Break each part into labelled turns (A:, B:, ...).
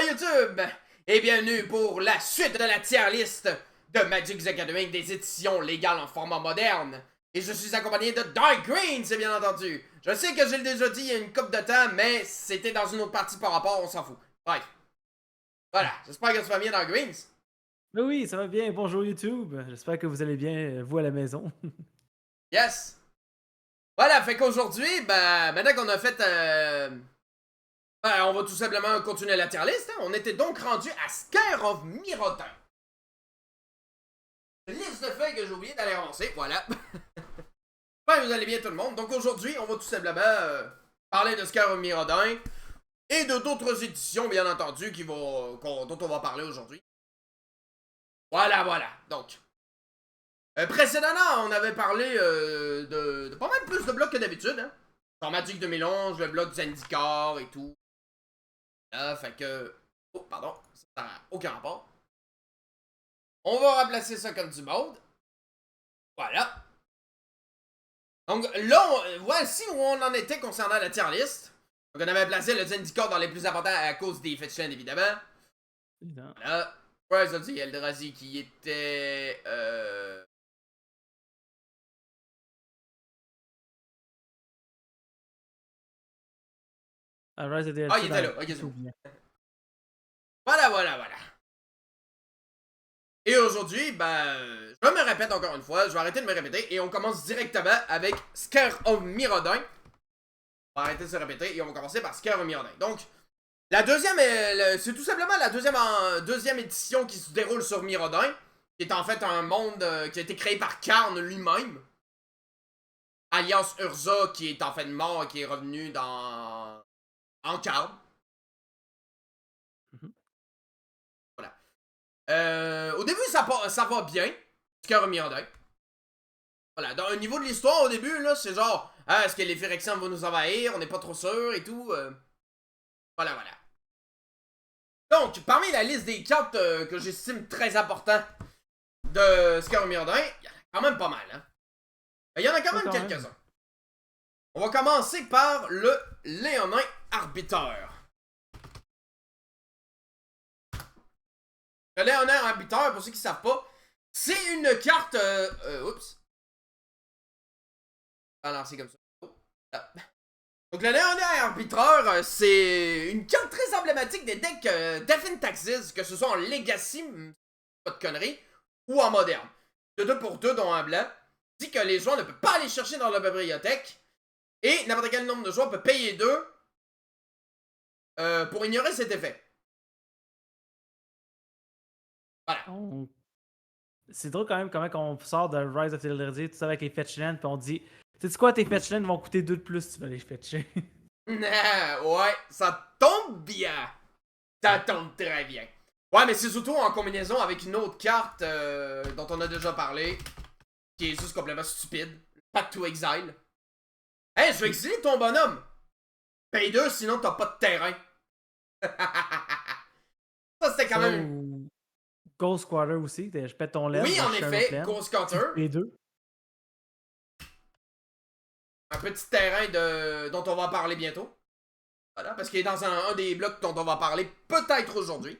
A: YouTube! Et bienvenue pour la suite de la tier list de Magic the Gathering des éditions légales en format moderne. Et je suis accompagné de Dark Green, c'est bien entendu. Je sais que je l'ai déjà dit il y a une couple de temps, mais c'était dans une autre partie par rapport, on s'en fout. Bref. Voilà, j'espère que tu vas bien, Dark Greens.
B: Oui, ça va bien. Bonjour YouTube. J'espère que vous allez bien, vous à la maison.
A: Yes! Voilà, fait qu'aujourd'hui, maintenant qu'on a fait... on va tout simplement continuer la tier list. Hein. On était donc rendu à Scare of Mirrodin. Liste de feuilles que j'ai oublié d'aller avancer, voilà. Vous allez bien tout le monde. Donc aujourd'hui, on va tout simplement parler de Scare of Mirrodin et de d'autres éditions, bien entendu, dont on va parler aujourd'hui. Voilà. Donc, précédemment, on avait parlé de pas mal plus de blocs que d'habitude. Hein. Sur Magic 2011, le bloc Zendikar et tout. Là, fait que... Oh, pardon, ça n'a aucun rapport. On va remplacer ça comme du mode. Voilà. Donc là, voici où on en était concernant la tier list. Donc on avait placé le Zendikar dans les plus importants à cause des Fetchland, évidemment. Voilà. Rise of the Eldrazi qui était...
B: Rise of the
A: Ah, il était là. Ok, c'est bon. Voilà. Et aujourd'hui, je me répète encore une fois, je vais arrêter de me répéter et on commence directement avec Scare of Mirrodin. On va arrêter de se répéter et on va commencer par Scare of Mirrodin. Donc, la deuxième, c'est tout simplement la deuxième édition qui se déroule sur Mirrodin, qui est en fait un monde qui a été créé par Karn lui-même. Alias Urza, qui est en fait mort et qui est revenu en Karn. Au début, ça va bien. Scare of Mirrodin. Voilà, dans un niveau de l'histoire, au début, là, c'est genre, est-ce que les Phyrexians vont nous envahir? On n'est pas trop sûr et tout. Voilà. Donc, parmi la liste des cartes que j'estime très important de Scare of Mirrodin, il y en a quand même pas mal, hein. Il y en a quand même quelques-uns. On va commencer par le Léonin Arbiteur. Le Léonin Arbiteur, pour ceux qui ne savent pas, c'est une carte... oups. Balancer comme ça. Ah. Donc le Léonin Arbitreur, c'est une carte très emblématique des decks Death and Taxes, que ce soit en Legacy, pas de conneries, ou en moderne. De 2 pour 2, dont un blanc, dit que les joueurs ne peuvent pas aller chercher dans la bibliothèque, et n'importe quel nombre de joueurs peut payer 2 pour ignorer cet effet. Voilà.
B: Oh. C'est drôle quand même comment on sort de Rise of the Eldrazi, tout ça avec les Fetchland, puis on dit, tu sais quoi, tes Fetchland vont coûter 2 de plus, tu vas les fetcher.
A: Ouais, ça tombe bien. Ça tombe très bien. Ouais, mais c'est surtout en combinaison avec une autre carte dont on a déjà parlé, qui est juste complètement stupide. Path to Exile. Hey, je vais exiler ton bonhomme. Paye 2, sinon t'as pas de terrain. Ça, c'était quand même...
B: Ghost Squatter aussi, je pète ton lait.
A: Oui, en effet, Ghost Squatter.
B: Les deux.
A: Un petit terrain dont on va parler bientôt. Voilà, parce qu'il est dans un des blocs dont on va parler peut-être aujourd'hui.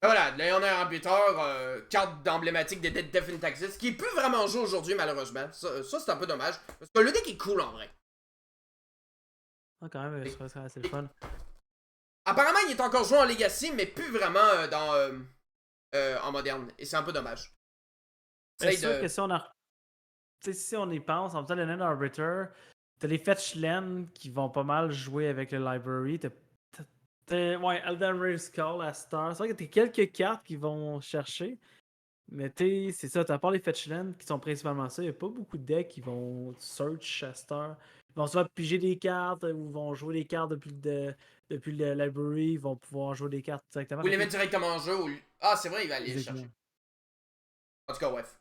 A: Voilà, Léonin Arbiteur, carte emblématique des Death and Taxes, qui est plus vraiment joué aujourd'hui, malheureusement. Ça c'est un peu dommage. Parce que le deck est cool en vrai.
B: Ah, quand même, c'est le fun.
A: Apparemment, il est encore joué en Legacy, mais plus vraiment en moderne. Et c'est un peu dommage.
B: C'est sûr que si on y pense, en même temps, le Léonin Arbiter, t'as les Fetchland qui vont pas mal jouer avec le Library. Ouais, Elden Ring Skull à Star. C'est vrai que t'as quelques cartes qui vont chercher. Mais c'est ça, t'as part les Fetchland qui sont principalement ça. Il n'y a pas beaucoup de decks qui vont search à Star. Ils vont soit piger des cartes ou vont jouer des cartes depuis le library. Ils vont pouvoir jouer des cartes directement.
A: Ou les mettre directement en jeu. Ah, c'est vrai, il va aller les
B: Exactement.
A: chercher. En tout cas, bref.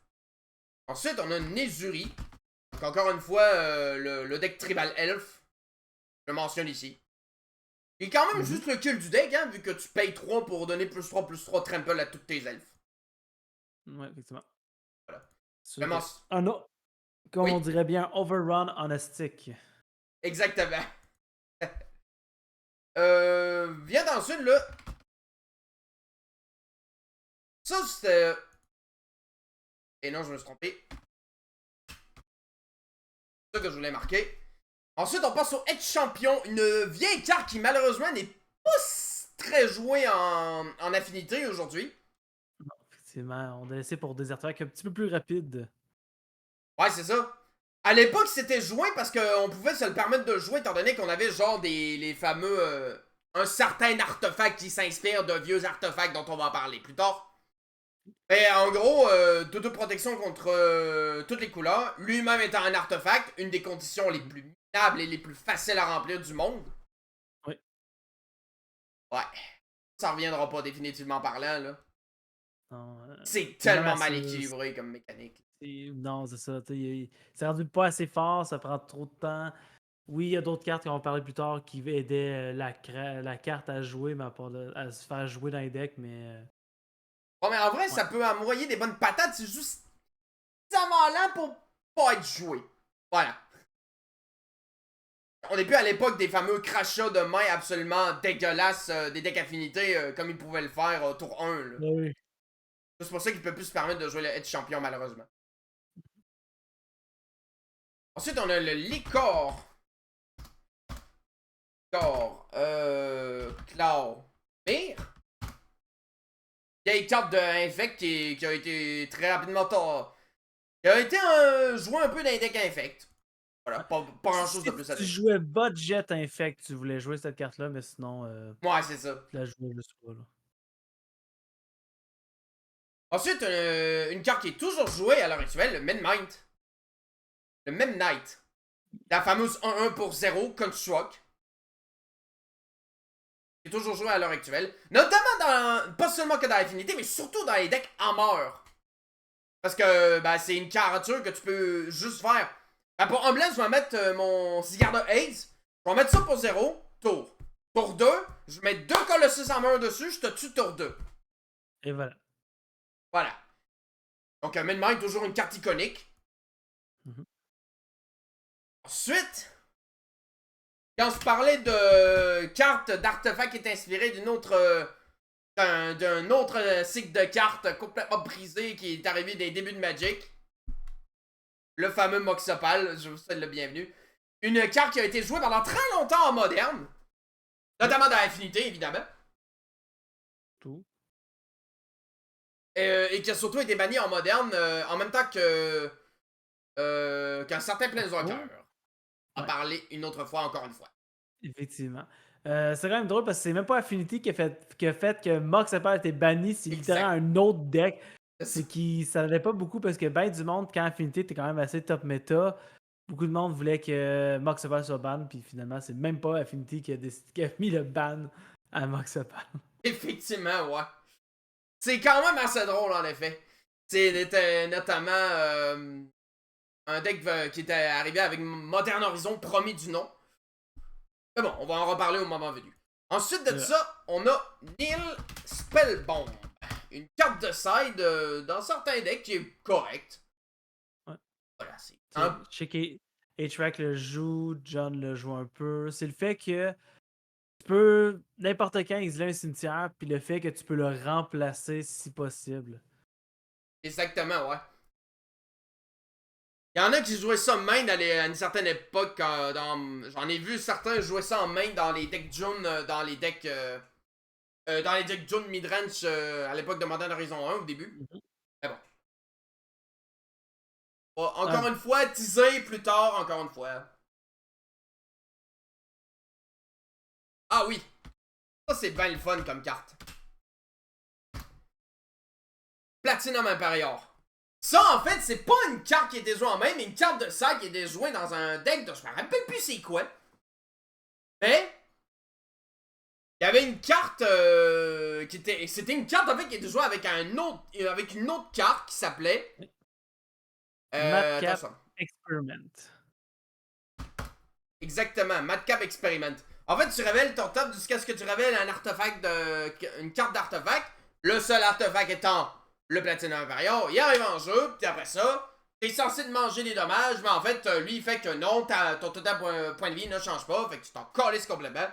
A: Ensuite, on a Nezuri. Donc, encore une fois, le deck Tribal Elf. Je le mentionne ici. Il est quand même juste le kill du deck, hein, vu que tu payes 3 pour donner +3/+3 trample à tous tes elfes.
B: Ouais, effectivement.
A: Voilà.
B: Comme on dirait bien, overrun on a stick.
A: Exactement. Vient ensuite le Ça, c'était... Et non, je me suis trompé. C'est ça que je voulais marquer. Ensuite, on passe au Edge Champion, une vieille carte qui malheureusement n'est pas très jouée en affinité aujourd'hui.
B: Non, effectivement, on a laissé pour des artefacts un petit peu plus rapides.
A: Ouais, c'est ça. À l'époque, c'était joué parce qu'on pouvait se le permettre de jouer étant donné qu'on avait genre les fameux... un certain artefact qui s'inspire de vieux artefacts dont on va en parler plus tard. Et en gros, dodo protection contre toutes les couleurs, lui-même étant un artefact, une des conditions les plus minables et les plus faciles à remplir du monde.
B: Oui.
A: Ouais. Ça reviendra pas définitivement parlant, là.
B: Non,
A: c'est tellement mal équilibré comme mécanique.
B: Non, c'est ça. C'est rendu pas assez fort, ça prend trop de temps. Oui, il y a d'autres cartes qu'on va parler plus tard qui aidaient la carte à jouer, mais à se faire jouer dans les decks, mais.
A: Bon, mais en vrai,
B: Ouais.
A: ça peut envoyer des bonnes patates, c'est juste suffisamment lent pour pas être joué. Voilà. On n'est plus à l'époque des fameux crachats de main absolument dégueulasses des decks affinités comme ils pouvaient le faire au tour 1. Là.
B: Oui.
A: C'est pour ça qu'il peut plus se permettre de jouer le Edge Champion, malheureusement. Ensuite, on a le Licor. Claw. Mire. Vieille carte de Infect qui a été très rapidement qui a été joué un peu dans les decks Infect. Voilà, pas grand chose de plus à
B: dire. Tu
A: dire.
B: jouais budget Infect, tu voulais jouer cette carte-là, mais sinon.
A: Ouais, c'est ça.
B: Tu la jouais juste pas, là.
A: Ensuite, une carte qui est toujours jouée à l'heure actuelle, le Mid-Mind. Le Mem Knight. La fameuse 1-1 pour 0, Construct. Qui est toujours jouée à l'heure actuelle. Notamment dans. Pas seulement que dans l'affinité, mais surtout dans les decks Hammer. Parce que ben, c'est une créature que tu peux juste faire. Ben, pour Homeless, je vais mettre mon Sigarda Ace. Je vais mettre ça pour 0, tour. Tour 2, je mets 2 Colossus Hammer dessus, je te tue tour 2.
B: Et voilà.
A: Voilà. Donc, Mid-Mind, toujours une carte iconique. Ensuite, quand on se parlait de cartes d'artefacts qui est inspiré d'une autre. D'un autre cycle de cartes complètement brisé qui est arrivé des débuts de Magic. Le fameux Moxopal, je vous souhaite le bienvenu. Une carte qui a été jouée pendant très longtemps en moderne. Notamment dans l'affinité, évidemment.
B: Tout.
A: Et qui a surtout été bannie en moderne en même temps que. Qu'un certain Planeswalker. En parler une autre fois, encore une fois.
B: Effectivement. C'est quand même drôle parce que c'est même pas Affinity qui a fait que Mox Opal a été banni, c'est littéralement un autre deck. C'est qui ça allait pas beaucoup parce que ben du monde, quand Affinity était quand même assez top méta, beaucoup de monde voulait que Mox Opal soit ban, puis finalement c'est même pas Affinity qui a mis le ban à Mox Opal.
A: Effectivement, ouais. C'est quand même assez drôle en effet. C'était notamment un deck qui était arrivé avec Modern Horizon, promis du nom. Mais bon, on va en reparler au moment venu. Ensuite de ça, on a Neil Spellbomb. Une carte de side dans certains decks qui est correcte.
B: Ouais.
A: Voilà, c'est.
B: Je sais que H-Rack le joue, John le joue un peu. C'est le fait que tu peux, n'importe quand, exiler un cimetière, puis le fait que tu peux le remplacer si possible.
A: Exactement, ouais. Il y en a qui jouaient ça en main à une certaine époque. J'en ai vu certains jouer ça en main dans les decks June, dans les decks June midrange à l'époque de Modern Horizon 1 au début. Mais bon. Encore une fois, teaser plus tard, encore une fois. Ah oui! Ça, c'est bien le fun comme carte. Platinum Imperior. Ça, en fait, c'est pas une carte qui est déjouée en main, mais une carte de sac qui est déjouée dans un deck de je me rappelle plus c'est quoi. Mais il y avait une carte qui était. C'était une carte en fait qui était jouée avec avec une autre carte qui s'appelait.
B: Madcap Experiment.
A: Exactement, Madcap Experiment. En fait, tu révèles ton top jusqu'à ce que tu révèles un artefact une carte d'artefact. Le seul artefact étant le Platinum Imperior. Il arrive en jeu, puis après ça, t'es censé te manger des dommages, mais en fait, lui, il fait que non, ton total point de vie ne change pas, fait que tu t'en calisses complètement.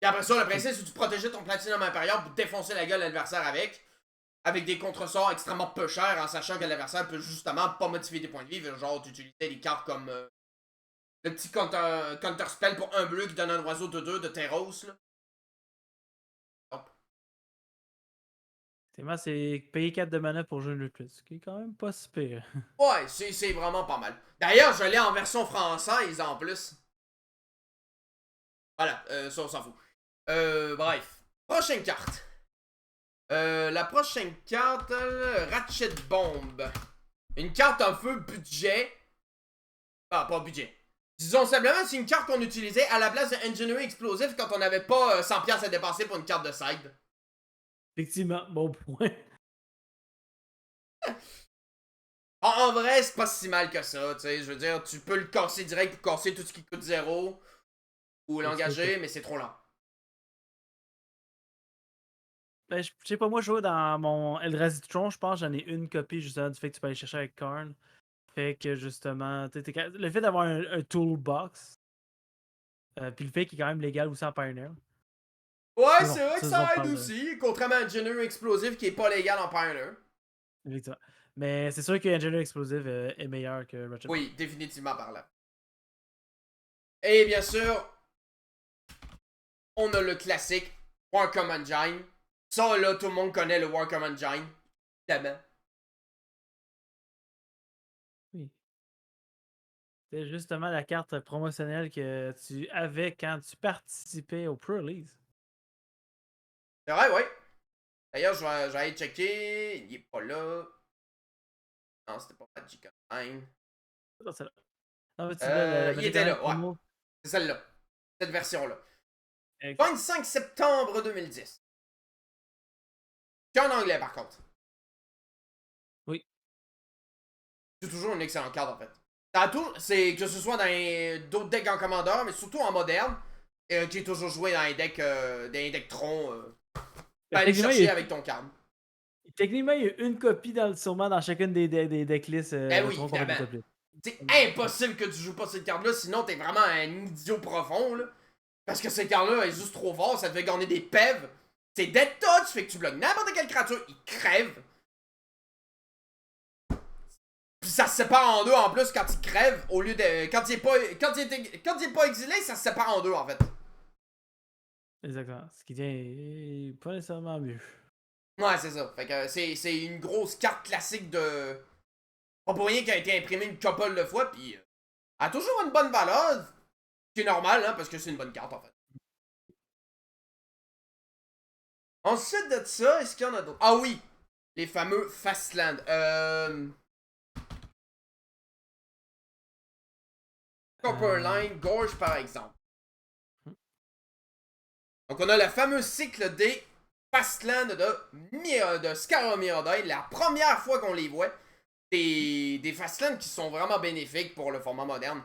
A: Et après ça, le principe, c'est que tu protégeais ton Platinum Impérial pour défoncer la gueule de l'adversaire avec des contresorts extrêmement peu chers, en sachant que l'adversaire peut justement pas modifier tes points de vie, genre tu utilisais des cartes comme le petit counter spell pour un bleu qui donne un oiseau de 2 de Terros, là.
B: C'est payer 4 de mana pour jouer le plus, ce qui est quand même pas si pire.
A: Ouais, c'est vraiment pas mal. D'ailleurs, je l'ai en version française en plus. Voilà, ça on s'en fout. Bref. Prochaine carte. La prochaine carte, Ratchet Bomb. Une carte un peu budget. Ah, pas budget. Disons simplement, c'est une carte qu'on utilisait à la place de Engineering Explosive quand on n'avait pas 100$ à dépenser pour une carte de side.
B: Effectivement, bon point.
A: En vrai, c'est pas si mal que ça, tu sais. Je veux dire, tu peux le casser direct pour casser tout ce qui coûte 0. Ou l'engager, mais c'est trop lent.
B: Ben, je sais pas, moi, je jouais dans mon Eldrazi-Tron, je pense, j'en ai une copie justement du fait que tu peux aller chercher avec Karn. Fait que justement, le fait d'avoir un toolbox, puis le fait qu'il est quand même légal aussi en Pioneer.
A: Ouais,
B: Mais bon,
A: c'est vrai que ça aide aussi, contrairement à Engineer Explosive qui est pas légal en Pioneer.
B: Effectivement. Mais c'est sûr que Engineer Explosive est meilleur que Ratchet.
A: Oui, définitivement par là. Et bien sûr, on a le classique Warcom Engine. Ça, là, tout le monde connaît le Warcom Engine. Évidemment.
B: Oui. C'est justement la carte promotionnelle que tu avais quand tu participais au Pro Release.
A: C'est vrai, oui. D'ailleurs, je vais aller checker. Il est pas là. Non, c'était pas Magic Online.
B: Non, c'est là. Non, mais tu l'as,
A: Il était là, ouais. C'est celle-là. Cette version-là. 25 septembre 2010. Qu'en anglais, par contre.
B: Oui.
A: C'est toujours une excellente carte, en fait. C'est que ce soit dans d'autres decks en commandeur, mais surtout en moderne, qui est toujours joué dans les decks Tron. Aller chercher avec ton card.
B: Techniquement, il y a une copie sûrement dans chacune des decklists.
A: Ben oui, évidemment. C'est impossible que tu joues pas cette carte-là, sinon t'es vraiment un idiot profond, là. Parce que cette carte-là est juste trop fort, ça te fait gagner des pèves. C'est Dead Touch, fait que tu bloques n'importe quelle créature, il crève. Puis ça se sépare en deux en plus quand il crève, au lieu de. Quand il est pas exilé, ça se sépare en deux en fait.
B: Exactement. Ce qui devient pas nécessairement mieux.
A: Ouais, c'est ça. Fait que c'est une grosse carte classique de. Pas pour rien qui a été imprimée une couple de fois, puis. Elle a toujours une bonne valeur. Ce qui est normal, hein, parce que c'est une bonne carte en fait. Ensuite de ça, est-ce qu'il y en a d'autres? Ah oui! Les fameux Fastland. Copperline Gorge par exemple. Donc on a le fameux cycle des Fastland de Skara Mirrodin. La première fois qu'on les voit. Des Fastlands qui sont vraiment bénéfiques pour le format moderne.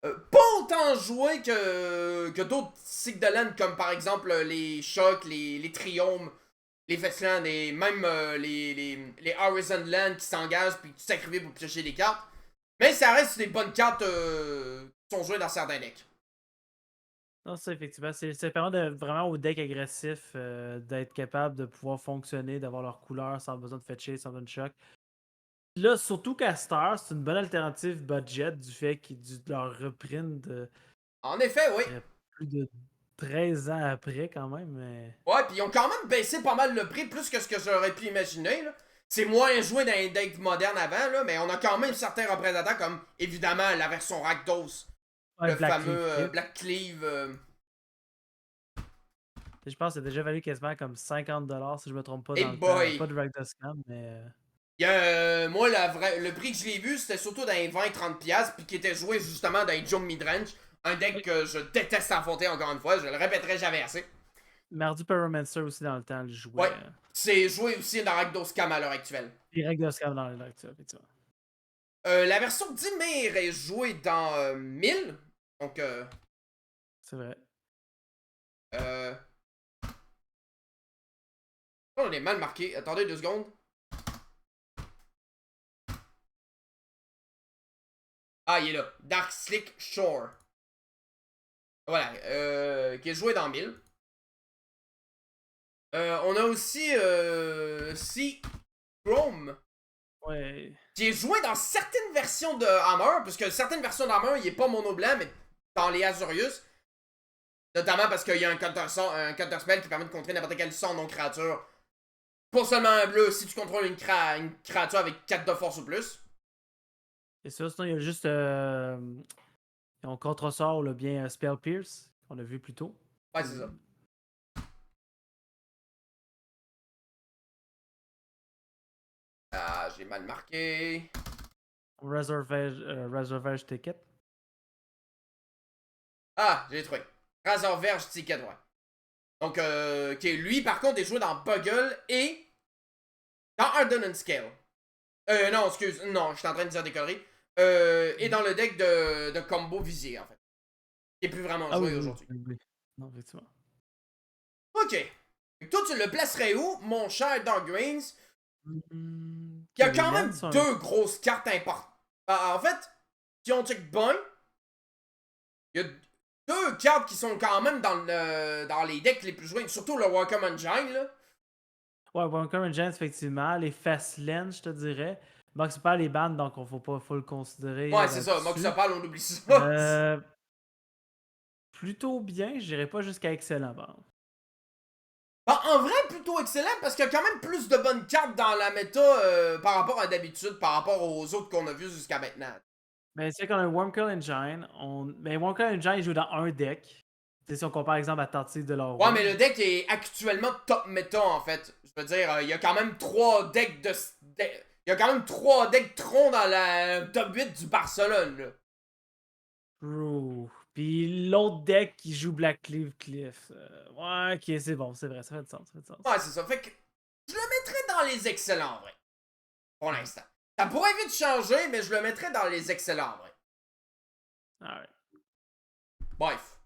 A: Pas autant joués que d'autres cycles de land, comme par exemple les Chocs, les Triomes, les Fastlands et même les Horizon Land qui s'engagent puis qui sacrifient pour piocher des cartes. Mais ça reste des bonnes cartes qui sont jouées dans certains decks.
B: Non, ça, effectivement. Ça permet vraiment aux decks agressifs d'être capable de pouvoir fonctionner, d'avoir leur couleur sans besoin de fetcher, sans besoin de choc. Là, surtout qu'à Star, c'est une bonne alternative budget du fait qu'ils leur reprint
A: En effet, oui.
B: Plus de 13 ans après, quand même. Mais...
A: Ouais, puis ils ont quand même baissé pas mal le prix, plus que ce que j'aurais pu imaginer. C'est moins joué dans les decks modernes avant, là, mais on a quand même certains représentants, comme évidemment la version Rakdos.
B: Ouais,
A: le fameux Black Cleave.
B: Je pense que c'est déjà valu quasiment comme 50$ si je me trompe pas.
A: Hey
B: dans
A: boy.
B: le temps. Pas de Rakdos Scam, mais.
A: Moi, le prix que je l'ai vu, c'était surtout dans les 20-30$, puis qui était joué justement dans les Jump Midrange. Un deck que je déteste affronter encore une fois, je le répéterai jamais assez.
B: Mardu Pyromancer aussi dans le temps, le jouait.
A: Ouais, c'est joué aussi dans Rakdos Scam à l'heure actuelle.
B: Et Rakdos Scam dans l'heure actuelle, effectivement.
A: La version d'Ymir est jouée dans 1000, donc...
B: C'est vrai.
A: On est mal marqué, attendez 2 secondes. Ah, il est là. Dark Slick Shore. Voilà, qui est joué dans 1000. On a aussi Sea Chrome.
B: Ouais.
A: Qui est joué dans certaines versions de Hammer, puisque certaines versions d'Hammer, il est pas mono blanc, mais dans les Azurius. Notamment parce qu'il y a un counter spell qui permet de contrer n'importe quel son non créature. Pas seulement un bleu, si tu contrôles une créature avec 4 de force ou plus.
B: Et ça, sinon, il y a juste on contre-sort le bien Spell Pierce, qu'on a vu plus tôt.
A: Ouais, c'est ça. Ah, j'ai mal marqué.
B: Razorverge Ticket.
A: Ah, j'ai trouvé. Razorverge Ticket, ouais. Donc, lui, par contre, est joué dans Buggle et dans Ordnance Scale. Non, excuse. Non, je suis en train de dire des conneries. Et dans le deck de combo visier, en fait. Qui est plus vraiment joué aujourd'hui.
B: Oui. Non, effectivement.
A: Ok. Toi, tu le placerais où, mon cher Dark Greens?
B: Il
A: y a quand même deux grosses cartes importantes. En fait, si on check bien, il y a deux cartes qui sont quand même dans les decks les plus joués, surtout le Welcome Engine, là.
B: Ouais, Welcome Engine, effectivement. Les Fastlane, je te dirais. Mox Opal les bandes, donc faut le considérer.
A: Ouais, c'est ça. Mox Opal, on oublie ça.
B: Plutôt bien, je dirais pas jusqu'à excellent. Bon.
A: En vrai, plutôt excellent, parce qu'il y a quand même plus de bonnes cartes dans la méta par rapport à d'habitude, par rapport aux autres qu'on a vus jusqu'à maintenant.
B: Mais c'est qu'on a un Wormcoil Engine. Mais Wormcoil Engine, il joue dans un deck. Si on compare, par exemple, à Tentative de l'Or.
A: Ouais, mais le deck est actuellement top méta, en fait. Je veux dire, il y a quand même 3 decks de... Il y a quand même 3 decks troncs dans la top 8 du Barcelone, là.
B: True. Puis l'autre deck qui joue Black Cliff. Ouais, ok, c'est bon, c'est vrai, ça fait du sens.
A: Ouais, c'est ça. Fait que je le mettrais dans les excellents, en vrai. Pour l'instant. Ça pourrait vite changer, mais je le mettrais dans les excellents, en vrai.
B: Alright.
A: Bref.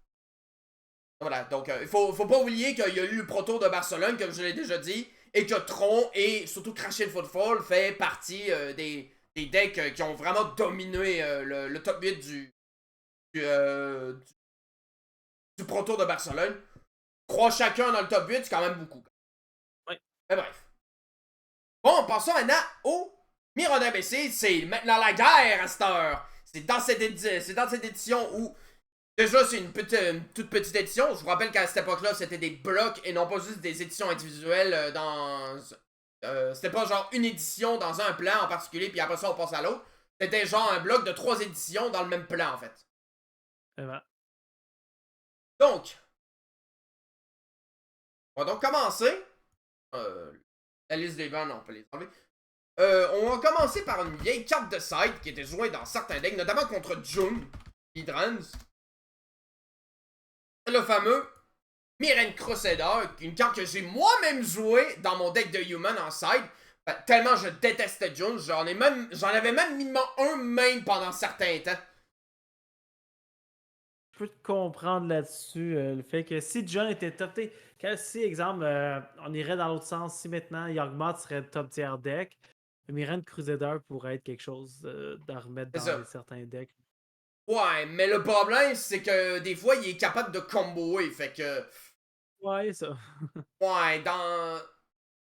A: Voilà, donc il faut pas oublier qu'il y a eu le Pro Tour de Barcelone, comme je l'ai déjà dit, et que Tron et surtout Crash and Footfall fait partie des decks qui ont vraiment dominé le top 8 du Pro Tour de Barcelone. 3 chacun dans le top 8, c'est quand même beaucoup.
B: Oui.
A: Mais bref. Bon, passons maintenant au Mirrodin ABC. C'est maintenant la guerre à cette heure. C'est dans cette édition où... Déjà, c'est une toute petite édition. Je vous rappelle qu'à cette époque-là, c'était des blocs et non pas juste des éditions individuelles c'était pas genre une édition dans un plan en particulier, puis après ça, on passe à l'autre. C'était genre un bloc de 3 éditions dans le même plan, en fait.
B: C'est vrai.
A: Donc, on va donc commencer. La liste des bandes, on peut les enlever. On va commencer par une vieille carte de side qui était jouée dans certains decks, notamment contre June, Hydrans. Le fameux Mirren Crusader, une carte que j'ai moi-même jouée dans mon deck de Human en side. Tellement je détestais June, j'en avais même mis un main pendant certains temps.
B: Je peux te comprendre là-dessus, le fait que si John était top, si, exemple, on irait dans l'autre sens, si maintenant Yawgmoth serait top tier deck, Mirren Crusader pourrait être quelque chose d'à remettre dans certains decks.
A: Ouais, mais le problème, c'est que des fois, il est capable de comboer, fait que...
B: Ouais, ça.
A: Ouais,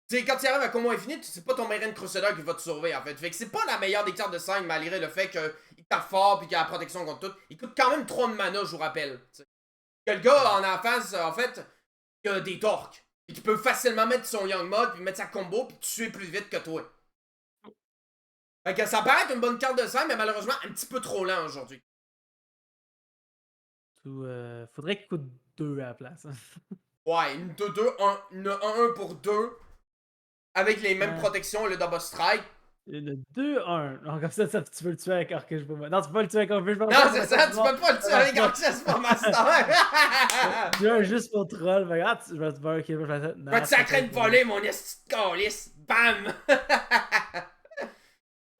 A: tu sais, quand tu arrives à combo infini, c'est pas ton Mirren Crusader qui va te sauver, en fait. Fait que c'est pas la meilleure des cartes de 5, malgré le fait qu'il tape fort pis qu'il a la protection contre tout. Il coûte quand même 3 de mana, je vous rappelle. T'sais. Que le gars en face, en fait, il a des torques. Et qu'il peut facilement mettre son Young Mod, puis mettre sa combo, puis tuer plus vite que toi. Fait que ça paraît être une bonne carte de 5, mais malheureusement, un petit peu trop lent aujourd'hui.
B: Faudrait qu'il coûte 2 à la place.
A: Ouais, une 2-2, une 1-1 pour 2. Avec les mêmes protections, le double strike.
B: Une 2-1. Donc, comme ça, tu peux le tuer avec Arcage Boom. Non, tu peux pas le tuer avec Arcage Boom.
A: Non, c'est ça, tu peux pas le tuer avec Arcage Boom Master.
B: Tu as juste pour troll. Regarde, je vais te voir, ok, je vais faire ça.
A: Je vais te sacrer de voler, mon esti de calice. Bam!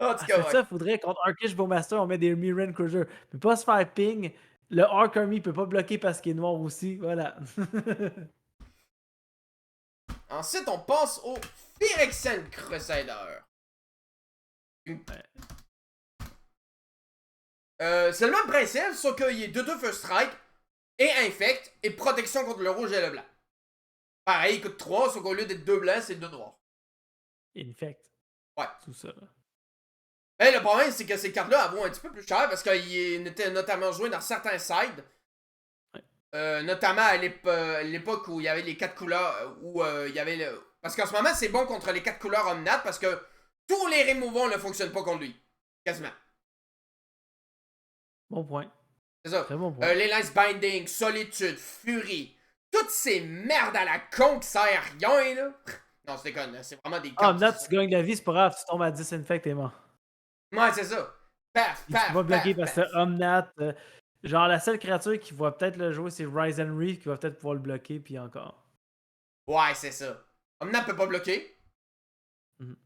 A: En tout cas, ouais.
B: Ça, faudrait contre Arcage Bowmaster, on met des Mirren Cruiser. Il peut pas se faire ping. Le Arc Army peut pas bloquer parce qu'il est noir aussi. Voilà.
A: Ensuite, on passe au Phyrexian Crusader. C'est le même principe, sauf qu'il est 2-2 First Strike, et Infect, et protection contre le rouge et le blanc. Pareil, il coûte 3, sauf qu'au lieu d'être 2 blancs, c'est 2 noirs.
B: Infect.
A: Ouais.
B: Tout ça. Là.
A: Mais le problème, c'est que ces cartes-là vont un petit peu plus cher parce qu'ils étaient notamment joués dans certains sides. Notamment à l'époque où il y avait les 4 couleurs, où il y avait le... Parce qu'en ce moment, c'est bon contre les 4 couleurs Omnat parce que tous les removals ne fonctionnent pas contre lui. Quasiment.
B: Bon point.
A: C'est ça.
B: Très bon point.
A: Les Lance Binding, Solitude, Fury, toutes ces merdes à la con qui servent à rien, là. Non, c'est déconne, c'est vraiment des cartes.
B: Omnat, tu gagnes la vie, c'est pas grave, tu tombes à 10 infect, t'es mort.
A: Ouais, c'est ça. Paf, paf,
B: tu vas bloquer
A: paf,
B: parce que Omnat, genre la seule créature qui va peut-être le jouer, c'est Rise and Reef qui va peut-être pouvoir le bloquer, puis encore.
A: Ouais, c'est ça. Omnat peut pas bloquer.
B: Mm-hmm.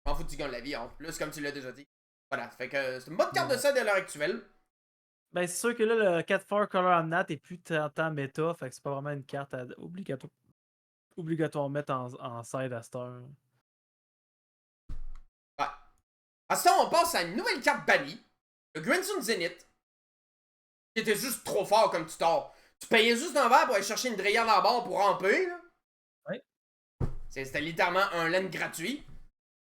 A: En faut que tu gagnes la vie, en plus, comme tu l'as déjà dit. Voilà, fait que c'est une bonne carte de ça à l'heure actuelle.
B: Ben, c'est sûr que là, le 4-4 Color Omnat est plus tant méta, fait que c'est pas vraiment une carte obligatoire mettre en side à cette heure.
A: Ouais. À ce temps, on passe à une nouvelle carte bannie, le Grandson Zenith, qui était juste trop fort comme tutor. Tu payais juste un verre pour aller chercher une Dryad à bord pour ramper, là.
B: Ouais.
A: C'était littéralement un land gratuit.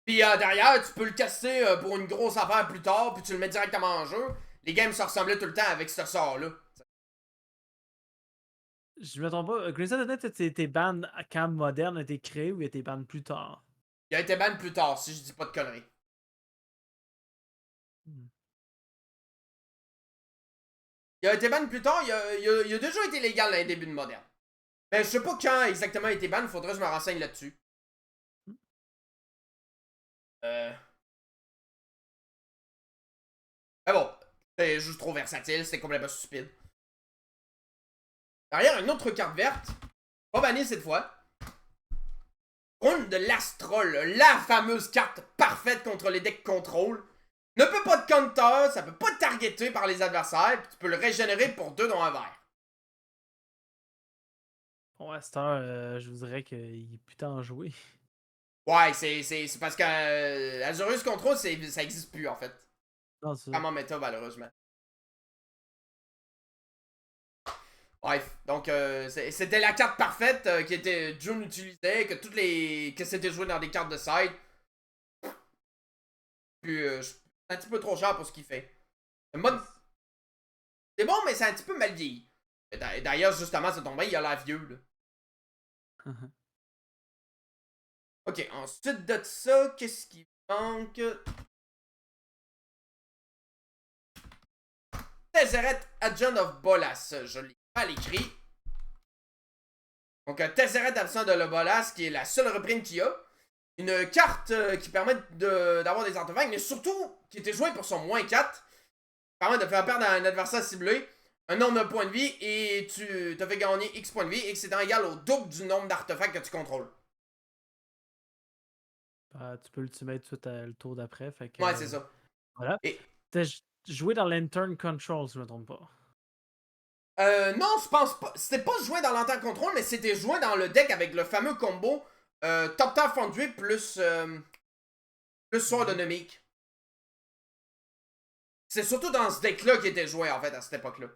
A: Puis derrière, tu peux le casser pour une grosse affaire plus tard, puis tu le mets directement en jeu. Les games se ressemblaient tout le temps avec ce sort-là.
B: Je me trompe pas, Green Net était ban quand moderne a été créé ou il a été ban plus tard?
A: Il a été ban plus tard, si je dis pas de conneries. Il a été ban plus tard, il a déjà été légal dans les débuts de moderne. Mais je sais pas quand exactement il a été ban, faudrait que je me renseigne là-dessus. Mais bon, c'est juste trop versatile, c'est complètement stupide. Derrière, une autre carte verte, pas bannie cette fois. Rune de l'Astrol, la fameuse carte parfaite contre les decks contrôle. Ne peut pas te counter, ça peut pas te targeter par les adversaires, puis tu peux le régénérer pour 2 dans un vert.
B: Bon, à cette heure, je vous dirais qu'il est plus tant joué.
A: Ouais, c'est parce que Azorius Control, ça existe plus en fait.
B: Non, c'est
A: Vraiment méta, malheureusement. Bref, donc c'était la carte parfaite qui était June utilisait, que c'était joué dans des cartes de side. Puis c'est un petit peu trop cher pour ce qu'il fait. C'est bon, mais c'est un petit peu mal vieilli. D'ailleurs, justement, ça tombe bien, il a l'air vieux, là. Ok, ensuite de ça, qu'est-ce qui manque? Tezzeret Agent of Bolas, je l'ai mal écrit. Donc, Tezzeret Absent de le Bolas, qui est la seule reprint qu'il y a. Une carte qui permet d'avoir des artefacts, mais surtout qui était jouée pour son moins 4. Permet de faire perdre à un adversaire ciblé un nombre de points de vie et tu te fais gagner X points de vie et que c'est égal au double du nombre d'artefacts que tu contrôles.
B: Tu peux l'ultimate tout de suite le tour d'après.
A: Ouais, c'est ça.
B: Voilà.
A: Et...
B: T'as joué dans Lantern Control, si je me trompe pas.
A: Non, je pense pas. C'était pas joué dans Lantern Control, mais c'était joué dans le deck avec le fameux combo Top Tower Foundry plus Sword Dynamique. C'est surtout dans ce deck-là qui était joué, en fait, à cette époque-là.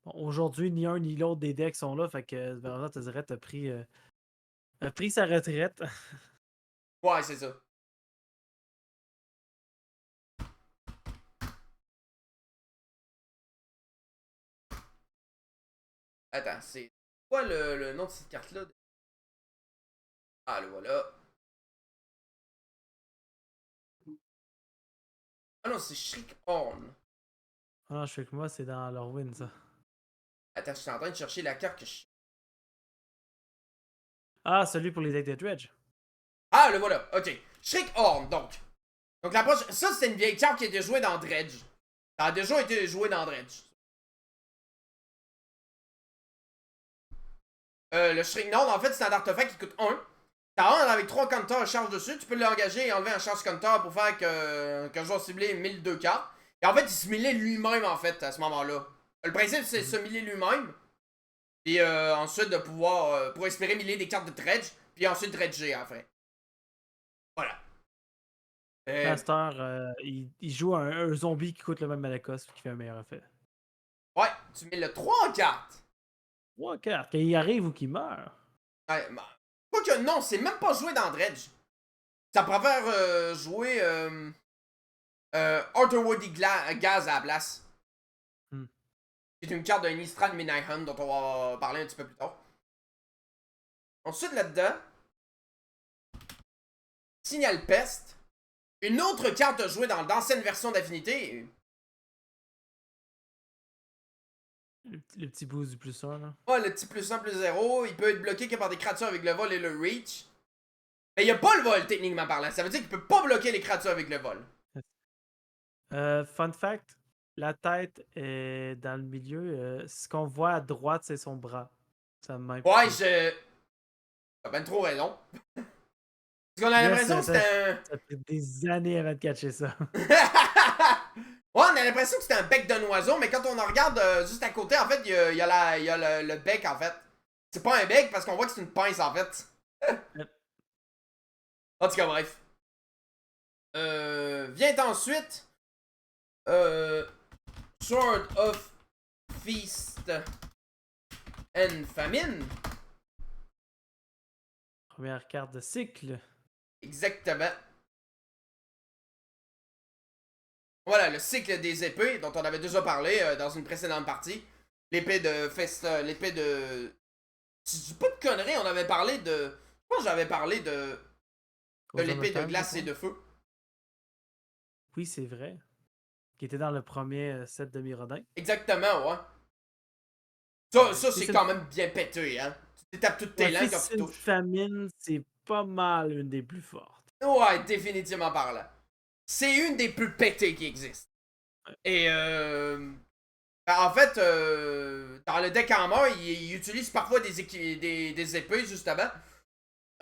B: Bon, aujourd'hui, ni un ni l'autre des decks sont là, fait que Bernard Tezzeret a pris sa retraite.
A: Ouais, c'est ça. Attends, c'est quoi le nom de cette carte-là? Ah, le voilà. Ah non, c'est Shriek Horn.
B: Ah non, je fais que moi, c'est dans Lorwyn, ça.
A: Attends, je suis en train de chercher la carte que je...
B: Ah, celui pour les decks de Dredge.
A: Ah, le voilà, ok. Shriek Horn, donc. Donc la prochaine... Ça, c'était une vieille carte qui a été jouée dans Dredge. Ça a déjà été joué dans Dredge. Le Shriek Nord, en fait, c'est un artefact qui coûte 1. T'as un avec 3 counters charge dessus. Tu peux l'engager et enlever un charge counter pour faire qu'un joueur ciblé mille 2 cartes. Et en fait, il se millait lui-même, en fait, à ce moment-là. Le principe, c'est de se miller lui-même. Et ensuite, de pouvoir... pour espérer miller des cartes de dredge. Puis ensuite, dredger, après. Voilà.
B: Master, il joue un zombie qui coûte le même à la coste qui fait un meilleur effet.
A: Ouais, tu mets le 3 cartes.
B: 3 cartes, qu'il arrive ou qu'il meurt.
A: Ouais, quoique non, c'est même pas joué dans Dredge. Ça préfère jouer Arthur Woody Gaz à la place.
B: Hmm.
A: C'est une carte d'un Istral Midnight Hunt dont on va parler un petit peu plus tard. Ensuite, là-dedans, Signal Peste. Une autre carte jouée dans l'ancienne version d'Affinité.
B: Le petit boost du plus 1, là.
A: Ouais, le petit plus 1 plus 0. Il peut être bloqué que par des créatures avec le vol et le reach. Mais il n'y a pas le vol, techniquement parlant. Ça veut dire qu'il peut pas bloquer les créatures avec le vol.
B: Fun fact, la tête est dans le milieu. Ce qu'on voit à droite, c'est son bras. Ça me
A: Ouais, T'as ben trop raison. Parce qu'on a l'impression que c'était un.
B: Ça fait des années avant de catcher ça.
A: Ouais, on a l'impression que c'était un bec d'un oiseau, mais quand on en regarde juste à côté, en fait, il y a le bec, en fait. C'est pas un bec parce qu'on voit que c'est une pince, en fait. En tout cas, bref. Vient ensuite Sword of Feast and Famine.
B: Première carte de cycle.
A: Exactement. Voilà, le cycle des épées dont on avait déjà parlé dans une précédente partie. L'épée de Festa, l'épée de... Si je dis pas de conneries, on avait parlé de... Je pense que j'avais parlé de l'épée de glace et de feu.
B: Oui, c'est vrai. Qui était dans le premier set de Mirodin.
A: Exactement, ouais. Ça c'est quand même bien pété, hein. Tu tapes toutes tes langues quand tu touches.
B: Famine, c'est pas mal une des plus fortes.
A: Ouais, définitivement parlant. C'est une des plus pétées qui existent. Ouais. Et en fait, dans le deck en main, il utilise parfois des épées, justement.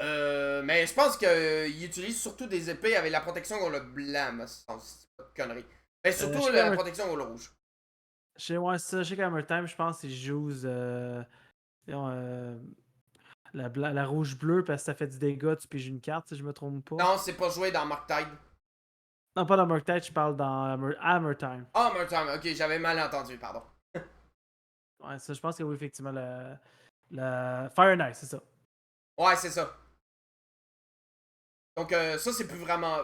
A: Mais je pense qu'il utilise surtout des épées avec la protection contre le blanc, c'est pas de conneries. Mais surtout la protection contre le rouge.
B: Chez Hammer Time, je pense qu'il joue la rouge-bleue parce que ça fait du dégât, tu piges une carte si je me trompe pas.
A: Non, c'est pas joué dans Murktide.
B: Non, pas dans Murktide, je parle dans Hammer Time.
A: Ah, Hammer Time, ok, j'avais mal entendu, pardon.
B: Ouais, ça, je pense que oui, effectivement, la Fire Knight, c'est ça.
A: Ouais, c'est ça. Donc, ça, c'est plus vraiment.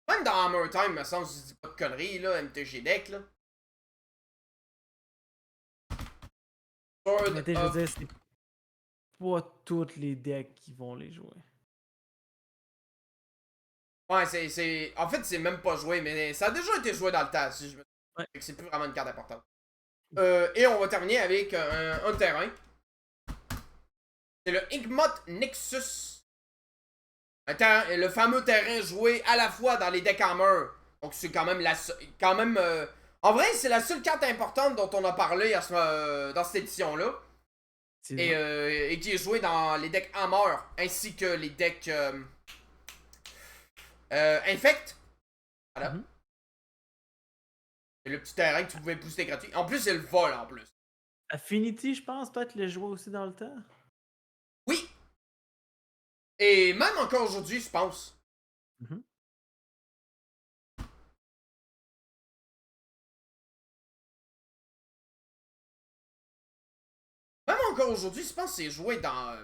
A: Même dans Hammer Time, me semble, je dis pas de conneries, là, MTG deck, là.
B: Mais je veux dire, c'est pas tous les decks qui vont les jouer.
A: Ouais, en fait, c'est même pas joué, mais ça a déjà été joué dans le temps, si je me trompe.
B: Ouais.
A: C'est plus vraiment une carte importante. Et on va terminer avec un terrain. C'est le Inkmoth Nexus. Le fameux terrain joué à la fois dans les decks Hammer. Donc c'est quand même en vrai, c'est la seule carte importante dont on a parlé dans cette édition-là. Et qui est jouée dans les decks Hammer ainsi que les decks Infect. Voilà. Mm-hmm. C'est le petit terrain que tu pouvais booster gratuit. En plus, c'est le vol en plus.
B: Affinity, je pense, peut-être les jouer aussi dans le temps.
A: Oui! Et même encore aujourd'hui, je pense.
B: Mm-hmm.
A: Même encore aujourd'hui, je pense que c'est joué dans...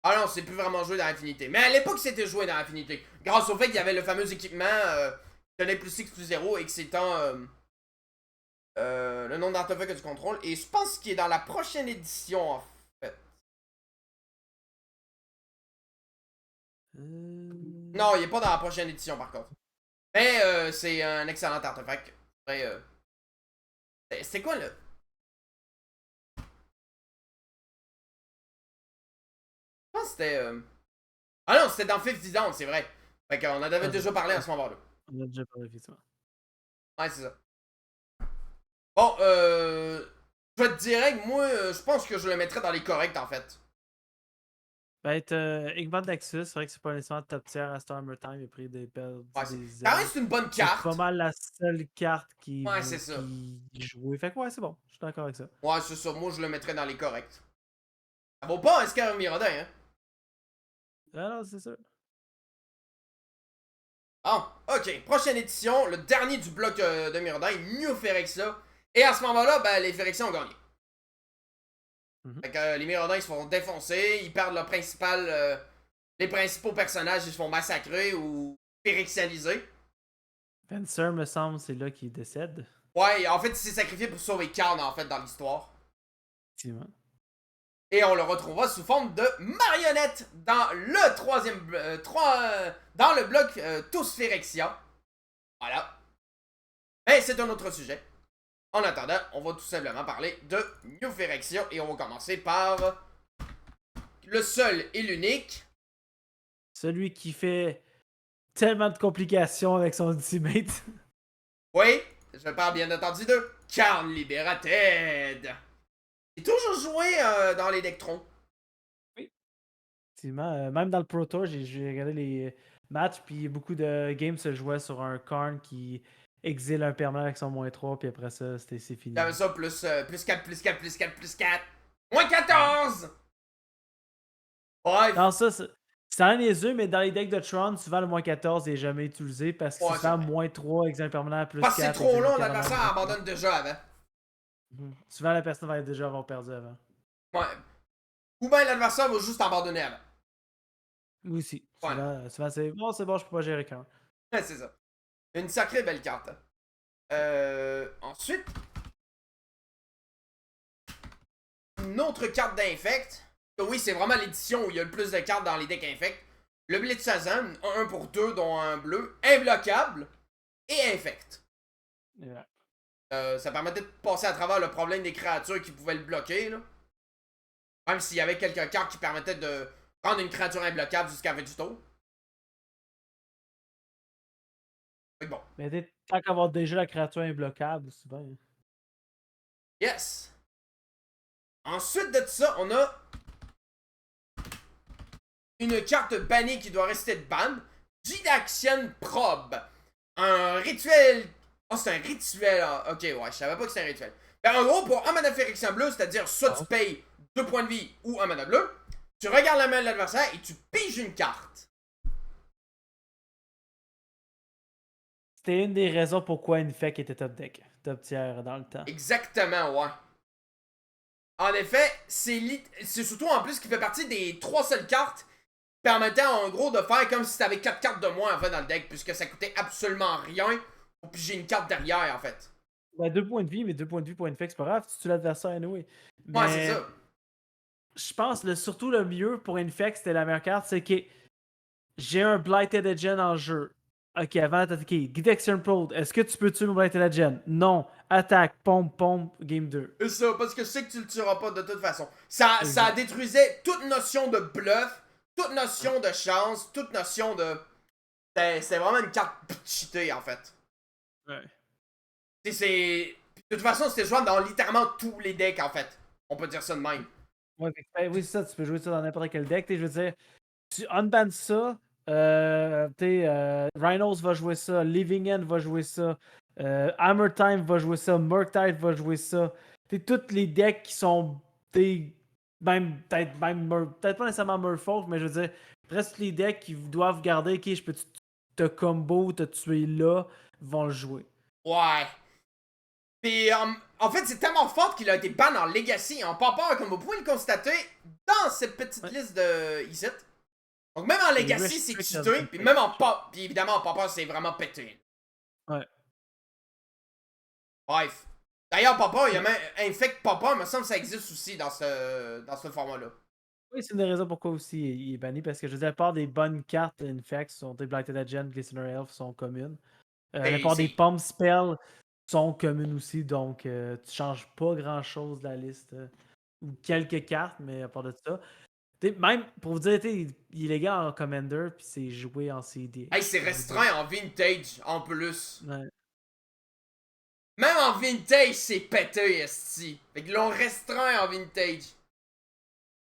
A: Ah non, c'est plus vraiment joué dans Infinité. Mais à l'époque, c'était joué dans Infinité. Grâce au fait qu'il y avait le fameux équipement qui donnait plus 6 plus 0 et que c'est le nom d'artefact que tu contrôles. Et je pense qu'il est dans la prochaine édition, en fait. Non, il est pas dans la prochaine édition, par contre. Mais c'est un excellent artefact. C'était quoi, là? Je pense que c'était... Ah non, c'était dans Fifth Down, c'est vrai. Fait qu'on en avait déjà parlé à ce moment-là.
B: On a déjà parlé, effectivement.
A: Ouais, c'est ça. Bon, je vais te dire que moi, je pense que je le mettrais dans les corrects, en fait.
B: Ben, Inkmoth Nexus, c'est vrai que c'est pas nécessairement top tier à Hammer Time, il a pris des pertes.
A: Ouais, c'est une bonne carte.
B: C'est pas mal la seule carte qui
A: jouait.
B: Fait que ouais, c'est bon, je suis d'accord avec ça.
A: Ouais, c'est ça, moi je le mettrais dans les corrects. Ça vaut pas un Scarab Mirodin, hein?
B: Ah non, c'est ça.
A: Bon, ok, prochaine édition, le dernier du bloc de Mirodin, New Phyrexa. Et à ce moment-là, ben, les Phyrexians ont gagné.
B: Mhm.
A: Fait que les Miraudons, ils se font défoncer, ils perdent leur principal... les principaux personnages, ils se font massacrer ou phyrexialiser.
B: Venser, me semble, c'est là qu'il décède.
A: Ouais, en fait, il s'est sacrifié pour sauver Karn, en fait, dans l'histoire.
B: Effectivement.
A: Et on le retrouvera sous forme de marionnette dans le troisième... dans le bloc Tous Phyrexia. Voilà. Mais c'est un autre sujet. En attendant, on va tout simplement parler de New Phyrexia et on va commencer par le seul et l'unique.
B: Celui qui fait tellement de complications avec son ultimate.
A: Oui, je parle bien entendu de Karn Liberated. Il est toujours joué dans les Dectrons.
B: Oui. Effectivement, même dans le Pro Tour, j'ai regardé les matchs, puis beaucoup de games se jouaient sur un Karn qui exile un permanent avec son -3, puis après ça, c'est fini.
A: J'avais ça plus 4, plus 4, plus 4, plus 4. Moins 14! Ouais,
B: Non, ça, c'est un les yeux, mais dans les decks de Tron, souvent le -14 est jamais utilisé parce que
A: Ouais,
B: c'est souvent -3, exil permanent, plus
A: parce que c'est
B: 4.
A: trop long, l'adversaire abandonne déjà avant.
B: Souvent, la personne va déjà avoir perdu avant.
A: Ouais. Ou bien l'adversaire va juste abandonner avant.
B: Oui, aussi.
A: Ouais.
B: Souvent c'est bon, je peux pas gérer quand.
A: Ouais, c'est ça. Une sacrée belle carte. Ensuite, une autre carte d'infect. Oui, c'est vraiment l'édition où il y a le plus de cartes dans les decks infect. Le Blitzazan, 1 pour 2, dont un bleu, imbloquable et infect.
B: Yeah.
A: Ça permettait de passer à travers le problème des créatures qui pouvaient le bloquer. Là. Même s'il y avait quelques cartes qui permettaient de rendre une créature imbloquable jusqu'à la fin du tour. Mais bon.
B: Mais tant qu'avoir déjà la créature imbloquable, souvent.
A: Yes! Ensuite de ça, on a une carte bannie qui doit rester de ban. Didaction Probe. Un rituel. Oh, c'est un rituel. Ok, ouais, je savais pas que c'était un rituel. Ben, en gros, pour un mana Phyrexian bleu, c'est-à-dire soit tu payes 2 points de vie ou un mana bleu, tu regardes la main de l'adversaire et tu piges une carte.
B: C'était une des raisons pourquoi Infect était top deck, top tier dans le temps.
A: Exactement, ouais. En effet, c'est surtout en plus qui fait partie des 3 seules cartes permettant en gros de faire comme si t'avais 4 cartes de moins en fait dans le deck, puisque ça coûtait absolument rien pour piger une carte derrière en fait.
B: Ouais, 2 points de vie, mais 2 points de vie pour Infect, c'est pas grave, tu tues l'adversaire anyway. Mais
A: Ouais, c'est ça.
B: je pense surtout le mieux pour Infect, c'était la meilleure carte, c'est que j'ai un Blighted Agent en jeu. Ok, avant d'attaquer, Detection Probe, est-ce que tu peux tuer mon Blighted Agent? Non. Attaque, pompe, game 2.
A: C'est ça, parce que je sais que tu le tueras pas de toute façon. Ça détruisait toute notion de bluff, toute notion de chance, toute notion de... C'était vraiment une carte cheatée en fait.
B: Ouais.
A: De toute façon, c'était jouable dans littéralement tous les decks en fait. On peut dire ça de même.
B: Ouais, oui, c'est ça, tu peux jouer ça dans n'importe quel deck. Je veux dire, tu unban ça, Rhinos va jouer ça, Living End va jouer ça, Hammer Time va jouer ça, Murktide va jouer ça. Tous les decks qui sont peut-être pas nécessairement Merfolk, mais je veux dire, presque tous les decks qui doivent garder, ok, je peux te combo, te tuer là, vont le jouer.
A: Ouais. Puis, en fait, c'est tellement fort qu'il a été ban en Legacy, en Pauper, comme vous pouvez le constater, dans cette petite liste de ici. Donc, même en Legacy, c'est cheaté, puis même en Pauper, puis évidemment, en Pauper, c'est vraiment pété.
B: Ouais.
A: Bref. D'ailleurs, Pauper, il y a même Infect Pauper, il me semble que ça existe aussi dans ce format-là.
B: Oui, c'est une des raisons pourquoi aussi il est banni, parce que je veux dire, la part des bonnes cartes Infect sont des Blighted Agent, Glistener Elf sont communes. La part des Pump Spells sont communes aussi, donc tu changes pas grand chose de la liste. Ou quelques cartes, mais à part de ça. Même pour vous dire, il est légal en Commander, puis c'est joué en CD.
A: Hey, c'est restreint en Vintage en plus.
B: Ouais.
A: Même en Vintage, c'est pété, esti. Fait qu'ils l'ont restreint en Vintage.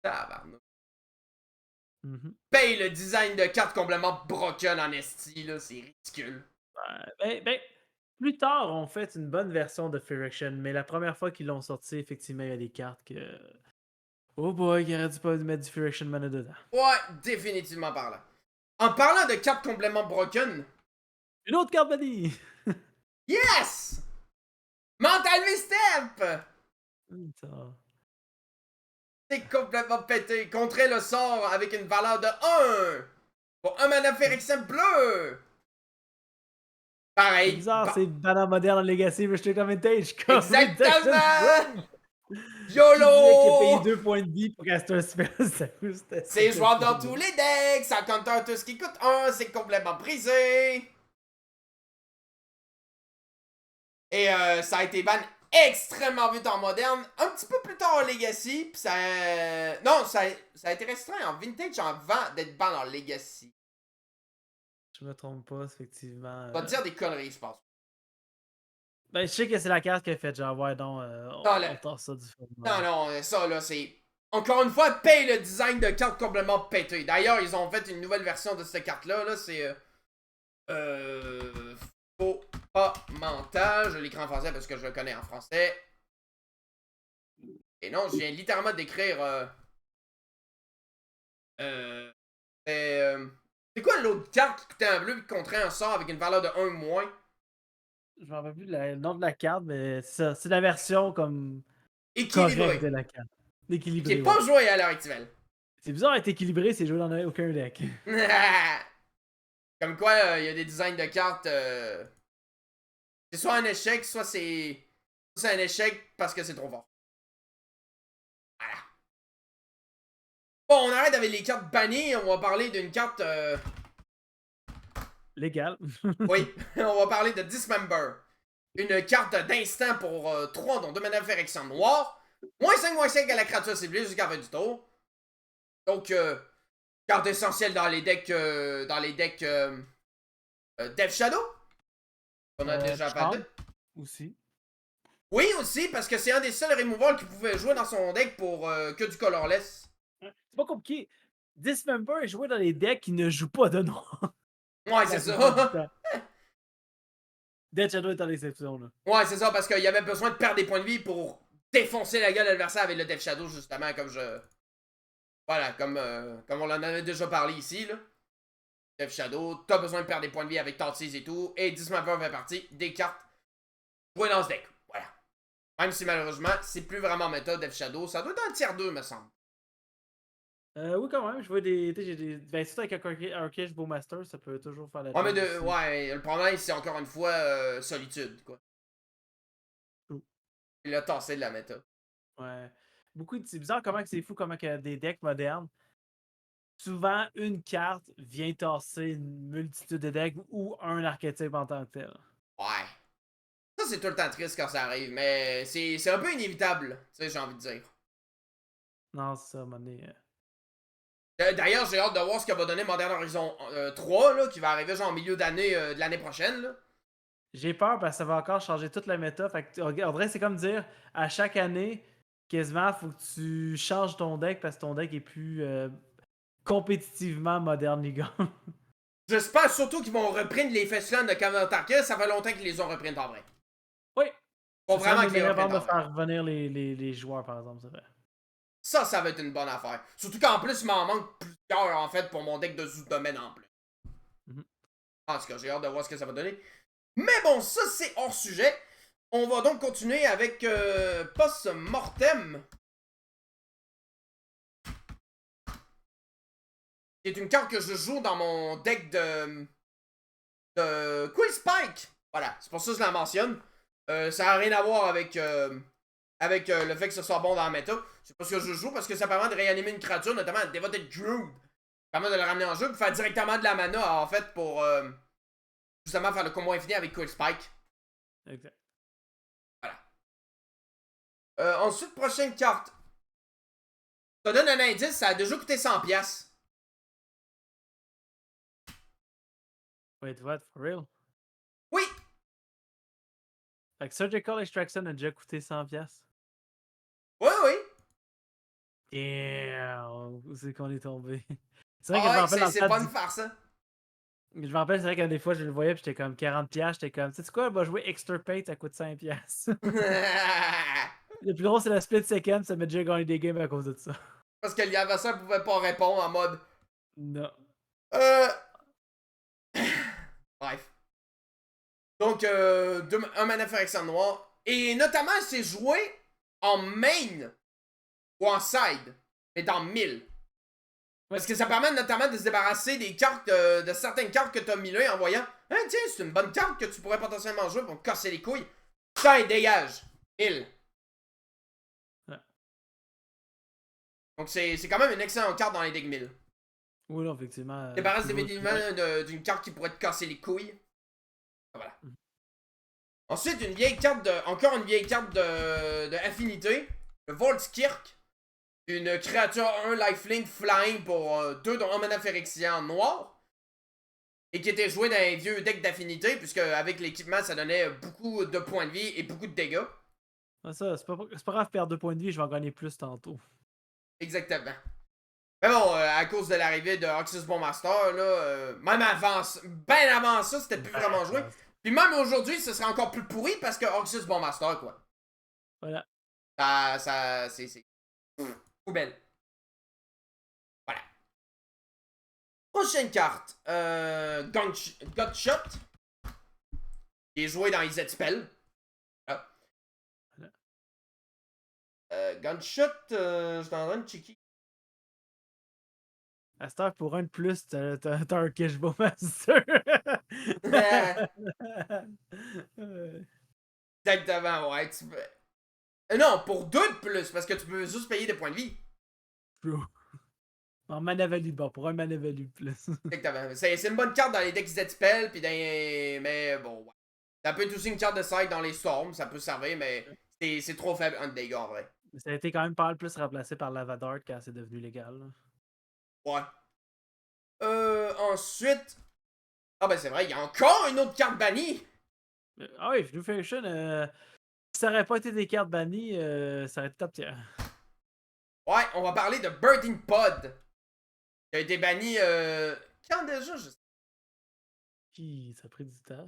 A: Tabarnak. Paye le design de carte complètement broken en esti, là, c'est ridicule.
B: Ben, plus tard, on fait une bonne version de Phyrexian, mais la première fois qu'ils l'ont sorti, effectivement, il y a des cartes que... Oh boy, il aurait dû pas mettre du Phyrexian Mana dedans.
A: Ouais, définitivement parlant. En parlant de cartes complètement broken...
B: Une autre carte bannie!
A: Yes! Mental Mystic!
B: Ça.
A: C'est complètement pété. Contrer le sort avec une valeur de 1. Pour un mana Phyrexian bleu.
B: C'est
A: Pareil.
B: bizarre, c'est banal moderne en Legacy, mais je comme Vintage. Comme Redemption
A: Exactement!
B: Strike! Qui dirait qu'il a payé
A: YOLO!
B: 2 points de vie pour caster un spell?
A: C'est
B: C'était
A: jouable
B: fou,
A: dans
B: là.
A: tous les decks, ça counter tout ce qui coûte 1, c'est complètement brisé. Et ça a été ban extrêmement vite en moderne, un petit peu plus tard en Legacy, pis ça... Non, ça a été restreint en Vintage avant d'être ban en Legacy.
B: Je me trompe pas, effectivement.
A: On va te dire des conneries, je pense.
B: Ben, je sais que c'est la carte qui a fait genre, ouais, non,
A: Non,
B: on tord ça du
A: non,
B: format.
A: non, ça là, c'est... Encore une fois, paye le design de carte complètement pété. D'ailleurs, ils ont fait une nouvelle version de cette carte-là, là, c'est... Faux pas mental. Je l'écris en français parce que je le connais en français. Et non, je viens littéralement d'écrire... c'est quoi l'autre carte qui coûtait un bleu et qui contrait un sort avec une valeur de 1 moins?
B: Je m'en rappelle plus le nom de la carte, mais c'est ça. C'est la version comme correcte de
A: Équilibré.
B: la carte.
A: Qui est
B: Équilibrée, ouais.
A: pas joué à l'heure actuelle.
B: C'est bizarre d'être équilibré, c'est joué dans aucun deck.
A: Comme quoi, il y a des designs de cartes... C'est soit un échec, soit c'est un échec parce que c'est trop fort. Voilà. Bon, on arrête avec les cartes bannies, on va parler d'une carte...
B: Légal.
A: Oui, on va parler de Dismember. Une carte d'instant pour 3 dont 2 mana Phyrexian noir. -5/-5 à la créature ciblée jusqu'à la fin du tour. Donc, carte essentielle dans les decks... Death Shadow. On a déjà parlé.
B: Aussi.
A: Oui, aussi, parce que c'est un des seuls removals qui pouvait jouer dans son deck pour que du colorless.
B: C'est pas compliqué. Dismember est joué dans les decks qui ne jouent pas de noir.
A: Ouais, c'est ça.
B: Death Shadow est en exception, là.
A: Ouais, c'est ça, parce qu'il y avait besoin de perdre des points de vie pour défoncer la gueule de l'adversaire avec le Death Shadow, justement, comme je... Voilà, comme on en avait déjà parlé ici, là. Death Shadow, t'as besoin de perdre des points de vie avec Tortoise et tout, et Dismember fait partie des cartes jouées dans ce deck. Voilà. Même si malheureusement, c'est plus vraiment méta Death Shadow, ça doit être un tiers 2, me semble.
B: Oui, quand même, je vois des. Tu sais, j'ai des. Ben, surtout avec un Arcage Bowmaster, ça peut toujours faire la
A: Ouais, mais
B: job aussi.
A: ouais, le problème, c'est encore une fois solitude, quoi.
B: True.
A: Il a tassé de la méta.
B: Ouais. C'est bizarre comment c'est fou comment que des decks modernes, souvent une carte vient tasser une multitude de decks ou un archétype en tant que tel.
A: Ouais. Ça, c'est tout le temps triste quand ça arrive, mais c'est un peu inévitable, tu sais, j'ai envie de dire.
B: Non, c'est ça, à un moment donné,
A: D'ailleurs, j'ai hâte de voir ce que va donner Modern Horizon 3, là, qui va arriver genre en milieu d'année de l'année prochaine, là.
B: J'ai peur parce que ça va encore changer toute la méta. Fait que, en vrai, c'est comme dire à chaque année, quasiment, faut que tu changes ton deck parce que ton deck est plus compétitivement moderne, les gars.
A: J'espère surtout qu'ils vont reprendre les Festlands de Camelot Tarkis, ça fait longtemps qu'ils les ont repris en vrai.
B: Oui.
A: Faut
B: C'est ça,
A: vraiment
B: mais
A: qu'ils les
B: meilleure
A: reprennent
B: vente de
A: en vrai.
B: faire revenir les joueurs, par exemple, c'est vrai.
A: Ça va être une bonne affaire. Surtout qu'en plus, il m'en manque plusieurs, en fait, pour mon deck de Zoot-Domaine en plus. En tout cas, j'ai hâte de voir ce que ça va donner. Mais bon, ça, c'est hors sujet. On va donc continuer avec Post-Mortem. C'est une carte que je joue dans mon deck de Quill Spike. Voilà, c'est pour ça que je la mentionne. Ça n'a rien à voir avec, le fait que ce soit bon dans la méta. C'est parce que je joue, parce que ça permet de réanimer une créature, notamment un Devoted Druid. Ça permet de le ramener en jeu, pour faire directement de la mana, en fait, pour justement faire le combo infini avec Quill Spike.
B: Exact.
A: Voilà. Ensuite, prochaine carte. Ça donne un indice, ça a déjà coûté 100$.
B: Wait, what? For real?
A: Oui!
B: Fait que Surgical Extraction a déjà coûté 100$.
A: Oui, oui!
B: Damn! Où c'est qu'on est tombé? C'est vrai que je me
A: Ah
B: rappelle
A: ouais,
B: dans le
A: c'est
B: temps
A: pas
B: du...
A: une farce, ça.
B: Je me rappelle, c'est vrai que des fois, je le voyais puis j'étais comme 40$, j'étais comme, tu sais quoi, va jouer Extirpate, ça coûte 5$. Le plus gros, c'est la split second, ça m'a déjà gagné des games à cause de ça.
A: Parce que l'adversaire pouvait pas répondre en mode.
B: Non.
A: Euh. Bref. Donc, un mana Phyrexian noir. Et notamment, c'est joué en main ou en side, est en 1000. Parce que ça permet notamment de se débarrasser des cartes, de certaines cartes que t'as millées en voyant « Hein, tiens, c'est une bonne carte que tu pourrais potentiellement jouer pour me casser les couilles. » Ça, il dégage. 1000.
B: Ouais.
A: Donc c'est quand même une excellente carte dans les decks 1000.
B: Oui, non, effectivement.
A: Débarrasse définitivement d'une carte qui pourrait te casser les couilles. Voilà. Ensuite, une vieille carte encore une vieille carte de affinité. Le Voltskirk. Une créature 1 lifelink flying pour 2 dont un mana phyrexian noir. Et qui était joué dans un vieux deck d'affinité, puisque avec l'équipement, ça donnait beaucoup de points de vie et beaucoup de dégâts.
B: Ça, c'est pas grave perdre 2 points de vie, je vais en gagner plus tantôt.
A: Exactement. Mais bon, à cause de l'arrivée de Oxus Bowmaster, là, même avant, bien avant ça, c'était plus vraiment joué. Puis même aujourd'hui, ce serait encore plus pourri parce que Oxus Bowmaster, quoi.
B: Voilà.
A: C'est poubelle. Voilà. Prochaine carte. Gutshot. Qui est joué dans les Spell. Ah. Gunshot, je suis en train de checker.
B: À cette heure, pour un de plus, t'as un Kish Bowmaster.
A: Exactement, ouais. Non, pour 2 de plus, parce que tu peux juste payer des points de vie.
B: True. En mana value, bon, pour un mana value de plus.
A: Exactement. C'est une bonne carte dans les decks Z-Spell, puis mais bon, ouais. Ça peut être aussi une carte de side dans les Storms, ça peut servir, mais c'est trop faible en dégâts en vrai.
B: Ça a été quand même pas mal plus remplacé par Lavadart quand c'est devenu légal. Là.
A: Ouais. Ensuite. Ah ben c'est vrai, il y a encore une autre carte bannie!
B: Ah oui, Blue Faction, si ça aurait pas été des cartes bannies, ça aurait été top tier.
A: Ouais, on va parler de Birding Pod. Qui a été banni quand déjà, je sais.
B: Puis ça a pris du temps.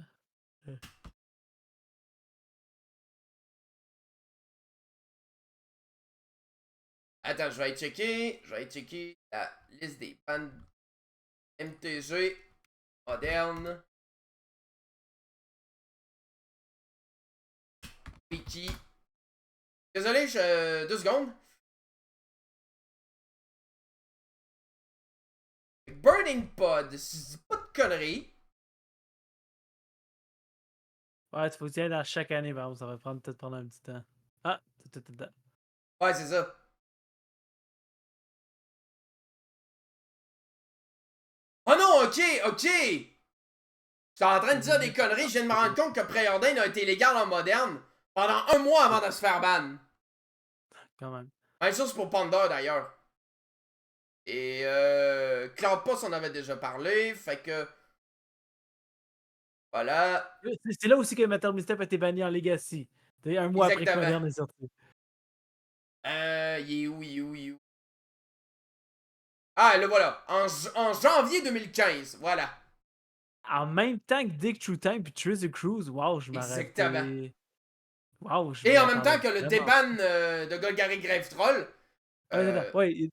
A: Attends, je vais aller checker. Je vais aller checker la liste des bandes MTG moderne. Wiki. Désolé, 2 secondes. Burning Pod, si je dis pas de conneries.
B: Ouais, tu faut y aller à chaque année, par exemple, ça va peut-être prendre un petit temps. Ah,
A: Ouais, c'est ça. Oh non, ok. J'étais en train de dire des conneries, je viens de me rendre compte que Preordain a été légal en moderne pendant 1 mois avant de se faire ban.
B: Quand même.
A: Même chose pour Panda d'ailleurs. Et Cloud Post, on avait déjà parlé, fait que. Voilà.
B: C'est là aussi que Metal Misstep a été banni en Legacy. Un mois après que Modern est sorti.
A: Il est où? Ah, le voilà. En janvier 2015, voilà.
B: En même temps que Dick True Time puis Triz the Cruise, wow, je m'arrête.
A: Exactement.
B: Wow,
A: et en même temps que le déban de Golgari Grave Troll.
B: Ouais,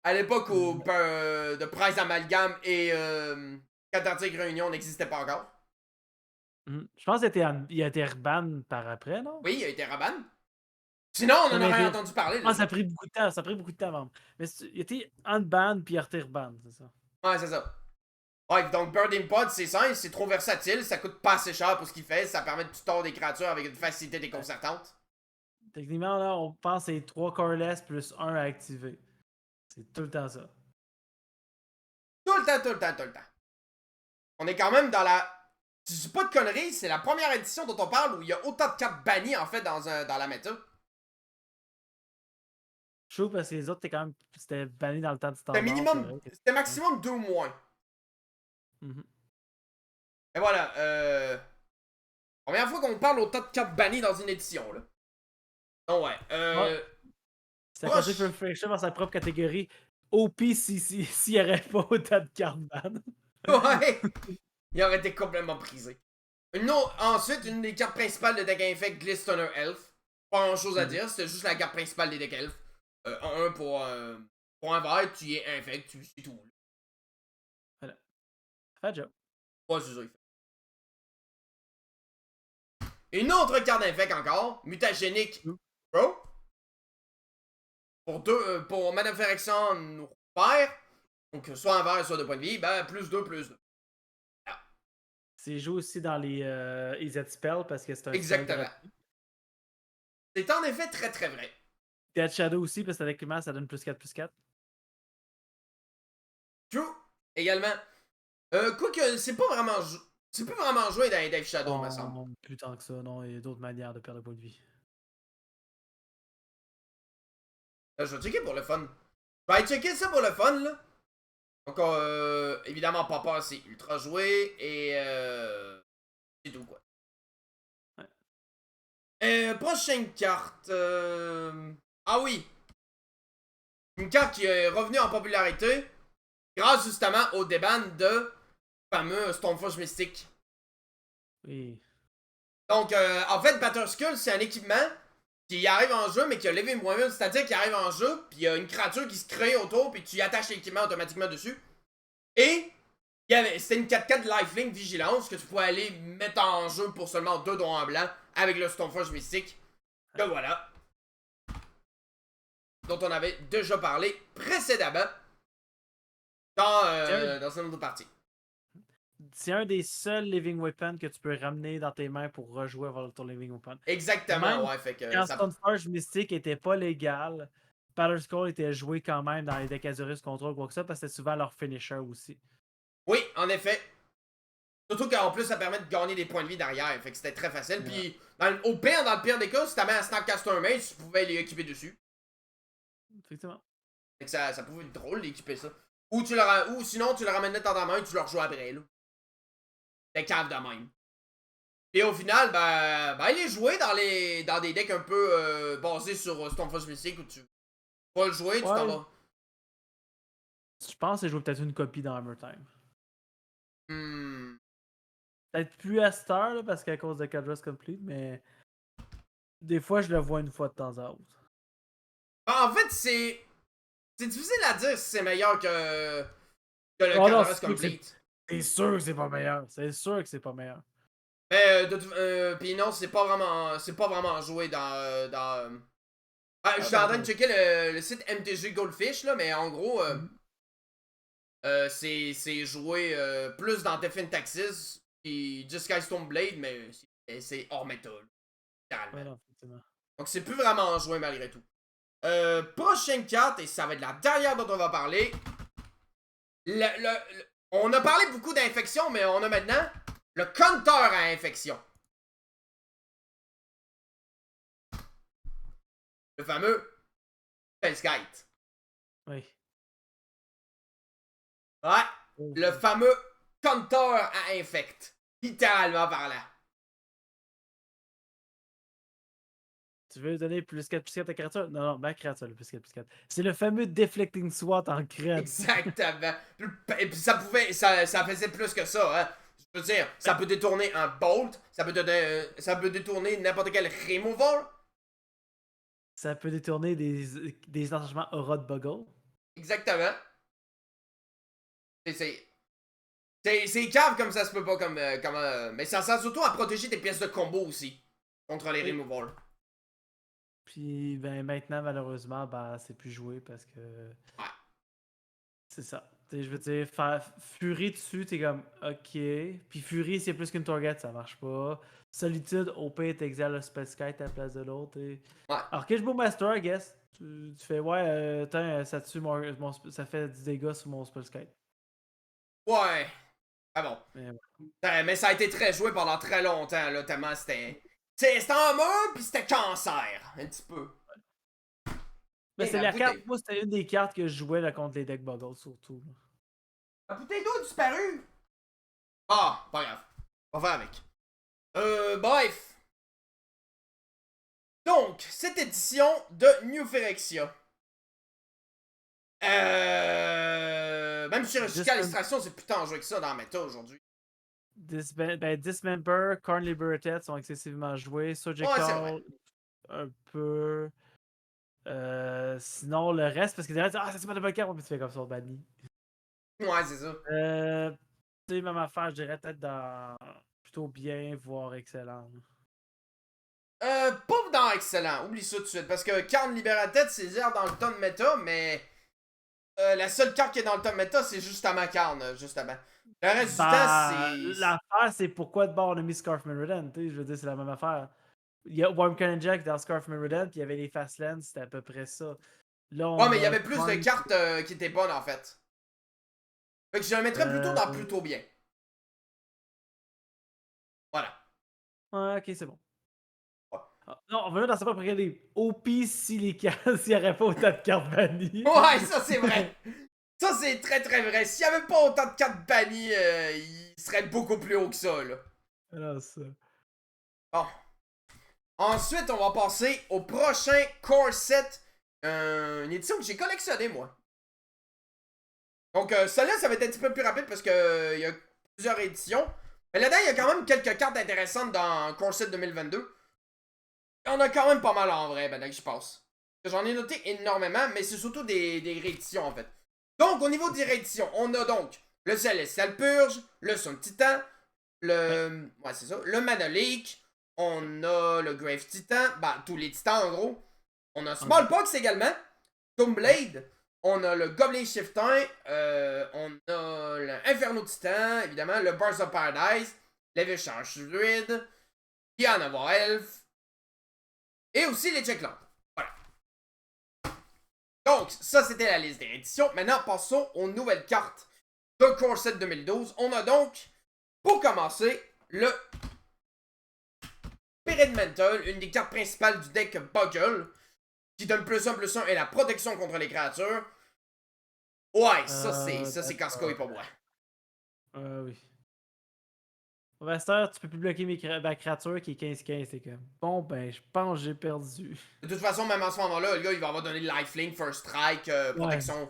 A: à l'époque où de Prize Amalgam et Cathartic Réunion n'existaient pas encore.
B: Je pense qu'il a été reban par après, non?
A: Oui, il a été reban. Sinon, on en aurait entendu parler.
B: Ah, ça a pris beaucoup de temps. Ça a pris beaucoup de temps avant. Mais il était unban puis il a été reban, c'est ça.
A: Ouais, c'est ça. Ouais, donc Birding Pod, c'est simple, c'est trop versatile, ça coûte pas assez cher pour ce qu'il fait, ça permet de tutor des créatures avec une facilité déconcertante.
B: Techniquement, là, on pense que c'est 3 coreless plus 1 à activer. C'est tout le temps ça.
A: Tout le temps. On est quand même dans la. Si je dis pas de conneries, c'est la première édition dont on parle où il y a autant de cartes bannies en fait dans la méta.
B: Je trouve parce que les autres, c'était banni dans le temps du standard.
A: C'était maximum 2 ou moins. Et voilà, première fois qu'on parle autant de cartes bannies dans une édition, là. Donc ouais,
B: c'est à cause de Fraction dans sa propre catégorie. OP s'il n'y aurait pas autant de cartes ban.
A: Ouais! Il aurait été complètement brisé. Ensuite, une des cartes principales de deck Infect, Glistener Elf. Pas grand chose à dire, c'était juste la carte principale des decks Elf. Pour un vert, tu y es Infect, c'est tout.
B: Voilà. Fait job.
A: Ouais, c'est ça, il fait. Une autre carte d'Infect encore, Mutagénique Bro. pour Mana of Phyrexian vert, donc soit un vert, soit 2 points de vie, ben plus 2, plus 2.
B: C'est joué aussi dans les EZ Spell parce que c'est un
A: Exactement.
B: spell gratuit.
A: C'est en effet très très vrai.
B: Dead Shadow aussi parce que techniquement ça donne +4/+4.
A: True, également. Quoique, c'est pas vraiment joué dans les Death Shadow, me semble.
B: Non, plus tant que ça, non, il y a d'autres manières de perdre des points de vie.
A: Je vais checker pour le fun. Je vais aller checker ça pour le fun, là. Donc, évidemment, Papa, c'est ultra joué, et c'est tout, quoi. Ouais. Prochaine carte. Ah oui. Une carte qui est revenue en popularité grâce justement au déban de fameux Stoneforge Mystique.
B: Oui.
A: Donc, en fait, Batterskull, c'est un équipement qui arrive en jeu, mais qui a Living Women, c'est-à-dire qu'il arrive en jeu, puis il y a une créature qui se crée autour, puis tu y attaches l'équipement automatiquement dessus. Et c'était une 4/4 Lifelink Vigilance que tu pouvais aller mettre en jeu pour seulement 2 dons en blanc avec le Stoneforge Mystique. Donc voilà. Dont on avait déjà parlé précédemment dans une autre partie.
B: C'est un des seuls Living Weapons que tu peux ramener dans tes mains pour rejouer avec ton Living Weapon.
A: Exactement,
B: même
A: ouais. Fait que
B: quand Stoneforge Mystique était pas légal, Batterskull était joué quand même dans les decks Azurus Control ou quoi que ça parce que c'était souvent leur finisher aussi.
A: Oui, en effet. Surtout qu'en plus, ça permet de gagner des points de vie derrière. Fait que c'était très facile. Yeah. Puis, dans le pire des cas, si t'avais un Snapcaster Mage, tu pouvais les équiper dessus.
B: Effectivement.
A: Fait que ça pouvait être drôle d'équiper ça. Ou sinon, tu le ramènes dans ta main et tu le rejoues après, là. Des caves de même. Et au final, il est joué dans des decks un peu basés sur Stoneforge Mystique où tu vas le jouer, tu t'en vas.
B: Je pense que c'est joué peut-être une copie dans Hammer Time. Peut-être plus à cette heure, là, parce qu'à cause de Cadras Complete, mais des fois, je le vois une fois de temps à autre.
A: En fait, c'est difficile à dire si c'est meilleur que le Cadras Complete.
B: C'est sûr que c'est pas meilleur. C'est sûr que c'est pas meilleur.
A: Mais pis non, c'est pas vraiment joué dans je suis en train de checker le site MTG Goldfish là, mais en gros c'est joué plus dans Death and Taxes et Jeskai Stoneblade, mais c'est hors méta. Donc c'est plus vraiment joué malgré tout. Prochaine carte, et ça va être la dernière dont on va parler. On a parlé beaucoup d'infection, mais on a maintenant le compteur à infection. Le fameux Spellskite.
B: Oui.
A: Ouais. Le fameux compteur à infect. Littéralement parlant.
B: Tu veux donner +4/+4 à ta créature? Non, ma créature, le +4/+4. C'est le fameux Deflecting SWAT en crête.
A: Exactement. Et puis ça faisait plus que ça, hein. Je veux dire, ça peut détourner un bolt, ça peut détourner n'importe quel removal.
B: Ça peut détourner des enchaînements Aura de Buggle.
A: Exactement. C'est cave comme ça se peut pas mais ça sert surtout à protéger tes pièces de combo aussi contre les removals.
B: Puis maintenant malheureusement c'est plus joué parce que c'est ça. T'sais, je veux dire, Fury dessus, t'es comme ok. Puis Fury c'est plus qu'une target, ça marche pas. Solitude, OP, t'exerces le Spellskite à la place de l'autre. Alors que je Master, I guess. Tu fais ça tue ça fait 10 dégâts sur mon Spellskite.
A: Ouais. Ah bon. Mais ça a été très joué pendant très longtemps, là, tellement c'était en mode, pis c'était cancer, un petit peu.
B: Mais c'est la carte, moi c'était une des cartes que je jouais là, contre les deck Buggles surtout.
A: La bouteille d'eau a disparu! Ah, pas grave. On va faire avec. Bref. Donc, cette édition de New Phyrexia. Même chirurgical extraction, c'est plus tant joué que ça dans la méta aujourd'hui.
B: Dismember, Corn Liberated sont excessivement joués. Surgical, un peu. Sinon, le reste, parce que derrière, ça c'est pas de bonne carte, mais tu fais comme ça, banni.
A: Ouais, c'est ça.
B: Tu sais, même affaire, je dirais peut-être dans plutôt bien, voire excellent.
A: Pas non, excellent. Oublie ça tout de suite. Parce que Karn Libérated, c'est zère dans le top méta, mais la seule carte qui est dans le top méta, c'est justement Karn, justement. Le reste du temps, c'est.
B: L'affaire, c'est pourquoi de bord on a mis Scarfman Redden. Je veux dire, c'est la même affaire. Il y a Worm Jack dans Scarfman Redden, puis il y avait les Fastlands, c'était à peu près ça. Là,
A: Ouais, mais il y avait plus de cartes qui étaient bonnes en fait. Fait que je le mettrais plutôt dans plutôt bien. Voilà.
B: Ouais, ok, c'est bon.
A: Ouais.
B: Non, on va mettre dans sa propre regarder. OP si les cartes, s'il n'y aurait pas autant de cartes bannies.
A: Ouais, ça c'est vrai. Ça c'est très très vrai. S'il n'y avait pas autant de cartes bannies, il serait beaucoup plus haut que ça, là.
B: Alors, ça.
A: Bon. Ensuite, on va passer au prochain core set. Une édition que j'ai collectionnée, moi. Donc, celle-là, ça va être un petit peu plus rapide parce que il y a plusieurs éditions. Mais là-dedans, il y a quand même quelques cartes intéressantes dans Core Set 2022. Il y en a quand même pas mal en vrai, ben là que je passe. J'en ai noté énormément, mais c'est surtout des rééditions en fait. Donc, au niveau des rééditions, on a donc le Celestial Purge, le Sun Titan, le. Ouais, c'est ça. Le Mana Leak, on a le Grave Titan, bah, tous les titans en gros. On a Smallpox également, Doomblade, on a le Goblin Shifter, on a l'Inferno Titan, évidemment, le Burst of Paradise, l'Évéchange Druid, Pianova Elf, et aussi les Checklands. Voilà. Donc, ça c'était la liste des éditions. Maintenant, passons aux nouvelles cartes de Core Set 2012. On a donc, pour commencer, le Spirit Mantle, une des cartes principales du deck Buckle, qui donne +1/+1 et la protection contre les créatures. Ouais, ça c'est casse-couille pour moi.
B: Oui. Master, tu peux plus bloquer ma créature qui est 15-15. C'est comme, bon, ben, je pense que j'ai perdu.
A: De toute façon, même à ce moment-là, le gars, il va avoir donné le lifelink, first strike, protection.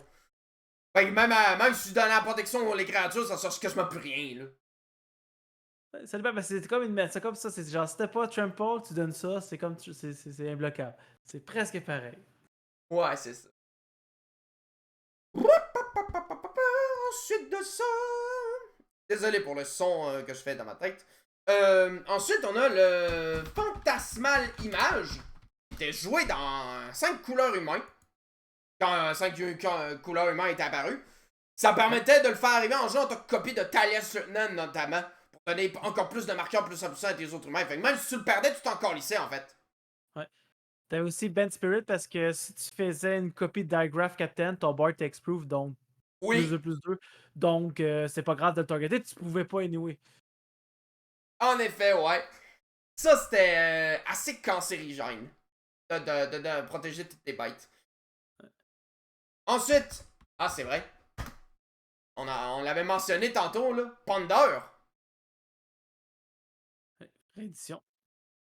A: Ouais. Même si tu donnais la protection aux les créatures, ça cherche quasiment plus rien, là.
B: Ça dépend, c'est comme une c'est comme ça, c'est genre si t'as pas trample, tu donnes ça, c'est comme c'est imbloquable. C'est presque pareil.
A: Ouais, c'est ça. Ensuite de ça. Désolé pour le son que je fais dans ma tête. Ensuite, on a le Fantasmal Image, qui était joué dans 5 couleurs humains. Quand 5 couleurs humains étaient apparues. Ça permettait de le faire arriver en jeu en tant que copie de Talias Lieutenant, notamment, pour donner encore plus de marqueurs +1/+1 à tes autres humains. Fait que même si tu le perdais, tu t'en calissais, en fait.
B: Ouais. T'avais aussi Ben Spirit parce que si tu faisais une copie de Diagraph Captain, ton board t'exprove, donc
A: Oui.
B: +2/+2. Donc c'est pas grave de le targeter, tu pouvais pas anyway.
A: En effet, ouais. Ça, c'était assez cancérigène de protéger toutes tes bêtes. Ensuite, ah, c'est vrai. On l'avait mentionné tantôt, là. Ponder.
B: Réédition.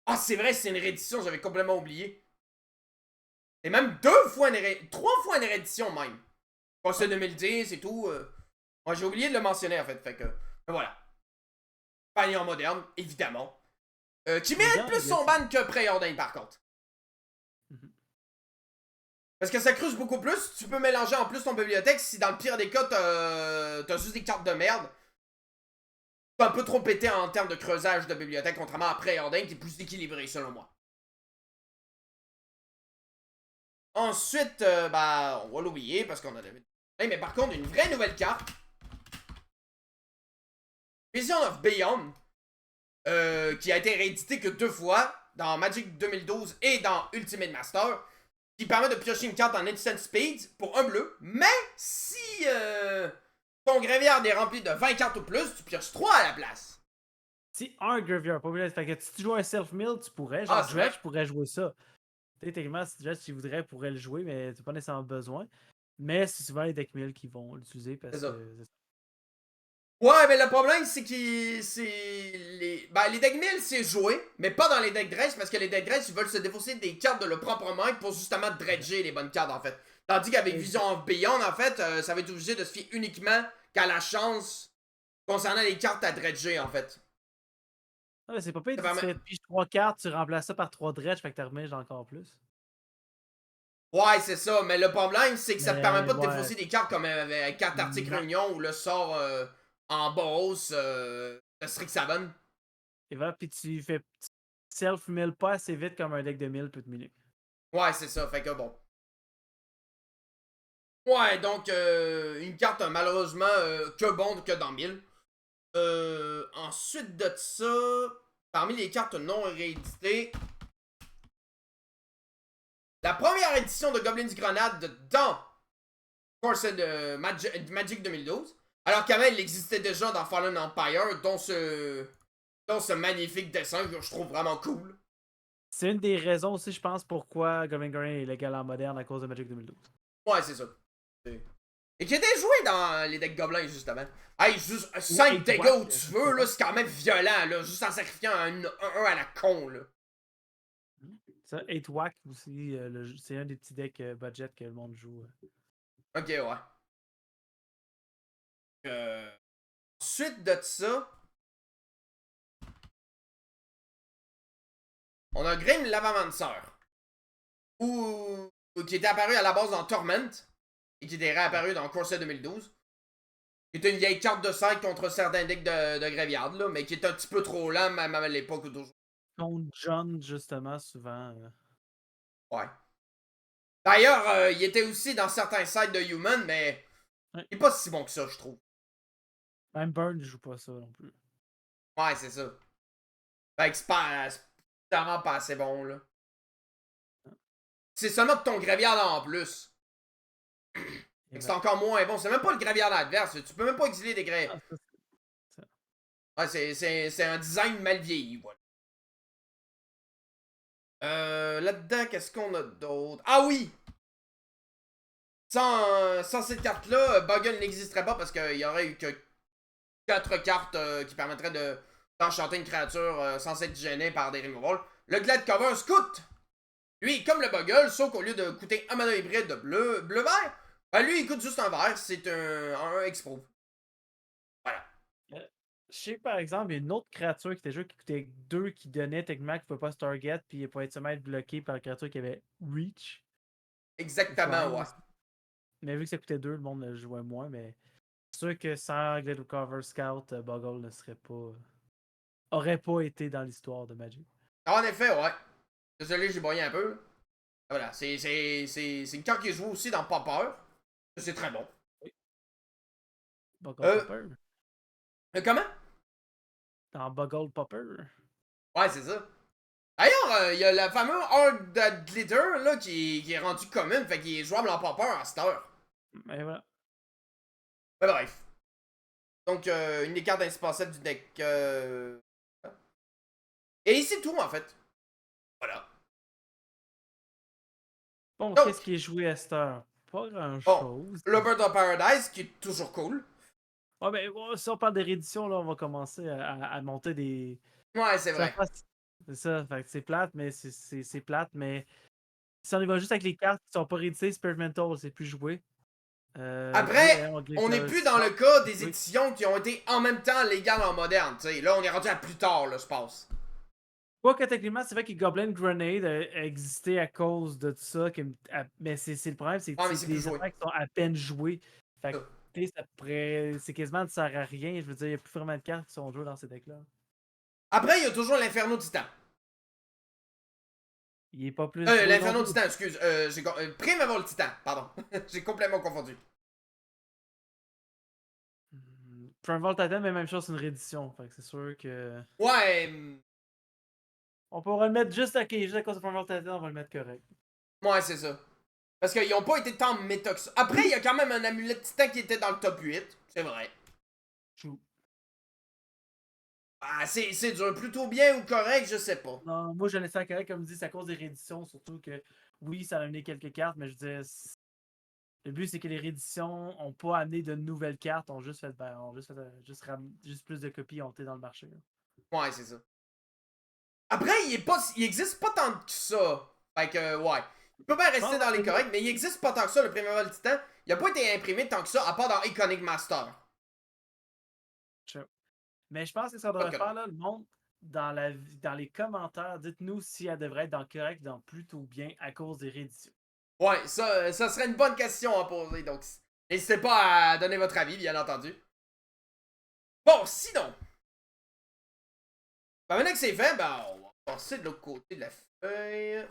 A: Ah, c'est vrai, c'est une réédition, j'avais complètement oublié. Et même 3 fois une réédition, même. Pas c'est 2010 et tout. Moi, j'ai oublié de le mentionner, en fait. Fait que, voilà. Panier moderne, évidemment. Qui mérite plus son ban que Preordain, par contre. Parce que ça creuse beaucoup plus. Tu peux mélanger en plus ton bibliothèque si dans le pire des cas, t'as juste des cartes de merde. C'est un peu trop pété en termes de creusage de bibliothèque, contrairement à Preordain qui est plus équilibré, selon moi. Ensuite, bah, on va l'oublier parce qu'on en avait. Mais par contre, une vraie nouvelle carte. Vision of Beyond. Qui a été réédité que 2 fois dans Magic 2012 et dans Ultimate Master. Qui permet de piocher une carte en instant speed pour un bleu. Mais si ton graveyard est rempli de 20 cartes ou plus, tu pioches 3 à la place.
B: Si un graveyard, pas obligé. Fait que si tu joues un self-mill, tu pourrais. Genre Dredge pourrait jouer ça. Techniquement, si Dredge, s'il voudrait, pourrait le jouer, mais tu n'as pas nécessairement besoin. Mais c'est souvent les deck mill qui vont l'utiliser parce que.
A: Ouais, mais le problème, c'est que les deck mill, c'est joué, mais pas dans les decks dredge, parce que les decks dredge, ils veulent se défausser des cartes de leur propre main pour justement dredger les bonnes cartes, en fait. Tandis qu'avec Vision of Beyond, en fait, ça va être obligé de se fier uniquement qu'à la chance concernant les cartes à dredger, en fait.
B: Ah, c'est pas pire, tu fais pige 3 cartes, tu remplaces ça par 3 dredge, fait que tu remets encore plus.
A: Ouais, c'est ça, mais le problème, c'est que ça te permet pas de défausser des cartes comme avec 4 Arctic Réunion ou le sort en boss de Strixhaven.
B: Et voilà, puis tu fais. self-mill pas assez vite comme un deck de 1000 peut te miller.
A: Ouais, c'est ça. Fait que bon. Ouais, donc, une carte malheureusement que bon que dans 1000. Ensuite de ça, parmi les cartes non rééditées, la première édition de Goblin's Grenade dans Forced Magic 2012. Alors qu'avant, il existait déjà dans Fallen Empire, dont ce magnifique dessin que je trouve vraiment cool.
B: C'est une des raisons aussi, je pense, pourquoi Goblin Guardian est légal en moderne à cause de Magic 2012.
A: Ouais, c'est ça. Et qui était joué dans les decks gobelins, justement. Hey, juste 5 dégâts où tu veux, là, c'est quand même violent, là. Juste en sacrifiant un à la con, là.
B: Ça, 8 Whack aussi, c'est un des petits decks budget que le monde joue.
A: Ok, ouais. Ensuite de ça, on a Grim Lavamancer. Qui était apparu à la base dans Torment. Et qui était réapparu dans Corset 2012. Qui était une vieille carte de 5 contre certains decks de Graveyard, là, mais qui est un petit peu trop lent, même à l'époque d'aujourd'hui.
B: Contre John, justement, souvent.
A: Ouais. D'ailleurs, il était aussi dans certains sites de Human, mais il est pas si bon que ça, je trouve.
B: Même Burn ne joue pas ça non plus.
A: Ouais, c'est ça. Fait que c'est vraiment pas assez bon, là. C'est seulement de ton Graveyard en plus. C'est encore moins bon. C'est même pas le Graveyard adverse. Tu peux même pas exiler des Graveyards. Ouais, c'est un design mal vieilli, voilà. Là-dedans, qu'est-ce qu'on a d'autre? Ah oui! Sans cette carte-là, Buggle n'existerait pas parce qu'il y aurait eu que 4 cartes qui permettraient d'enchanter une créature sans être gênée par des removals. Le Glad Cover Scout! Lui, comme le Buggle, sauf qu'au lieu de coûter un mana hybride de bleu-vert, ben lui, il coûte juste un vert. C'est un Expo. Voilà.
B: Je sais par exemple, il y a une autre créature qui était jouée qui coûtait 2 qui donnait techniquement qui ne pouvait pas se target puis il pouvait être seulement être bloqué par la créature qui avait Reach.
A: Exactement, ouais.
B: Mais vu que ça coûtait 2, le monde le jouait moins, mais c'est sûr que sans Glade Cover Scout, Buggle ne serait pas. Aurait pas été dans l'histoire de Magic.
A: En effet, ouais. Désolé, j'ai broyé un peu. Voilà, c'est une carte qui est jouée aussi dans Popper. C'est très bon.
B: Buggle Popper.
A: Comment?
B: Dans Buggle Popper.
A: Ouais, c'est ça. D'ailleurs, il y a la fameuse Horde Glitter là, qui est rendue commune, fait qu'il est jouable en Popper à cette heure.
B: Mais voilà.
A: Mais bref. Donc, une des cartes indispensables du deck. Et c'est tout, en fait. Voilà.
B: Bon, qu'est-ce qui est joué à cette heure? Pas grand-chose.
A: Le Bird of Paradise, qui est toujours cool.
B: Ouais, mais si on parle des rééditions, là, on va commencer à monter des.
A: Ouais, c'est vrai.
B: C'est ça, fait que c'est plate, mais c'est plate, mais si on y va juste avec les cartes qui sont pas rééditées, Spirit Mental, c'est plus joué.
A: Après, on n'est plus dans le cas des éditions qui ont été en même temps légales en moderne. T'sais. Là, on est rendu à plus tard, là, je pense.
B: Pas que techniquement, c'est vrai que Goblin Grenade a existé à cause de tout ça. Mais c'est le problème, c'est que c'est des attaques qui sont à peine jouées. Fait que c'est quasiment ne sert à rien. Je veux dire, il n'y a plus vraiment de cartes qui sont jouées dans ces decks-là.
A: Après, il y a toujours l'Inferno Titan.
B: Il est pas plus.
A: L'Inferno Titan, excuse. Primeval Titan, pardon. J'ai complètement confondu.
B: Primeval Titan, mais même chose, c'est une réédition. Fait que c'est sûr que.
A: Ouais.
B: On pourra le mettre juste à cause de Primeval Titan, on va le mettre correct.
A: Ouais, c'est ça. Parce qu'ils n'ont pas été tant méta que ça. Après, il y a quand même un amulette Titan qui était dans le top 8. C'est vrai.
B: True.
A: Ah, c'est dur. Plutôt bien ou correct, je sais pas.
B: Non, moi, je laisse ça correct, comme je dis, c'est à cause des rééditions. Surtout que, oui, ça a amené quelques cartes, mais je veux dire, le but, c'est que les rééditions n'ont pas amené de nouvelles cartes, ont juste fait, juste plus de copies ont été dans le marché. Là.
A: Ouais, c'est ça. Après, il existe pas tant que ça. Fait que, ouais. Il peut bien rester dans les corrects, mais il existe pas tant que ça, le Primeval Titan. Il a pas été imprimé tant que ça, à part dans Iconic Master.
B: Mais je pense que ça devrait faire, là, le monde, dans les commentaires, dites-nous si elle devrait être dans correct, dans plutôt bien, à cause des rééditions.
A: Ouais, ça serait une bonne question à poser, donc n'hésitez pas à donner votre avis, bien entendu. Bon, sinon. Ben, maintenant que c'est fait, ben, passer de l'autre côté de la feuille.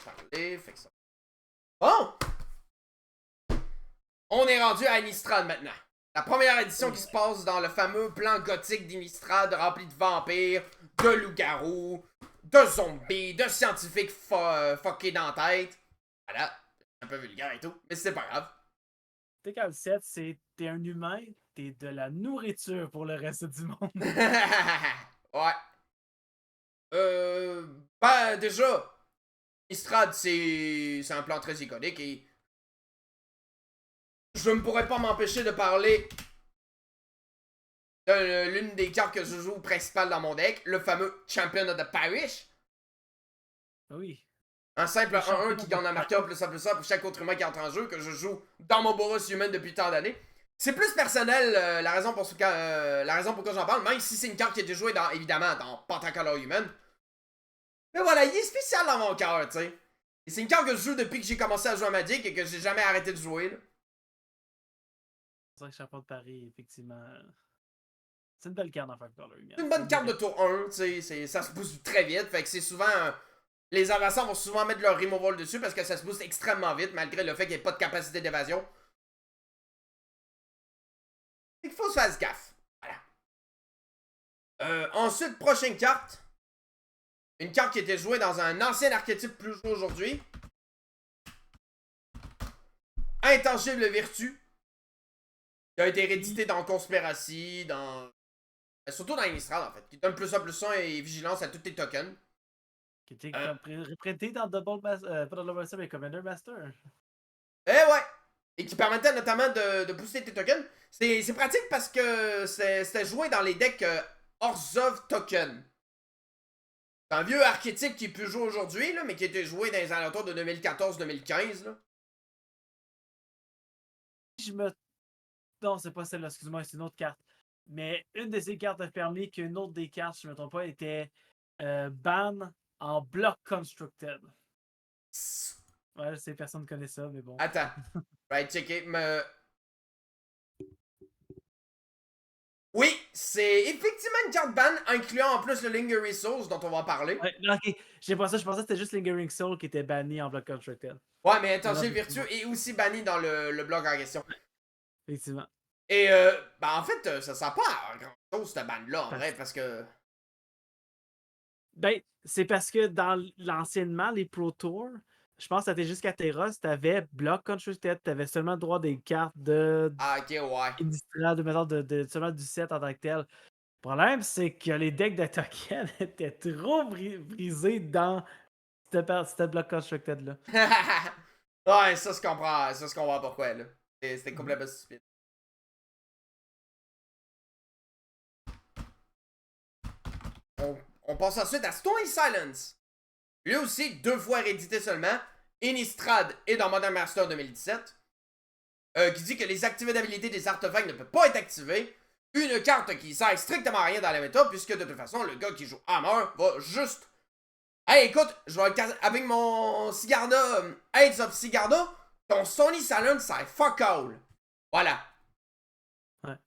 A: Parler, fait que ça. Bon! On est rendu à Innistrad maintenant. La première édition qui se passe dans le fameux plan gothique d'Innistrad rempli de vampires, de loups-garous, de zombies, de scientifiques fuckés dans la tête. Voilà, c'est un peu vulgaire et tout, mais c'est pas grave.
B: TK7, c'est t'es un humain, t'es de la nourriture pour le reste du monde.
A: Ouais. Ben déjà, Innistrad c'est un plan très iconique et je ne pourrais pas m'empêcher de parler de l'une des cartes que je joue principale dans mon deck, le fameux Champion of the Parish.
B: Oui.
A: Un simple 1-1 qui gagne un marqueur plus ça pour chaque autre humain qui entre en jeu, que je joue dans mon Boros Human depuis tant d'années. C'est plus personnel la raison pourquoi j'en parle, même si c'est une carte qui a été jouée évidemment dans Pentacolor Human. Mais voilà, il est spécial dans mon cœur, tu sais. Et c'est une carte que je joue depuis que j'ai commencé à jouer à Magic et que j'ai jamais arrêté de jouer.
B: C'est vrai que Champion de Paris, effectivement. C'est une belle carte dans Pentacolor Human.
A: C'est une bonne carte de tour 1, tu sais. Ça se booste très vite, fait que c'est souvent. Les adversaires vont souvent mettre leur removal dessus parce que ça se booste extrêmement vite, malgré le fait qu'il n'y ait pas de capacité d'évasion. Il faut se faire gaffe. Voilà. Ensuite, prochaine carte. Une carte qui était jouée dans un ancien archétype plus joué aujourd'hui. Intangible Vertu. Qui a été réédité dans Conspiracy, surtout dans Innistrad en fait. Qui donne +1/+1 et vigilance à tous tes tokens.
B: Qui était représenté dans Double Master, pas dans Double Master, mais Commander Master.
A: Eh ouais! Et qui permettait notamment de booster tes tokens. C'est pratique parce que c'était joué dans les decks Orzhov Token. C'est un vieux archétype qui est plus joué aujourd'hui, mais qui a été joué dans les alentours de 2014-2015.
B: Non, c'est pas celle-là, excuse-moi, c'est une autre carte. Mais une de ces cartes a permis qu'une autre des cartes, si je ne me trompe pas, était ban en block constructed. Ouais, je sais, personne ne connaît ça, mais bon.
A: Attends. Right, checker. Oui, c'est effectivement une carte ban, incluant en plus le Lingering Souls dont on va parler.
B: Ouais, non, ok, j'ai pas ça, je pensais que c'était juste Lingering Soul qui était banni en block constructed.
A: Ouais, mais Intangible Vertu est aussi banni dans le bloc en question.
B: Effectivement.
A: Et ben en fait, ça sert pas à grand chose cette ban-là en vrai, parce que.
B: Ben, c'est parce que dans l'anciennement, les Pro Tour, je pense que c'était jusqu'à Terra, t'avais block constructed, t'avais seulement le droit des cartes de.
A: Ah, ok, ouais.
B: Industrial, seulement du set en tant que tel. Le problème, c'est que les decks de tokens étaient trop brisés dans cette block constructed-là.
A: Ouais, ça se comprend. Ça se comprend pourquoi, là. C'était complètement stupide. On passe ensuite à Stony Silence. Lui aussi, 2 fois réédité seulement. Innistrad et dans Modern Master 2017. Qui dit que les activés d'habilité des artefacts ne peuvent pas être activés. Une carte qui sert strictement à rien dans la méta, puisque de toute façon, le gars qui joue Hammer va juste. Hey, écoute, je vais avec mon Sigarda, Aids of Sigarda, ton Stony Silence, ça fuck all. Voilà.
B: Ouais.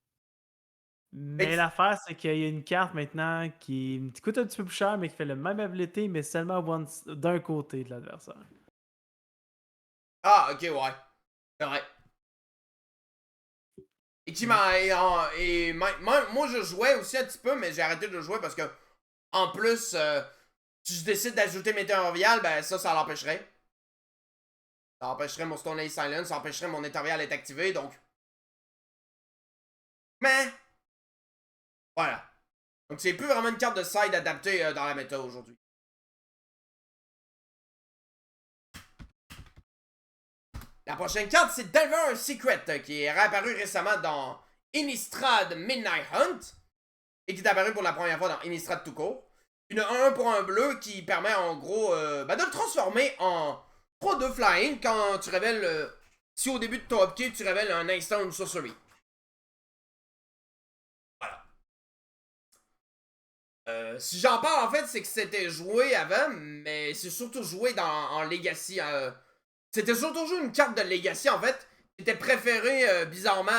B: Mais l'affaire, c'est qu'il y a une carte maintenant qui coûte un petit peu plus cher, mais qui fait le même habilité, mais seulement d'un côté de l'adversaire.
A: Ah, ok, ouais. C'est vrai. Et qui m'a. Moi, je jouais aussi un petit peu, mais j'ai arrêté de jouer parce que, en plus, si je décide d'ajouter Météorvial, ben ça l'empêcherait. Ça empêcherait mon Stone Age Silence, ça empêcherait mon Météorvial d'être activé, donc. Mais. Voilà. Donc, c'est plus vraiment une carte de side adaptée dans la méta aujourd'hui. La prochaine carte, c'est Delver Secret, qui est réapparu récemment dans Innistrad Midnight Hunt, et qui est apparu pour la première fois dans Innistrad tout court. Une 1 pour un bleu qui permet en gros de le transformer en 3-2 flying quand tu révèles. Si au début de ton upkeep, tu révèles un instant ou sorcery. Voilà. Si j'en parle, en fait, c'est que c'était joué avant, mais c'est surtout joué en Legacy. C'était surtout joué une carte de Legacy, en fait. C'était préféré, bizarrement,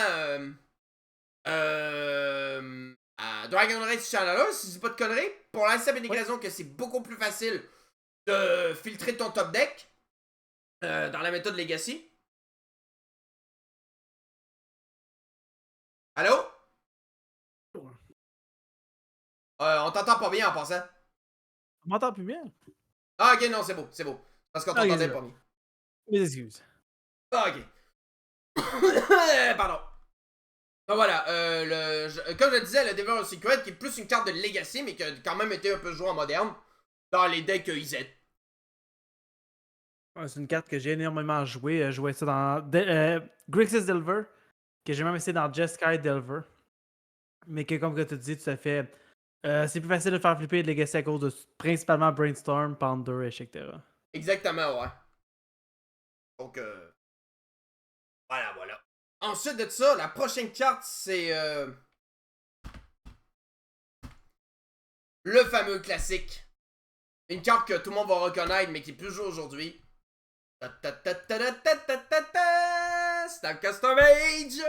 A: à Dragon Race Channeler, si je dis pas de conneries. pour la simple et unique
B: Oui.
A: raison que c'est beaucoup plus facile de filtrer ton top deck dans la méthode Legacy. Allô? On t'entend pas bien en passant.
B: On m'entend plus bien?
A: Ah, ok, non, c'est beau, c'est beau. Parce qu'on
B: Ah, ok,
A: t'entendait
B: c'est
A: pas
B: bon.
A: bien.
B: Mes excuses.
A: Ah, ok. Pardon. Donc voilà, comme je le disais, le Devil's Secret, qui est plus une carte de Legacy, mais qui a quand même été un peu jouée en moderne dans les decks IZ.
B: Ouais, c'est une carte que j'ai énormément joué. Je jouais ça dans Grixis Delver, que j'ai même essayé dans Jeskai Delver. Mais que, comme tu dis, tout à fait, c'est plus facile de faire flipper de Legacy à cause de principalement Brainstorm, Pounder, etc.
A: Exactement, ouais. Donc, voilà. Ensuite de ça, la prochaine carte, c'est le fameux classique. Une carte que tout le monde va reconnaître, mais qui est plus jouée aujourd'hui. Snap Custom Age!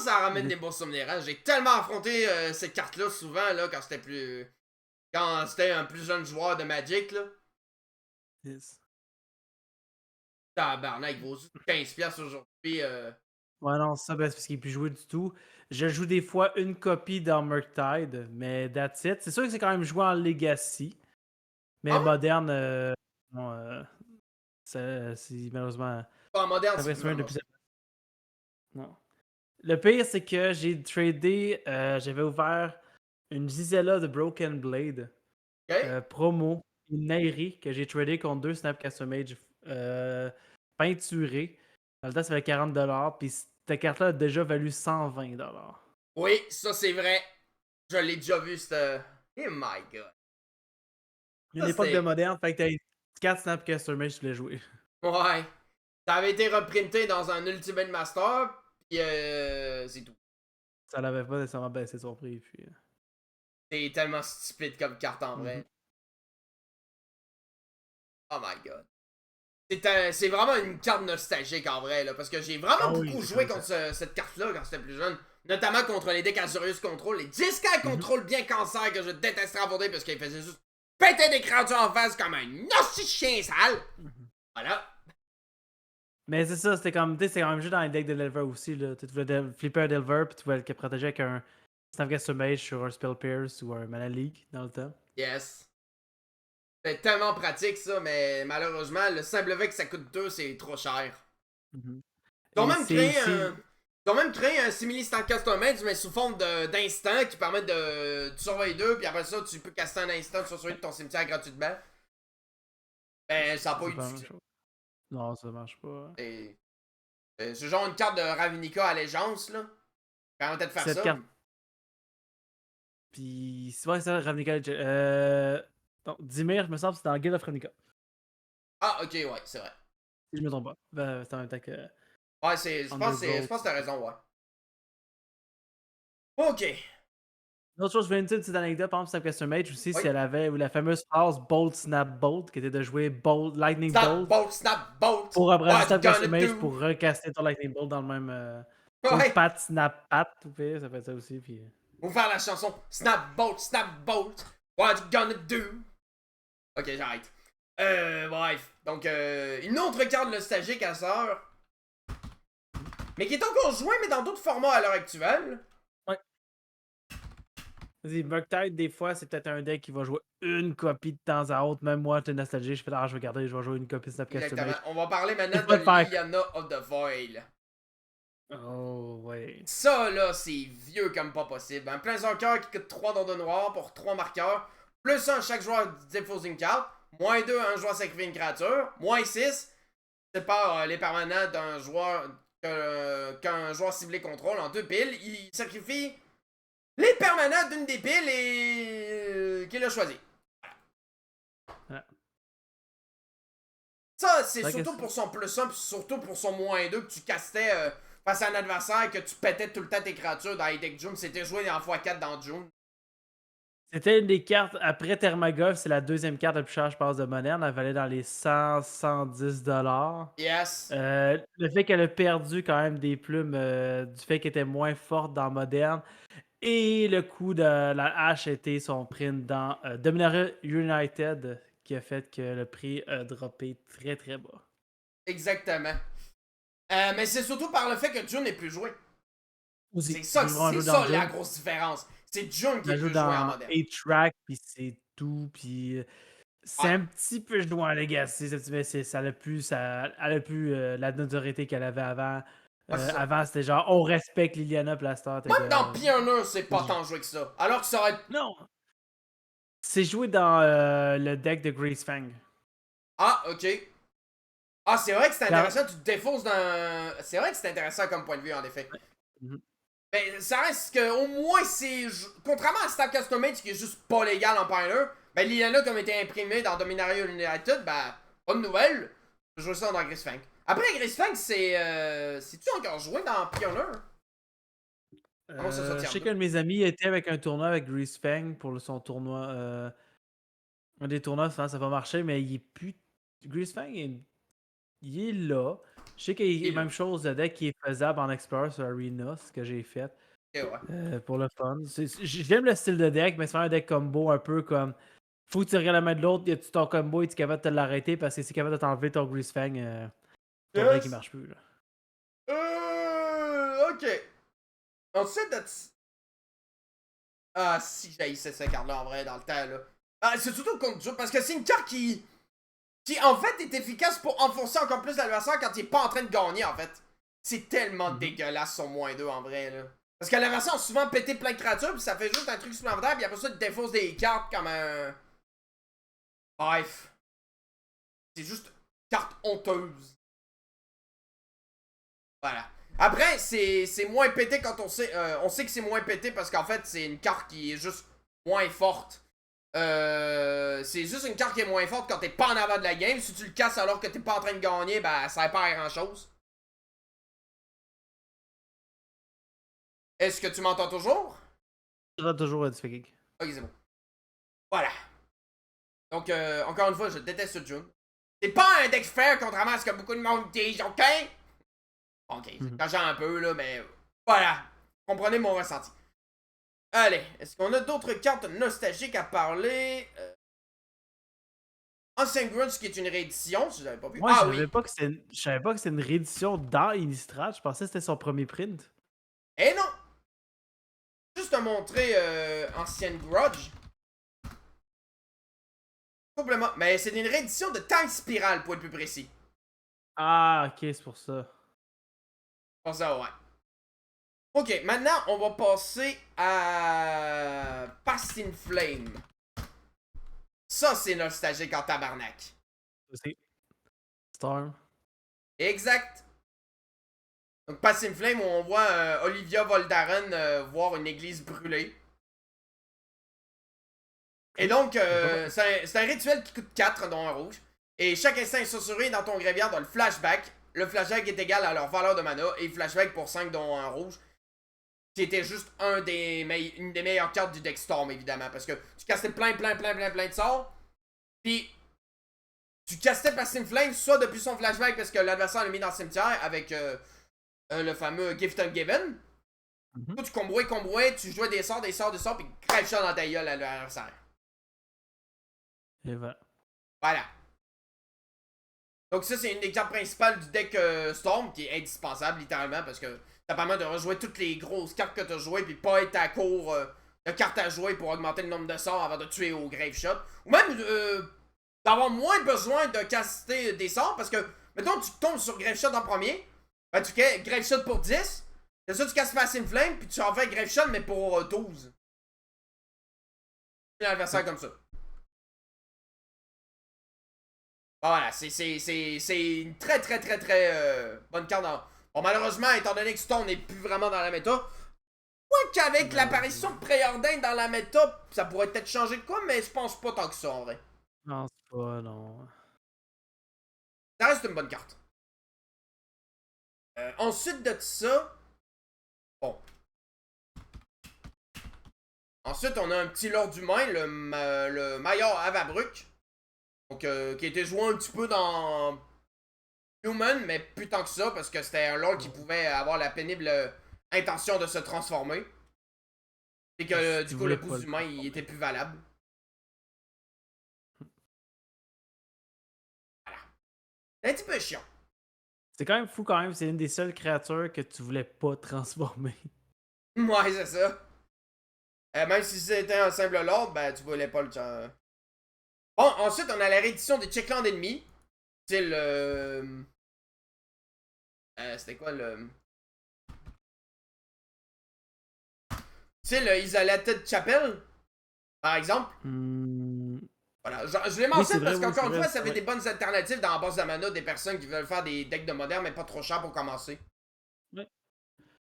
A: Ça ramène des bons souvenirs. Hein? J'ai tellement affronté cette carte-là souvent là, quand c'était un plus jeune joueur de Magic. Là.
B: Yes.
A: Tabarnak, il vaut 15$ aujourd'hui.
B: Ouais, non, ça, ben, c'est parce qu'il est plus joué du tout. Je joue des fois une copie dans Murktide, mais that's it. C'est sûr que c'est quand même joué en Legacy, mais
A: Ah ouais?
B: moderne, non, c'est malheureusement.
A: Pas en moderne,
B: Ça
A: c'est
B: va
A: plus
B: se de
A: vraiment.
B: plus Non. Le pire, c'est que j'ai tradé, j'avais ouvert une Gisela de Broken Blade
A: Ok?
B: promo, une Nairi que j'ai tradé contre deux Snapcaster Mage peinturés. Dans le temps, ça valait 40$, puis cette carte-là a déjà valu 120$.
A: Oui, ça c'est vrai. Je l'ai déjà vu, cette. Oh my god.
B: Une
A: Ça
B: époque de
A: c'était.
B: moderne, fait que t'as 4 Snapcaster Mage, tu voulais jouer.
A: Ouais. Ça avait été reprinté dans un Ultimate Master, puis c'est tout.
B: Ça l'avait pas nécessairement baissé son prix, puis.
A: C'est tellement stupide comme carte en
B: Mhm.
A: vrai. Oh my god. C'est vraiment une carte nostalgique en vrai, là, parce que j'ai vraiment
B: Ah oui,
A: beaucoup
B: c'est
A: joué
B: comme ça.
A: contre cette carte-là quand j'étais plus jeune. Notamment contre les decks Azurius Control, les 10K Control bien cancer que je détestais affronter parce qu'ils faisaient juste péter des créatures en face comme un hostie chien sale.
B: Mhm.
A: Voilà.
B: Mais c'est ça, c'était comme, tu sais, c'est quand même juste dans les decks de Delver aussi, là. Tu voulais flipper un Delver, puis tu voulais le protéger avec un Snapcaster Mage sur un Spell Pierce ou un Mana Leak dans le temps.
A: Yes. C'est tellement pratique ça, mais malheureusement, le simple fait que ça coûte 2, c'est trop cher.
B: Mhm.
A: Ils ont
B: Et
A: même
B: c'est
A: créé
B: aussi.
A: un. Ils ont même créé un simili stand custom mage, mais sous forme d'instant qui permet de surveiller deux, puis après ça, tu peux caster un instant sur celui de ton cimetière gratuitement. Ben, ça n'a pas
B: C'est
A: eu de
B: pas la même
A: succès.
B: chose. Non, ça marche pas.
A: C'est genre une carte de Ravnica allégeance, là. Permettait de faire
B: Cette
A: ça.
B: carte. Puis, c'est vrai, ça, Ravnica. Non, Dimir, je me semble, c'est dans Guild of Ravnica.
A: Ah, ok, ouais, c'est vrai.
B: Si je me trompe pas. C'est en même temps que
A: Ouais, je pense
B: Undergrowth.
A: que t'as raison, ouais. Ok.
B: Une autre chose, je vais une petite anecdote, par exemple, Snapcaster Mage aussi,
A: Oui.
B: si elle avait la fameuse phrase Bolt, Snap, Bolt, qui était de jouer Bolt, Lightning
A: Snap,
B: Bolt,
A: bolt, snap, bolt.
B: pour après
A: What you
B: Snapcaster
A: gonna
B: Mage
A: do?
B: pour recaster ton Lightning Bolt dans le même. Ou
A: Ouais.
B: Pat, Snap, Pat, ça fait ça aussi. Puis.
A: On va faire la chanson Snap, bolt, snap, bolt. What you gonna do? Ok, j'arrête. Bref. Donc, une autre carte nostalgique à sort. Mais qui est encore jouée, mais dans d'autres formats à l'heure actuelle.
B: Ouais. Vas-y, Murktide, des fois, c'est peut-être un deck qui va jouer une copie de temps à autre. Même moi, t'es nostalgique, je fais je vais garder, je vais jouer une copie de Snapcaster
A: Exactement.
B: Mage.
A: On va parler maintenant
B: Il
A: de
B: va te faire.
A: Liliana of the Void.
B: Oh, ouais.
A: Ça, là, c'est vieux comme pas possible. Un Planeswalker qui coûte 3 dons de noir pour 3 marqueurs. Plus 1 chaque joueur dépose une carte. Moins 2 un joueur sacrifie une créature. Moins 6 sépare les permanents d'un joueur qu'un joueur ciblé contrôle en 2 piles. Il sacrifie les permanents d'une des piles et qu'il a choisi.
B: Voilà.
A: Ça, c'est
B: C'est vrai
A: surtout
B: que
A: pour son plus 1 puis surtout pour son moins 2 que tu castais face à un adversaire que tu pétais tout le temps tes créatures dans les decks June. C'était joué en x4 dans June.
B: c'était une des cartes, après Thermagov, c'est la deuxième carte la plus chère, je pense, de moderne. Elle valait dans les 100-110$.
A: Yes.
B: Le fait qu'elle a perdu quand même des plumes du fait qu'elle était moins forte dans moderne Et le coup de la hache a été son print dans Dominaria United, qui a fait que le prix a droppé très très bas.
A: Exactement. Mais c'est surtout par le fait que June est plus joué.
B: Aussi,
A: C'est ça, la grosse différence. C'est June qui est plus joué en moderne.
B: 8-track, puis c'est tout, puis c'est un petit peu joué en Legacy, mais ça a plus, elle a plus la notoriété qu'elle avait avant. Avant, c'était genre, on respecte Liliana Plaster.
A: Même dans Pioneer, c'est pas tant joué que ça. Alors que ça aurait...
B: Non! C'est joué dans le deck de Greasefang.
A: Ah, ok. Ah, c'est vrai que c'est intéressant, tu te défausses dans... C'est vrai que c'est intéressant comme point de vue, en effet. Ben, ça reste que, au moins, c'est... Contrairement à Stack Customate, qui est juste pas légal en Pioneer, ben, Liliana, comme était imprimé dans Dominaria United, ben, bonne nouvelle. Je joue ça dans Greasefang. Après, Greasefang, c'est... C'est-tu encore joué dans Pioneer?
B: Je sais qu'un de mes amis était avec un tournoi avec Greasefang pour son tournoi. Un des tournois, ça n'a pas marché, mais il est plus. Greasefang, il est là. Je sais qu'il y a la même chose, le deck qui est faisable en Explorer sur Arena, ce que j'ai fait. Pour le fun. J'aime le style de deck, mais c'est un deck combo un peu comme. Faut que tu regardes la main de l'autre, tu ton combo et tu es capable de te l'arrêter parce que c'est capable de t'enlever ton Greasefang. Ton deck il marche plus. Là.
A: Ok. Ensuite de... Ah, si j'haïssais cette carte-là en vrai dans le temps, là. Ah, c'est surtout contre Joe, parce que c'est une carte qui en fait est efficace pour enfoncer encore plus l'adversaire quand il est pas en train de gagner en fait. C'est tellement dégueulasse son -2 en vrai là. Parce que l'adversaire a souvent pété plein de créatures puis ça fait juste un truc supplémentaire puis après ça il défausse des cartes comme un... Bref. C'est juste une carte honteuse. Voilà. Après, c'est moins pété quand on sait que c'est moins pété parce qu'en fait c'est une carte qui est juste moins forte. C'est juste une carte qui est moins forte quand t'es pas en avant de la game. Si tu le casses alors que t'es pas en train de gagner, ben ça sert pas à grand chose. Est-ce que tu m'entends toujours?
B: Je vais toujours être fake.
A: Ok, c'est bon. Voilà. Donc, encore une fois, je déteste ce June. C'est pas un deck fair, contrairement à ce que beaucoup de monde disent, ok? Ok, quand j'ai un peu, là, mais voilà. Comprenez mon ressenti. Allez, est-ce qu'on a d'autres cartes nostalgiques à parler? Ancient Grudge, qui est une réédition, si je l'avais pas vu.
B: Moi, je savais pas que c'était une réédition dans Innistrad. Je pensais que c'était son premier print.
A: Eh non! Juste te montrer Ancient Grudge. Complètement. Mais c'est une réédition de Time Spiral, pour être plus précis.
B: Ah, ok, c'est pour ça.
A: Pour ça, ouais. Ok, maintenant, on va passer à Past in Flame. Ça, c'est nostalgique en tabarnak.
B: Aussi. Storm.
A: Exact. Donc, Past in Flame, où on voit Olivia Voldaren voir une église brûlée. Et donc, c'est un rituel qui coûte 4, dont un rouge. Et chaque instant sorcellerie dans ton graveyard dans le flashback. Le flashback est égal à leur valeur de mana. Et flashback pour 5, dont un rouge. Qui était juste une des meilleures cartes du deck Storm, évidemment. Parce que tu castais plein de sorts. Puis, tu castais Past in Flame, soit depuis son flashback, parce que l'adversaire l'a mis dans le cimetière avec le fameux Gift Ungiven. Tu comboais, tu jouais des sorts, puis crève ça dans ta gueule à l'adversaire.
B: Et voilà.
A: Voilà. Donc ça, c'est une des cartes principales du deck Storm, qui est indispensable, littéralement, parce que ça permet de rejouer toutes les grosses cartes que tu as jouées, puis pas être à court de cartes à jouer pour augmenter le nombre de sorts avant de tuer au Grave Shot. Ou même d'avoir moins besoin de caster des sorts, parce que, mettons, tu tombes sur Grave Shot en premier, ben tu Grave Shot pour 10, c'est ça, tu casses Past in Flame, puis tu en fais Grave Shot, mais pour 12. Un adversaire comme ça. Voilà, c'est une très bonne carte. Bon, malheureusement, étant donné que Stone n'est plus vraiment dans la méta, quoi qu'avec l'apparition de Préordain dans la méta, ça pourrait peut-être changer de quoi, mais je pense pas tant que ça en vrai.
B: Non, c'est pas, non.
A: Ça reste une bonne carte. Ensuite de ça, bon. Ensuite, on a un petit Lord humain, le Mayor Avabruk. Donc, qui a été joué un petit peu dans Human, mais plus tant que ça, parce que c'était un Lord qui pouvait avoir la pénible intention de se transformer. Et que
B: Si
A: du
B: tu
A: coup, le
B: voulais pas
A: boost
B: le
A: humain,
B: faire.
A: il était plus valable. Voilà. C'est un petit peu chiant.
B: C'est quand même fou quand même, c'est une des seules créatures que tu voulais pas transformer.
A: Ouais, c'est ça. Même si c'était un simple lord, ben tu voulais pas le genre. Bon, ensuite, on a la réédition des checklands ennemis. C'est le. C'était quoi le. Tu sais, le Isolated Chapel, par exemple.
B: Hmm.
A: Voilà, je les
B: Oui, c'est
A: mentionne
B: vrai,
A: parce
B: oui, c'est
A: qu'encore une
B: vrai.
A: fois, ça fait
B: Ouais.
A: des bonnes alternatives dans la base de mana des personnes qui veulent faire des decks de moderne, mais pas trop cher pour commencer.
B: Ouais.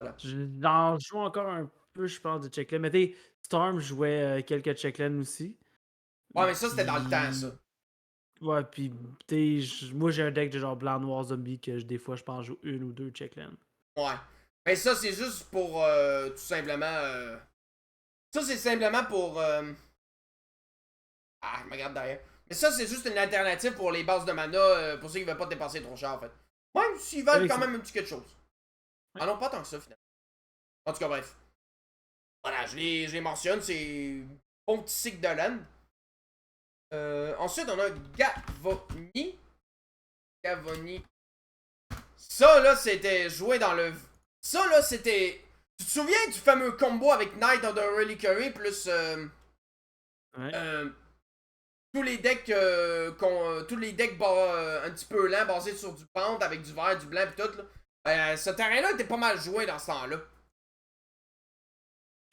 A: Voilà.
B: J'en joue encore un peu, je pense, de checkland. Mais tu Storm jouait quelques checklands aussi.
A: Ouais, mais ça, c'était dans le temps, ça.
B: Puis. Ouais, puis moi j'ai un deck de genre blanc noir zombie que des fois je pense je joue une ou deux checklands.
A: Ouais. Mais ça, c'est juste pour tout simplement. Ça, c'est simplement pour. Ah, je me regarde derrière. Mais ça, c'est juste une alternative pour les bases de mana, pour ceux qui veulent pas dépenser trop cher, en fait. Même s'ils valent quand
B: Effectivement.
A: même un petit quelque chose.
B: Ouais.
A: Ah non, pas tant que ça, finalement. En tout cas, bref. Voilà, je les mentionne, c'est bon petit cycle de land. Ensuite, on a Gavoni. Gavoni. Ça, là, c'était joué dans le. Ça, là, c'était. Tu te souviens du fameux combo avec Knight of the Reliquary plus.
B: Ouais.
A: Euh, tous les decks tous les decks un petit peu lents basés sur du pente avec du vert, du blanc et tout là. Ce terrain-là était pas mal joué dans ce temps-là.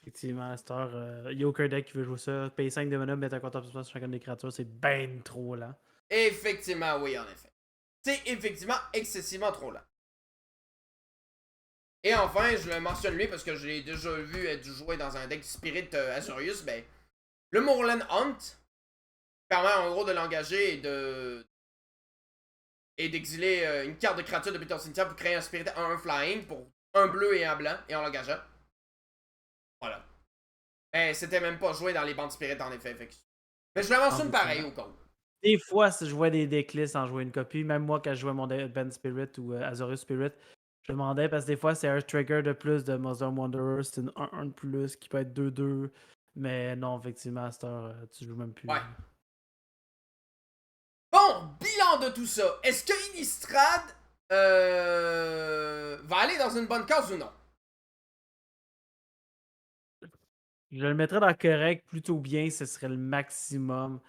B: Effectivement, à cette heure, il n'y a aucun deck qui veut jouer ça. Paye 5 de mana, mettre un compteur sur chacune des créatures, c'est ben trop lent.
A: Effectivement, oui, en effet. C'est effectivement excessivement trop lent. Et enfin, je le mentionne lui parce que je l'ai déjà vu être joué dans un deck Spirit Azorius, ben, le Moorland Hunt permet en gros de l'engager et d'exiler une carte de créature depuis ton cimetière pour créer un Spirit 1-1 flying pour un bleu et un blanc et en l'engageant. Voilà. Ben, c'était même pas joué dans les bandes Spirit en effet. Mais je le
B: Non,
A: mentionne pareil
B: effectivement.
A: au cas où.
B: Des fois, si je jouais des decklists en jouer une copie, même moi quand je jouais mon Band Spirit ou Azorius Spirit, je demandais parce que des fois c'est un trigger de plus de Muzzle Wanderer, c'est une 1-1 de plus qui peut être 2-2. Mais non, effectivement, à cette heure, tu joues même plus.
A: Ouais. Bon, bilan de tout ça. Est-ce que Innistrad va aller dans une bonne case ou non?
B: Je le mettrais dans correct, plutôt bien, ce serait le maximum.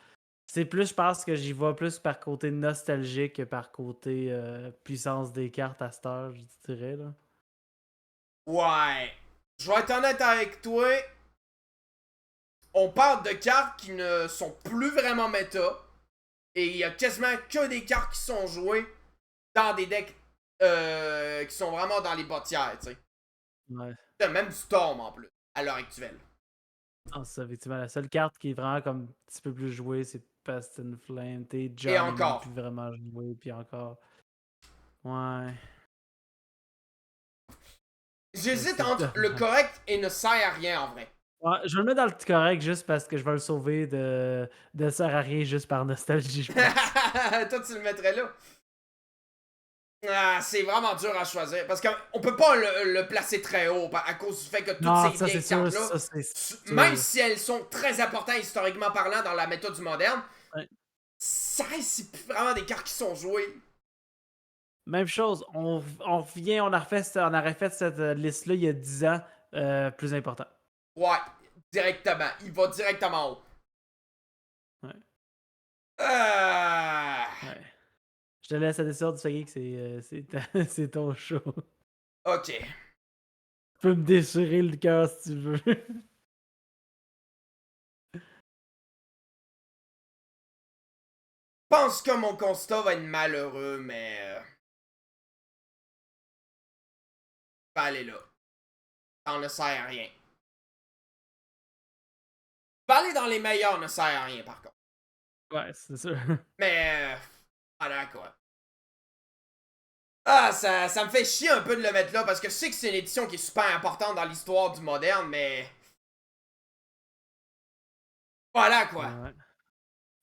B: C'est plus, je pense que j'y vais plus par côté nostalgique que par côté puissance des cartes à cette heure, je dirais. Là.
A: Ouais. Je vais être honnête avec toi. On parle de cartes qui ne sont plus vraiment méta. Et il y a quasiment que des cartes qui sont jouées dans des decks qui sont vraiment dans les bottières, tu sais.
B: Ouais.
A: Même du Storm en plus, à l'heure actuelle.
B: Ah, ça, effectivement, la seule carte qui est vraiment comme un petit peu plus jouée, c'est Pest and Flame. T'es
A: Et
B: John est même plus
A: encore.
B: vraiment joué, puis encore. Ouais.
A: J'hésite
B: C'est
A: entre le
B: dommage.
A: correct et ne sert à rien en vrai.
B: Ouais, je vais le mettre dans le correct juste parce que je vais le sauver de sert à rien juste par nostalgie, je pense.
A: Toi, tu le mettrais là. Ah, c'est vraiment dur à choisir. Parce qu'on peut pas le placer très haut à cause du fait que toutes
B: Non,
A: ces
B: ça c'est
A: vieilles
B: sûr,
A: cartes-là,
B: ça c'est
A: même
B: sûr.
A: si elles sont très importantes historiquement parlant dans la méthode du moderne,
B: Ouais.
A: ça reste c'est plus vraiment des cartes qui sont jouées.
B: Même chose, on revient, on aurait fait cette liste-là il y a 10 ans, plus important.
A: Ouais, directement. Il va directement haut.
B: Ouais.
A: Ah,
B: Ouais. Je te laisse à décider, du que c'est ton show.
A: ok.
B: Tu peux me déchirer le cœur si tu veux.
A: Je pense que mon constat va être malheureux, mais pas aller là. Ça ne sert à rien. Pas aller dans les meilleurs ne sert à rien par contre.
B: Ouais, c'est sûr.
A: Mais voilà quoi. Ah, ça me fait chier un peu de le mettre là parce que je sais que c'est une édition qui est super importante dans l'histoire du moderne, mais voilà quoi.
B: Ouais,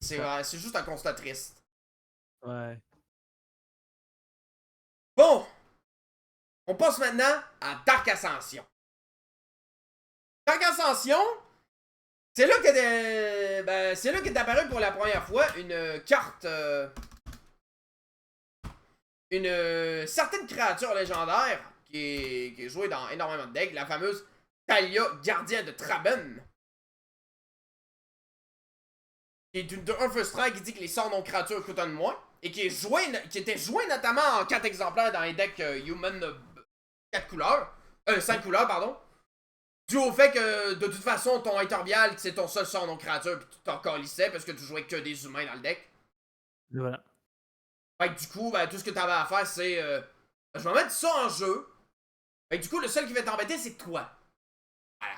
B: c'est ça.
A: C'est juste un constat triste.
B: Ouais.
A: Bon, on passe maintenant à Dark Ascension. Dark Ascension, c'est là c'est là qu'est apparu pour la première fois une carte. Une certaine créature légendaire qui est jouée dans énormément de decks, la fameuse Thalia, gardien de Traben. Qui est une 1 first strike qui dit que les sorts non créatures coûtent un de moins. Et qui était joué notamment en 4 exemplaires dans les decks Human 4 couleurs. 5 couleurs, pardon. Dû au fait que, de toute façon, ton Interbial, c'est ton seul sort non-créature, pis tu t'en calissais parce que tu jouais que des humains dans le deck.
B: Et voilà.
A: Fait que du coup, tout ce que t'avais à faire, c'est... je vais mettre ça en jeu. Fait que du coup, le seul qui va t'embêter, c'est toi. Voilà.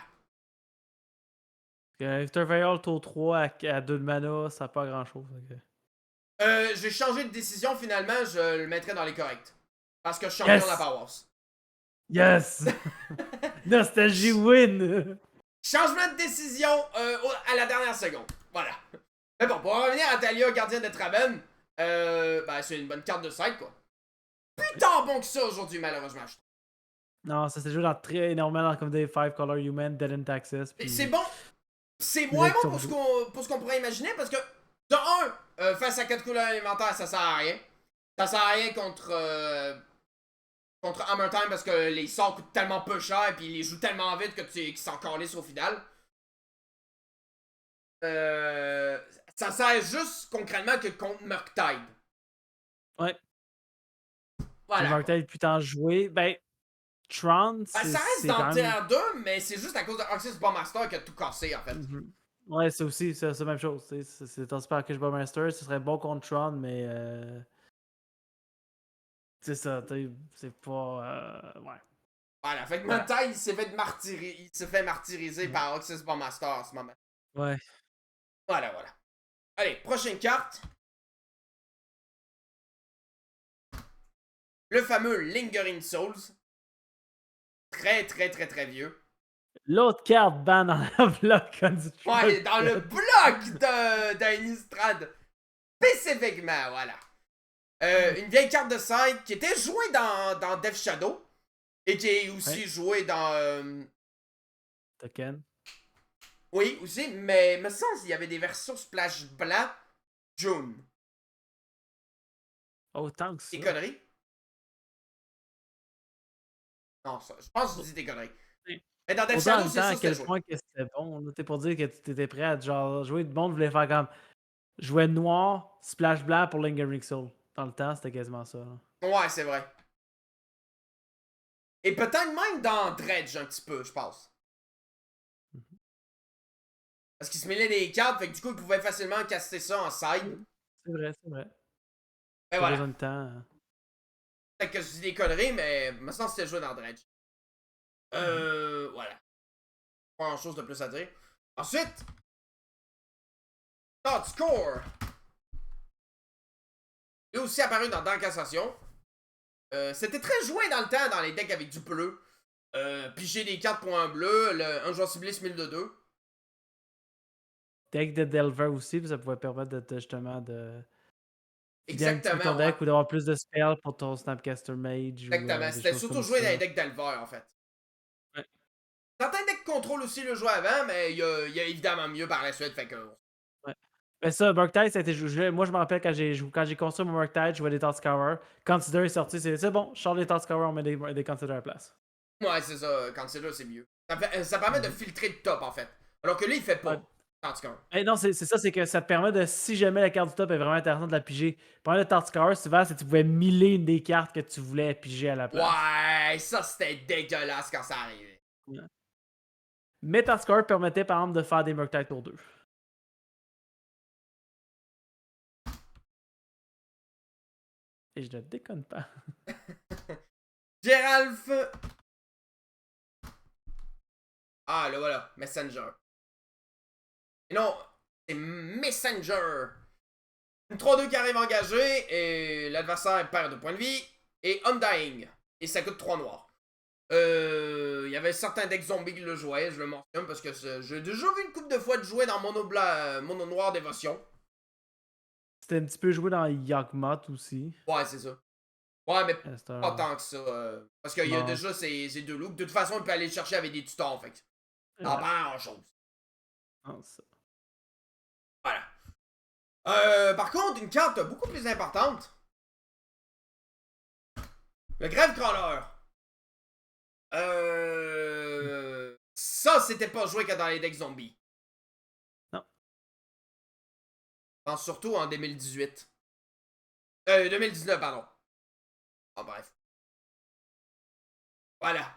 B: After Veil tour 3 à 2 de mana, ça n'a pas grand-chose.
A: J'ai changé de décision, finalement, je le mettrai dans les corrects. Parce que je suis champion de la Power Wars.
B: Yes! Nostalgie win!
A: Changement de décision à la dernière seconde. Voilà. Mais bon, pour revenir à Thalia, gardien de Traben, c'est une bonne carte de side, quoi. Plus tant bon que ça aujourd'hui, malheureusement.
B: Non, ça s'est joué dans énormément comme des 5 Color Human, Dead in Taxes. Puis...
A: C'est bon. C'est moins bon pour ce qu'on pourrait imaginer parce que, de un, face à 4 couleurs élémentaires, ça sert à rien. Ça sert à rien contre Hammer Time parce que les sorts coûtent tellement peu cher et puis ils les jouent tellement vite que qu'ils s'en calissent au final. Ça sert juste concrètement que contre Murktide.
B: Ouais.
A: Voilà.
B: Murktide plus tant joué. Ben, Tron,
A: ça reste dans Tier 2, mais c'est juste à cause de Oxys Bowmaster qui a tout cassé en fait.
B: Ouais, c'est aussi c'est la même chose. C'est un super Arcus Bowmaster, ce serait bon contre Tron, mais. C'est ça, c'est pas. Ouais.
A: Voilà, fait que Murktide il s'est fait martyriser par Oxys Bowmaster en ce moment.
B: Ouais.
A: Voilà. Allez, prochaine carte. Le fameux Lingering Souls. Très vieux.
B: L'autre carte ban dans le bloc.
A: Ouais, dans le bloc d'Innistrad. Spécifiquement, voilà. Une vieille carte de side qui était jouée dans Death Shadow. Et qui est aussi jouée dans...
B: Token.
A: Oui, aussi, mais me semble qu'il y avait des versions Splash Blanc June.
B: Autant que ça.
A: Des conneries? Non, ça, je pense que tu dis des conneries. Mais dans Death Shadow, c'est ça,
B: à quel point que c'était bon. T'es pour dire que tu étais prêt à genre jouer de monde, voulait faire comme jouer noir, splash blanc pour Lingering Soul. Dans le temps, c'était quasiment ça. Là.
A: Ouais, c'est vrai. Et peut-être même dans Dredge un petit peu, je pense. Parce qu'il se mêlait des cartes, fait que du coup, il pouvait facilement caster ça en side.
B: C'est vrai.
A: Ben voilà.
B: Besoin de temps.
A: Peut-être que je dis des conneries, mais me semble que c'était joué dans Dredge. Voilà. Pas grand chose de plus à dire. Ensuite, Thought Score. Il est aussi apparu dans Dark Ascension. C'était très joué dans le temps dans les decks avec du bleu. Piger des cartes pour un bleu, un joueur ciblé 1002.
B: Deck de Delver aussi, puis ça pouvait permettre de justement de.
A: Exactement.
B: Ton deck ou d'avoir plus de spells pour ton Snapcaster Mage.
A: Exactement. C'était surtout joué dans les decks Delver en fait.
B: Ouais.
A: Certains decks contrôlent aussi le jeu avant, mais il y a évidemment mieux par la suite. Fait que...
B: Ouais. Mais ça, Murktide, ça a été joué. Moi, je me rappelle quand j'ai construit mon Murktide, je jouais des Thoughtscour. Consider est sorti, c'est bon, je sors des Thoughtscour, on met des Consider à la place.
A: Ouais, c'est ça. Consider, c'est mieux. Ça permet de filtrer le top en fait. Alors que là, il fait pas. Thoughtscour.
B: Non, c'est ça, c'est que ça te permet de, si jamais la carte du top est vraiment intéressante de la piger, pendant le Thoughtscour, souvent, c'est que tu pouvais miller une des cartes que tu voulais piger à la place.
A: Ouais, ça c'était dégueulasse quand ça arrivait.
B: Ouais. Mais Thoughtscour permettait par exemple de faire des Murktide tour 2. Et je ne déconne pas.
A: Geralf. Ah, là voilà, Messenger. Et non, c'est Messenger. Une 3-2 qui arrive engagée et l'adversaire perd 2 points de vie. Et Undying. Et ça coûte 3 noirs. Il y avait certains decks zombies qui le jouaient, je le mentionne parce que j'ai déjà vu une couple de fois de jouer dans Mono Noir Dévotion.
B: C'était un petit peu joué dans Yawgmoth aussi.
A: Ouais, c'est ça. Ouais, mais pas tant que ça. Parce qu'il y a déjà ces deux looks. De toute façon, il peut aller chercher avec des tutors. Fait. T'en perds en chose.
B: Non, ça.
A: Voilà. Par contre, une carte beaucoup plus importante. Le Grave-Crawler. Ça, c'était pas joué que dans les decks zombies.
B: Non.
A: Je pense surtout en 2018. 2019, pardon. Ah, bref. Voilà.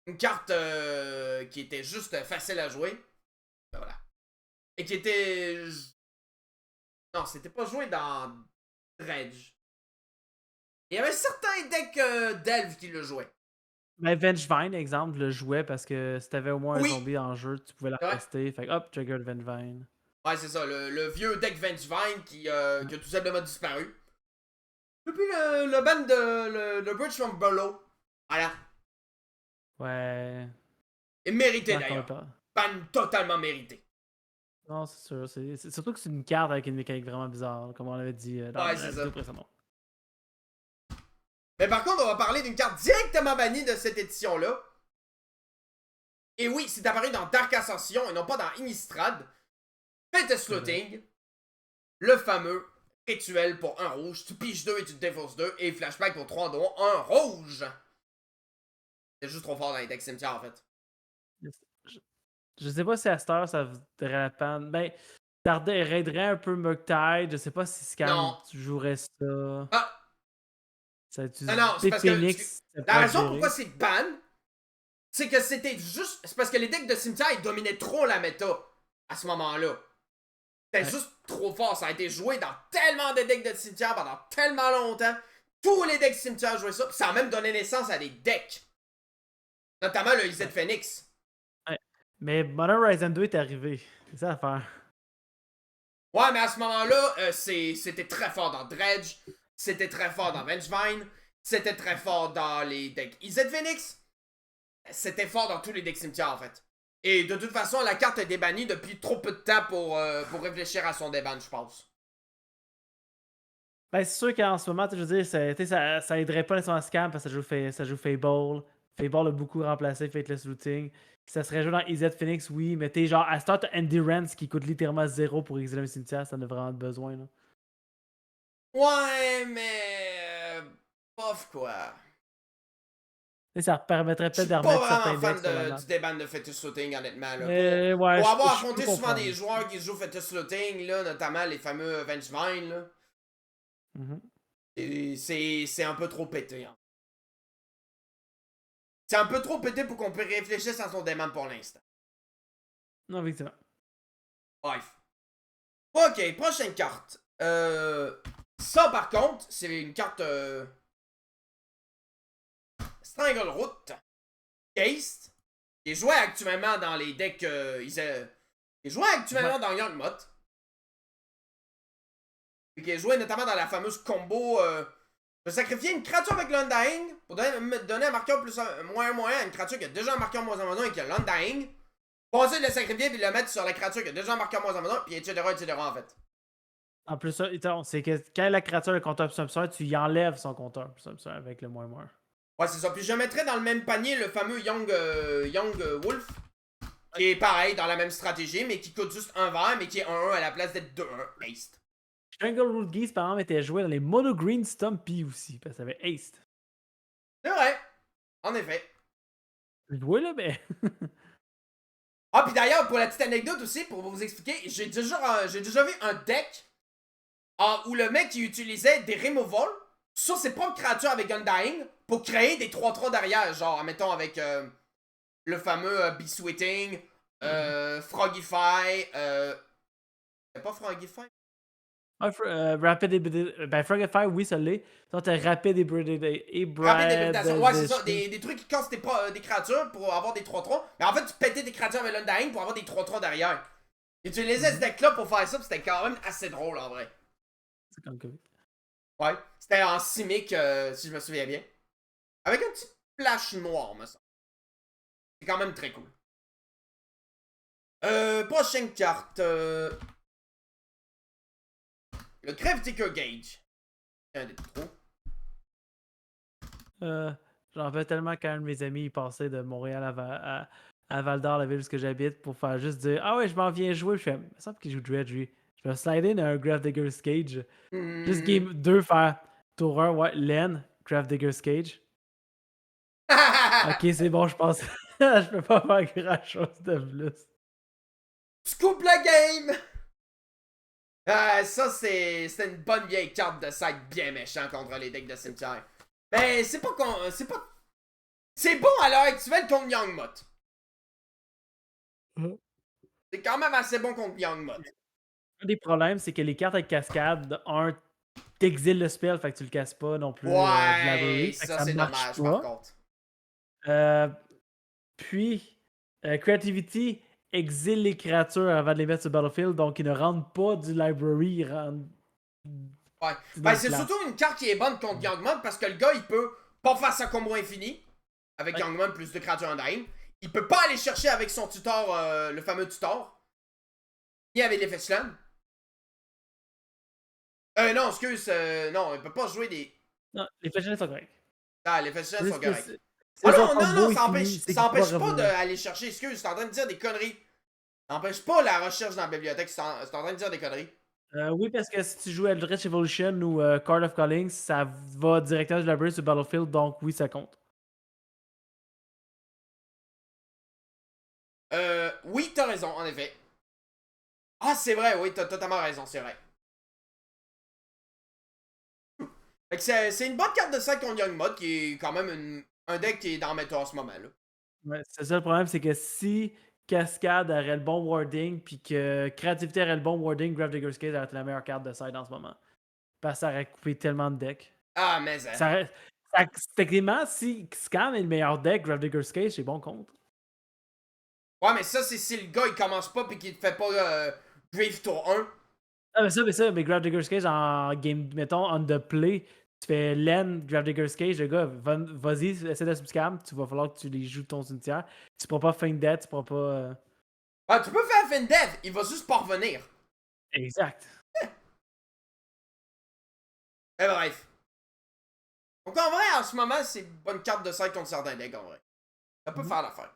A: Une carte qui était juste facile à jouer. Ben voilà. Et qui était... Non, c'était pas joué dans Dredge. Il y avait certains decks d'elfes qui le jouaient.
B: Mais Vengevine, exemple, le jouait parce que si t'avais au moins un
A: Oui.
B: zombie en jeu, tu pouvais
A: Ouais.
B: l'arrester. Fait que hop, trigger le Vengevine.
A: Ouais, c'est ça, le vieux deck Vengevine qui a tout simplement disparu. Depuis le ban de le Bridge from Below. Voilà.
B: Ouais.
A: Et mérité
B: Tant qu'on
A: d'ailleurs.
B: parle.
A: Ban totalement mérité.
B: Non, c'est sûr. C'est surtout que c'est une carte avec une mécanique vraiment bizarre, comme on l'avait dit dans
A: Ouais,
B: la
A: c'est
B: vidéo
A: ça.
B: précédente.
A: Mais par contre, on va parler d'une carte directement bannie de cette édition-là. Et oui, c'est apparu dans Dark Ascension et non pas dans Innistrad. Fate Looting. Le fameux rituel pour un rouge. Tu piges 2 et tu te défausses 2. Et flashback pour 3 dons, un rouge. C'est juste trop fort dans les decks cimetières en fait.
B: Je sais pas si à cette heure ça voudrait la peine. Ben, ça raiderait un peu Murktide. Je sais pas si Scam
A: Non.
B: jouerait ça.
A: Ah!
B: Ça utilise
A: Non, c'est
B: des
A: parce que
B: Phoenix.
A: la raison pourquoi c'est ban, c'est que c'était juste. C'est parce que les decks de cimetière ils dominaient trop la méta à ce moment-là. C'était juste trop fort. Ça a été joué dans tellement de decks de cimetière pendant tellement longtemps. Tous les decks cimetière jouaient ça. Puis ça a même donné naissance à des decks. Notamment le IZ Phoenix.
B: Ouais. Mais Modern Horizon 2 est arrivé. C'est ça l'affaire.
A: Ouais, mais à ce moment-là, c'était très fort dans Dredge. C'était très fort dans Vengevine. C'était très fort dans les decks IZ Phoenix. C'était fort dans tous les decks cimetières en fait. Et de toute façon, la carte est débannie depuis trop peu de temps pour réfléchir à son déban, je pense.
B: Ben, c'est sûr qu'en ce moment, je veux dire, ça aiderait pas nécessairement Scam parce que ça joue Fable. Fable a beaucoup remplacé Fateless Looting. Ça serait joué dans EZ Phoenix, oui, mais t'es genre, à ce temps, t'as Endurance qui coûte littéralement 0 pour exiler un cimetière, ça en a vraiment besoin. Là.
A: Ouais, mais. Bof quoi.
B: Et ça permettrait
A: Je
B: peut-être
A: suis
B: de
A: pas
B: remettre certains
A: vraiment
B: decks
A: fan
B: sur la
A: du
B: map.
A: déban de Fetus Looting, honnêtement. Là.
B: Mais ouais,
A: pour avoir
B: je peux
A: affronté souvent
B: comprendre.
A: des joueurs qui jouent Fetus Looting, là, notamment les fameux Vengevine, là. C'est un peu trop pété. Hein. C'est un peu trop pété pour qu'on puisse réfléchir à son déban pour l'instant.
B: Non, effectivement.
A: Bref. Ok, prochaine carte. Ça, par contre, c'est une carte Strangleroot. Haste. Qui est joué actuellement dans les decks. Qui est joué actuellement dans Young Mott. Et qui est joué notamment dans la fameuse combo. De sacrifier une créature avec l'Undying pour donner un marqueur plus moins à une créature qui a déjà un marqueur moins en et qui a l'Undying. Pour ensuite le sacrifier puis le mettre sur la créature qui a déjà un marqueur moins en puis etc. en fait.
B: En plus, ça, c'est que quand la créature a le compteur plus 1, tu y enlèves son compteur plus 1 avec le moins.
A: Ouais, c'est ça. Puis je mettrais dans le même panier le fameux Young Wolf. Qui est pareil, dans la même stratégie, mais qui coûte juste un vert, mais qui est 1-1 à la place d'être 2-1. Haste.
B: Strangleroot Geese, par exemple, était joué dans les Mono Green Stumpy aussi, parce que ça avait Haste.
A: C'est vrai. En effet.
B: Joué là, mais.
A: Ah, puis d'ailleurs, pour la petite anecdote aussi, pour vous expliquer, j'ai déjà vu un deck où le mec il utilisait des removals sur ses propres créatures avec Undying pour créer des 3-3 derrière, genre, mettons, avec le fameux Beesweeting, Frogify, c'est pas Frogify?
B: Ben, Frogify, oui, ça l'est. Sinon, t'as Rapid et
A: Rapid Hybridation. Ouais, c'est ça. Des trucs qui cassent des créatures pour avoir des 3-3. Mais en fait, tu pétais des créatures avec l'Undying pour avoir des 3-3 derrière. Et tu les ce deck-là pour faire ça, pis c'était quand même assez drôle en vrai.
B: C'est comme comique.
A: Ouais. C'était en Simic, si je me souviens bien. Avec un petit flash noir, me semble. C'est quand même très cool. Prochaine carte. Le Gravedigger Gauge. C'est un des trop.
B: J'en veux tellement quand un de mes amis il passait de Montréal à Val d'Or, la ville où j'habite, pour faire juste dire ah ouais, je m'en viens jouer. Je fais, il me semble qu'il joue Dredge, lui. Je vais slider dans un Gravedigger's Cage. Juste game 2, faire tour 1, ouais, Len, Gravedigger's Cage. Ok, c'est bon, je pense. Je peux pas faire grand chose de plus.
A: Scoop la game! Ça, c'était une bonne vieille carte de side bien méchant contre les decks de cimetière. Mais c'est pas con. C'est pas. C'est bon à l'heure actuelle contre Yangmot. C'est quand même assez bon contre Yangmot.
B: Un des problèmes, c'est que les cartes avec cascade, un, t'exiles le spell, fait que tu le casses pas non plus.
A: Ouais, ça c'est
B: marche
A: dommage par contre.
B: Puis, Creativity exile les créatures avant de les mettre sur le battlefield, donc ils ne rentrent pas du library, ils rentrent.
A: Ouais. Ben, c'est surtout une carte qui est bonne contre Youngmon parce que le gars il peut pas faire sa combo infini avec Youngmon plus de créatures Undying. Il peut pas aller chercher avec son tutor, le fameux tutor. Ni avec les Fetchland. Non, excuse, non, il peut pas jouer des.
B: Non, les Fetchland sont corrects.
A: Ah, les Fetchland sont corrects. Ah non, ça empêche pas d'aller chercher, excuse, je suis en train de dire des conneries. Ça empêche pas la recherche dans la bibliothèque, c'est en train de dire des conneries.
B: Oui, parce que si tu joues Eldritch Evolution ou Card of Calling, ça va directement du library sur Battlefield, donc oui, ça compte.
A: Oui, t'as raison, en effet. Ah, c'est vrai, oui, t'as totalement raison, c'est vrai. Fait que c'est une bonne carte de 5 contre Young Mod qui est quand même un deck qui est dans Meta en ce moment, là.
B: Ouais, c'est ça le problème, c'est que si Cascade aurait le bon wording, puis que Créativité aurait le bon wording, Gravedigger's Cage aurait été la meilleure carte de side en ce moment. Parce que ça aurait coupé tellement de decks.
A: Ah, mais
B: techniquement, si Scam est le meilleur deck, Gravedigger's Cage, c'est bon contre.
A: Ouais, mais ça, c'est si le gars il commence pas pis qu'il te fait pas Grave tour 1.
B: Ah, mais Gravedigger's Cage en game, mettons, on the play, tu fais Len, Gravedigger's Cage, le gars, vas-y, essaie de scam, tu vas falloir que tu les joues ton cimetière. Tu pourras pas feint death, tu pourras pas.
A: Ah, tu peux faire fin death, il va juste pas revenir.
B: Exact.
A: Et bref. Donc en vrai, en ce moment, c'est une bonne carte de side contre certains decks, en vrai. Ça peut faire l'affaire.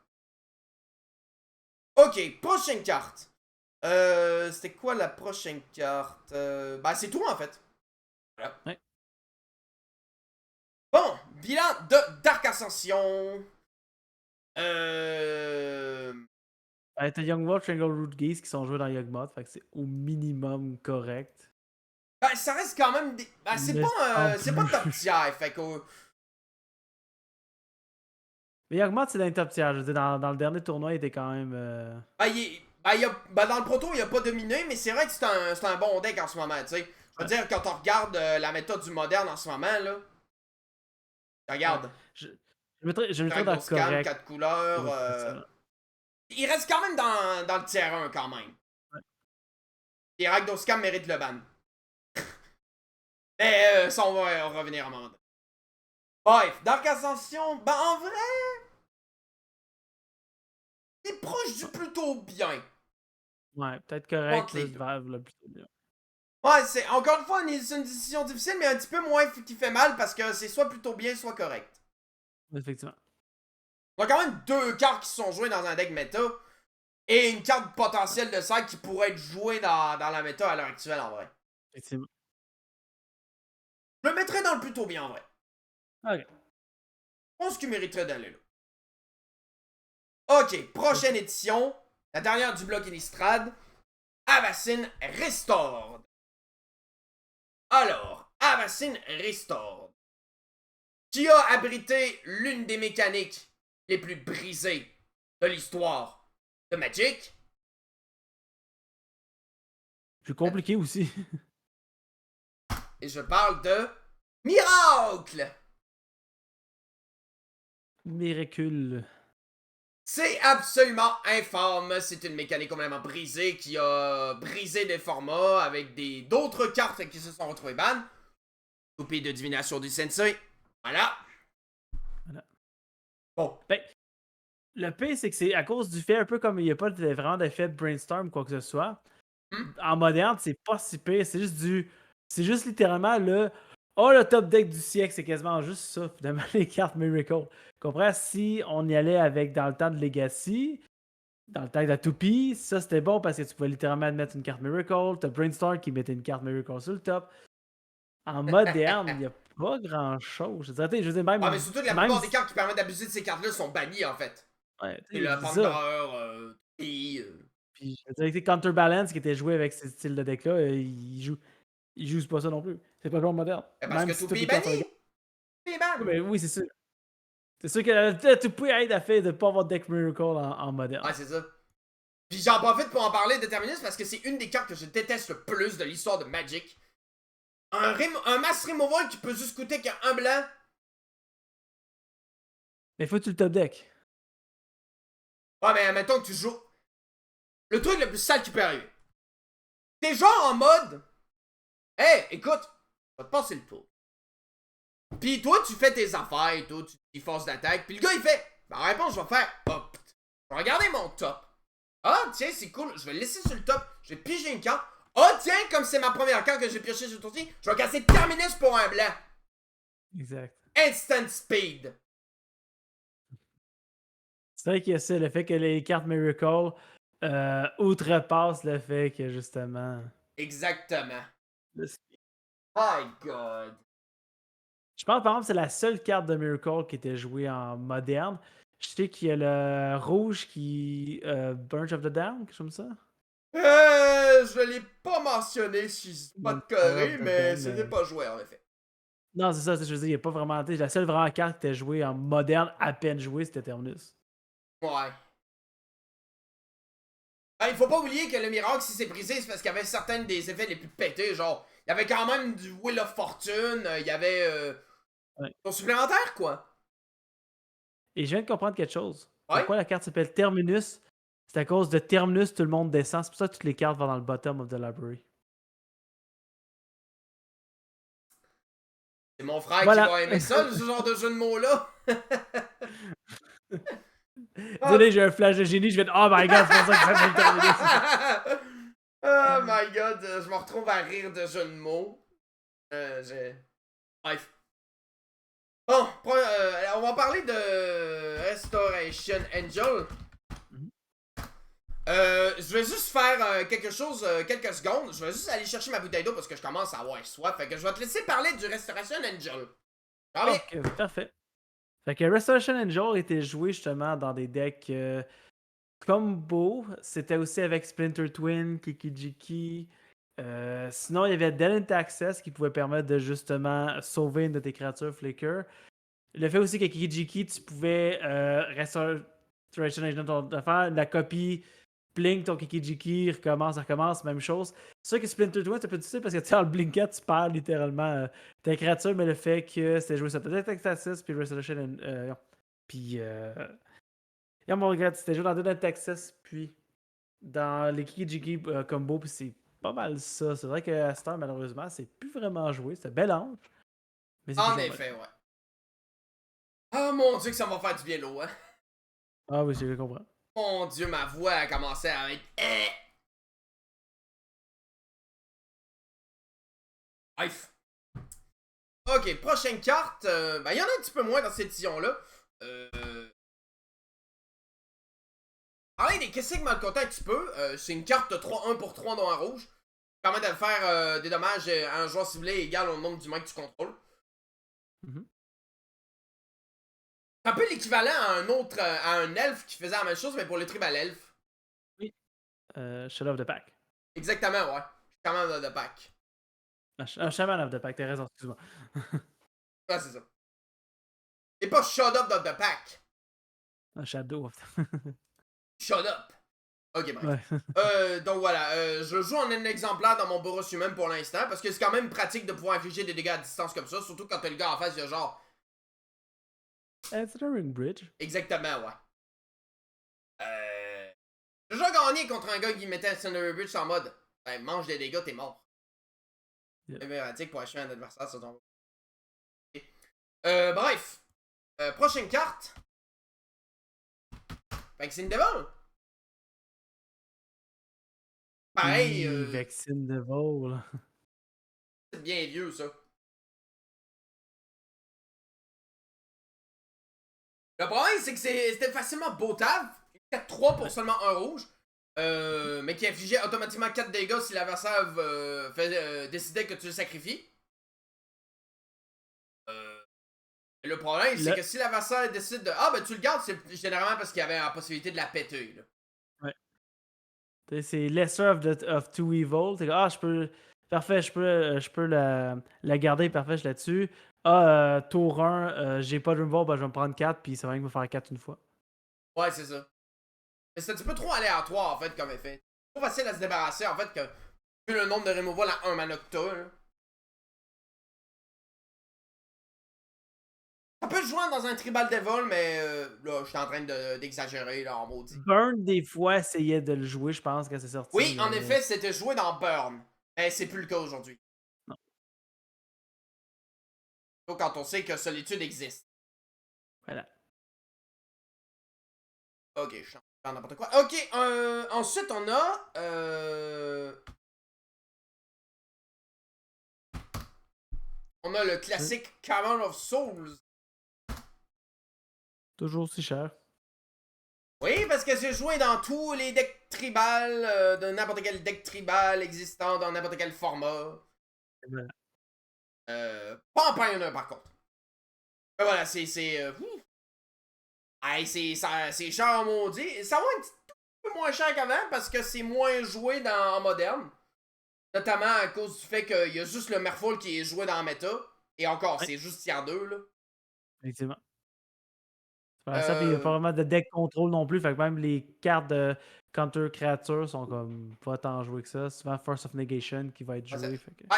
A: Ok, prochaine carte. C'était quoi la prochaine carte? Ben, c'est tout, en fait. Voilà.
B: Ouais.
A: Bon, bilan de Dark Ascension.
B: T'as Young Triangle Root Geese qui sont joués dans Yugmoth, fait que c'est au minimum correct.
A: Ben, ça reste quand même des. Ben, c'est pas top tier, fait que.
B: Mais Yugmoth, c'est dans les top tier. Je veux dire, dans le dernier tournoi, il était quand même.
A: Dans le proto, il a pas dominé, mais c'est vrai que c'est un bon deck en ce moment, tu sais. Je veux dire, quand on regarde la méthode du moderne en ce moment, là. Regarde.
B: Ouais. Je mettrais dans le correct.
A: 4 couleurs. Il reste quand même dans le tier 1 quand même.
B: Ouais.
A: Et Rakdoscam mérite le ban. Mais ça, on va revenir à un moment donné. Bref, Dark Ascension, ben en vrai. Il est proche du plutôt bien.
B: Ouais, peut-être correct, le plutôt bien.
A: Ouais, c'est encore une fois c'est une décision difficile, mais un petit peu moins qui fait mal parce que c'est soit plutôt bien, soit correct.
B: Effectivement.
A: On a quand même deux cartes qui sont jouées dans un deck méta et une carte potentielle de side qui pourrait être jouée dans la méta à l'heure actuelle en vrai.
B: Effectivement.
A: Je le mettrais dans le plutôt bien en vrai.
B: Ok.
A: Je pense qu'il mériterait d'aller là. Ok, prochaine édition, la dernière du bloc Innistrad, Avacyn Restored. Alors, Avacyn Restored, qui a abrité l'une des mécaniques les plus brisées de l'histoire de Magic.
B: Plus compliqué aussi.
A: Et je parle de Miracle.
B: Miracle.
A: C'est absolument informe. C'est une mécanique complètement brisée qui a brisé des formats avec d'autres cartes qui se sont retrouvées ban. Coupé de divination du sensei. Voilà. Bon.
B: Ben, le pire, c'est que c'est à cause du fait, un peu comme il n'y a pas vraiment d'effet de brainstorm, quoi que ce soit. En moderne, c'est pas si pire. C'est juste littéralement le. Oh, le top deck du siècle, c'est quasiment juste ça, finalement, les cartes Miracle. Comprends? Si on y allait avec dans le temps de Legacy, dans le temps de la toupie, ça c'était bon parce que tu pouvais littéralement mettre une carte Miracle. T'as Brainstorm qui mettait une carte Miracle sur le top. En moderne, il n'y a pas grand chose. Je veux dire,
A: Ah, mais surtout que la
B: même
A: plupart des cartes qui permettent d'abuser de ces cartes-là sont bannies, en fait.
B: ouais,
A: C'est
B: je
A: le
B: dis ça.
A: Thunder, et...
B: Puis, je veux dire, Counterbalance qui était joué avec ce style de deck-là, il joue pas ça non plus. C'est pas le genre moderne.
A: Parce
B: Même
A: que
B: si
A: tout
B: toutes
A: est
B: les cartes
A: banni!
B: sont légales.
A: Tout est ban!
B: Oui, mais oui, c'est sûr. C'est sûr que la toupie aide à faire de pas avoir de deck Miracle en moderne.
A: Ouais, c'est ça. Puis j'en profite pour en parler de Terminus parce que c'est une des cartes que je déteste le plus de l'histoire de Magic. Un mass removal qui peut juste coûter qu'un blanc.
B: Mais faut que tu le top deck.
A: Ouais, mais mettons que tu joues. Le truc le plus sale qui peut arriver. T'es genre en mode. Hey, écoute, je vais te passer le tour. Pis toi, tu fais tes affaires et tout, tu dis force d'attaque. Pis le gars, il fait. En réponse, je vais faire. Hop. Je vais regarder mon top. Ah, tiens, c'est cool. Je vais le laisser sur le top. Je vais piger une carte. Ah, tiens, comme c'est ma première carte que j'ai pioché sur le tour-ci, je vais casser Terminus pour un blanc.
B: Exact.
A: Instant speed.
B: C'est vrai qu'il y a ça, le fait que les cartes Miracle outrepassent le fait que justement.
A: Exactement.
B: le-
A: My god.
B: Je pense par exemple que c'est la seule carte de Miracle qui était jouée en moderne. Je sais qu'il y a le rouge qui. Burnt of the Down, quelque chose comme ça.
A: Je l'ai pas mentionné si je dis pas de
B: Power of
A: conneries,
B: the
A: mais
B: Dead,
A: ce n'est pas joué en effet.
B: Non, c'est ça, je veux dire, il n'y a pas vraiment. La seule vraie carte qui était jouée en moderne, à peine jouée, c'était Terminus.
A: Ouais. Ah, il faut pas oublier que le miracle, si c'est brisé, c'est parce qu'il y avait certains des effets les plus pétés. Genre, il y avait quand même du Wheel of Fortune, il y avait.
B: Ouais.
A: Ton supplémentaire, quoi.
B: Et je viens de comprendre quelque chose.
A: Ouais.
B: Pourquoi la carte s'appelle Terminus? C'est à cause de Terminus, tout le monde descend. C'est pour ça que toutes les cartes vont dans le bottom of the library.
A: C'est mon frère qui
B: Voilà.
A: va aimer ça, ce genre de jeu de mots-là.
B: Désolé, j'ai un flash de génie. Je vais oh my god, c'est pour ça que ça s'appelle Terminus.
A: Oh my god, je me retrouve à rire de jeux de mots. Bref. Bon, on va parler de Restoration Angel. Je vais juste faire quelque chose, quelques secondes. Je vais juste aller chercher ma bouteille d'eau parce que je commence à avoir soif. Fait que je vais te laisser parler du Restoration Angel.
B: Ok, parfait. Fait que Restoration Angel était joué justement dans des decks combo. C'était aussi avec Splinter Twin, Kiki-Jiki. Sinon, il y avait Dead Access qui pouvait permettre de justement sauver une de tes créatures Flicker. Le fait aussi que Kiki-Jiki, tu pouvais Restoration Angel de faire la copie. Blink ton Kiki-Jiki, recommence, même chose. C'est sûr que Splinter Twin, c'est un peu difficile parce que tu sais, en le blinket, tu perds littéralement ta créature, mais le fait que c'était joué sur Dead Access, puis Restoration, puis mon regret, c'était joué dans Dead Access, puis dans les Kiki-Jiki combo, puis c'est pas mal ça. C'est vrai qu'à cette heure, malheureusement, c'est plus vraiment joué. C'est un bel ange, mais c'est
A: En
B: plus
A: effet, ouais. Oh mon dieu que ça va faire du bien l'eau, hein.
B: Ah oui, je comprends.
A: Mon dieu, ma voix a commencé à être... Bref. Ok, prochaine carte. Ben, il y en a un petit peu moins dans cette édition-là. Parler des Kessig Malcontent un petit peu. C'est une carte de 3-1 pour 3 dans un rouge. Qui permet de faire des dommages à un joueur ciblé égal au nombre d'humains que tu contrôles. C'est un peu l'équivalent à un elfe qui faisait la même chose, mais pour le tribal elfe.
B: Oui. Shadow of the Pack.
A: Exactement, ouais. Shaman of the Pack.
B: Shaman of the Pack, t'as raison, excuse-moi.
A: Ouais, c'est ça. Et pas Shut Up of the Pack.
B: Un Shadow of the
A: Shut up. Ok, bref.
B: Ouais.
A: Donc voilà, je joue en un exemplaire dans mon Boros humain pour l'instant, parce que c'est quand même pratique de pouvoir infliger des dégâts à distance comme ça, surtout quand t'as le gars en face, il y a genre...
B: C'est un Ring Bridge.
A: Exactement, ouais. J'ai déjà gagné contre un gars qui mettait Cinder Bridge en mode ben, mange des dégâts, t'es mort.
B: Yeah.
A: C'est pratique pour acheter un adversaire sur ton. Bref. Prochaine carte. Vaccine Devil. Pareil.
B: Vaccine Devil.
A: C'est bien vieux, ça. Le problème, c'est que c'était facilement Botav, 4-3 pour seulement un rouge, mais qui infligeait automatiquement 4 dégâts si l'adversaire décidait que tu le sacrifies. Le problème, c'est que si l'adversaire décide de ah, ben tu le gardes, c'est généralement parce qu'il y avait la possibilité de la péter. Là.
B: C'est lesser of two evil. Je peux. Parfait, je peux la garder, parfait, je la tue. Tour 1, j'ai pas de removal, ben, je vais me prendre 4, puis ça va me faire 4 une fois.
A: Ouais, c'est ça. Mais c'est un petit peu trop aléatoire, en fait, comme effet. Trop facile à se débarrasser, en fait, que vu le nombre de removal à 1 mana que t'as, ça peut se joindre dans un Tribal Devil, mais là, je suis en train d'exagérer, là, en maudit.
B: Burn, des fois, essayait de le jouer, je pense, quand c'est sorti.
A: Oui, en effet, c'était joué dans Burn. Mais c'est plus le cas aujourd'hui.
B: Non.
A: Donc, quand on sait que Solitude existe.
B: Voilà.
A: Ok, je suis en n'importe quoi. Ok, ensuite, on a... On a le classique Cavern of Souls.
B: Toujours aussi cher.
A: Oui, parce que c'est joué dans tous les decks tribal, de n'importe quel deck tribal existant dans n'importe quel format.
B: Voilà.
A: Pas en Pioneer, par contre. Mais voilà, c'est cher maudit. Ça va un petit peu moins cher qu'avant parce que c'est moins joué en moderne. Notamment à cause du fait qu'il y a juste le Merfolk qui est joué dans la méta. Et encore, c'est juste tier 2, là.
B: Effectivement. Ça, puis il n'y a pas vraiment de deck contrôle non plus. Fait que même les cartes de counter créature sont comme pas tant jouées que ça. Souvent Force of Negation qui va être joué.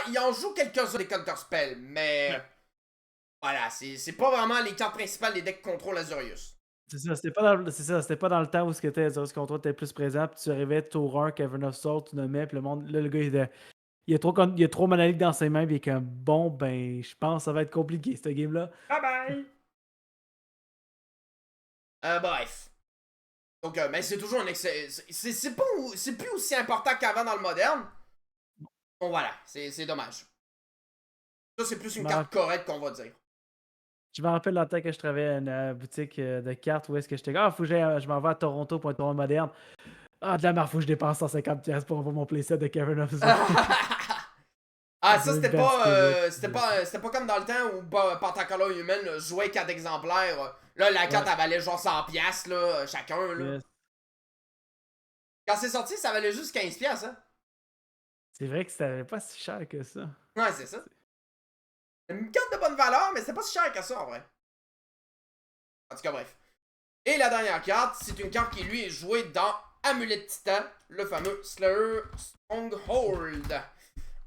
A: Il en joue quelques-uns des counter spells, mais voilà, c'est pas vraiment les cartes principales des decks contrôle Azorius.
B: C'est ça, c'était pas dans le temps où Azorius Control était plus présent, puis tu arrivais tour 1, Cavern of Souls, tu nommais, puis le monde, là, le gars, il y a trop Monolith dans ses mains, puis il est comme, bon, ben, je pense que ça va être compliqué, cette game-là.
A: Bye bye! Bref. Donc, mais c'est toujours un excès. C'est plus aussi important qu'avant dans le moderne. Bon, voilà, c'est dommage. Ça, c'est plus une carte correcte qu'on va dire.
B: Je me rappelle longtemps que je travaillais à une boutique de cartes où est-ce que j'étais faut que je m'en vais à Toronto pour un tournoi moderne. De la merde, faut que je dépense 150$ pour avoir mon playset de Cavern of Souls.
A: Ça, c'était pas comme dans le temps où Pentacolor Human jouait 4 exemplaires. Là, la carte, elle valait genre 100$ là, chacun. Là. Yes. Quand c'est sorti, ça valait juste 15$. Hein?
B: C'est vrai que c'était pas si cher que ça.
A: Ouais, c'est ça. Une carte de bonne valeur, mais c'était pas si cher que ça en vrai. En tout cas, bref. Et la dernière carte, c'est une carte qui lui est jouée dans Amulet Titan, le fameux Slayer Stronghold.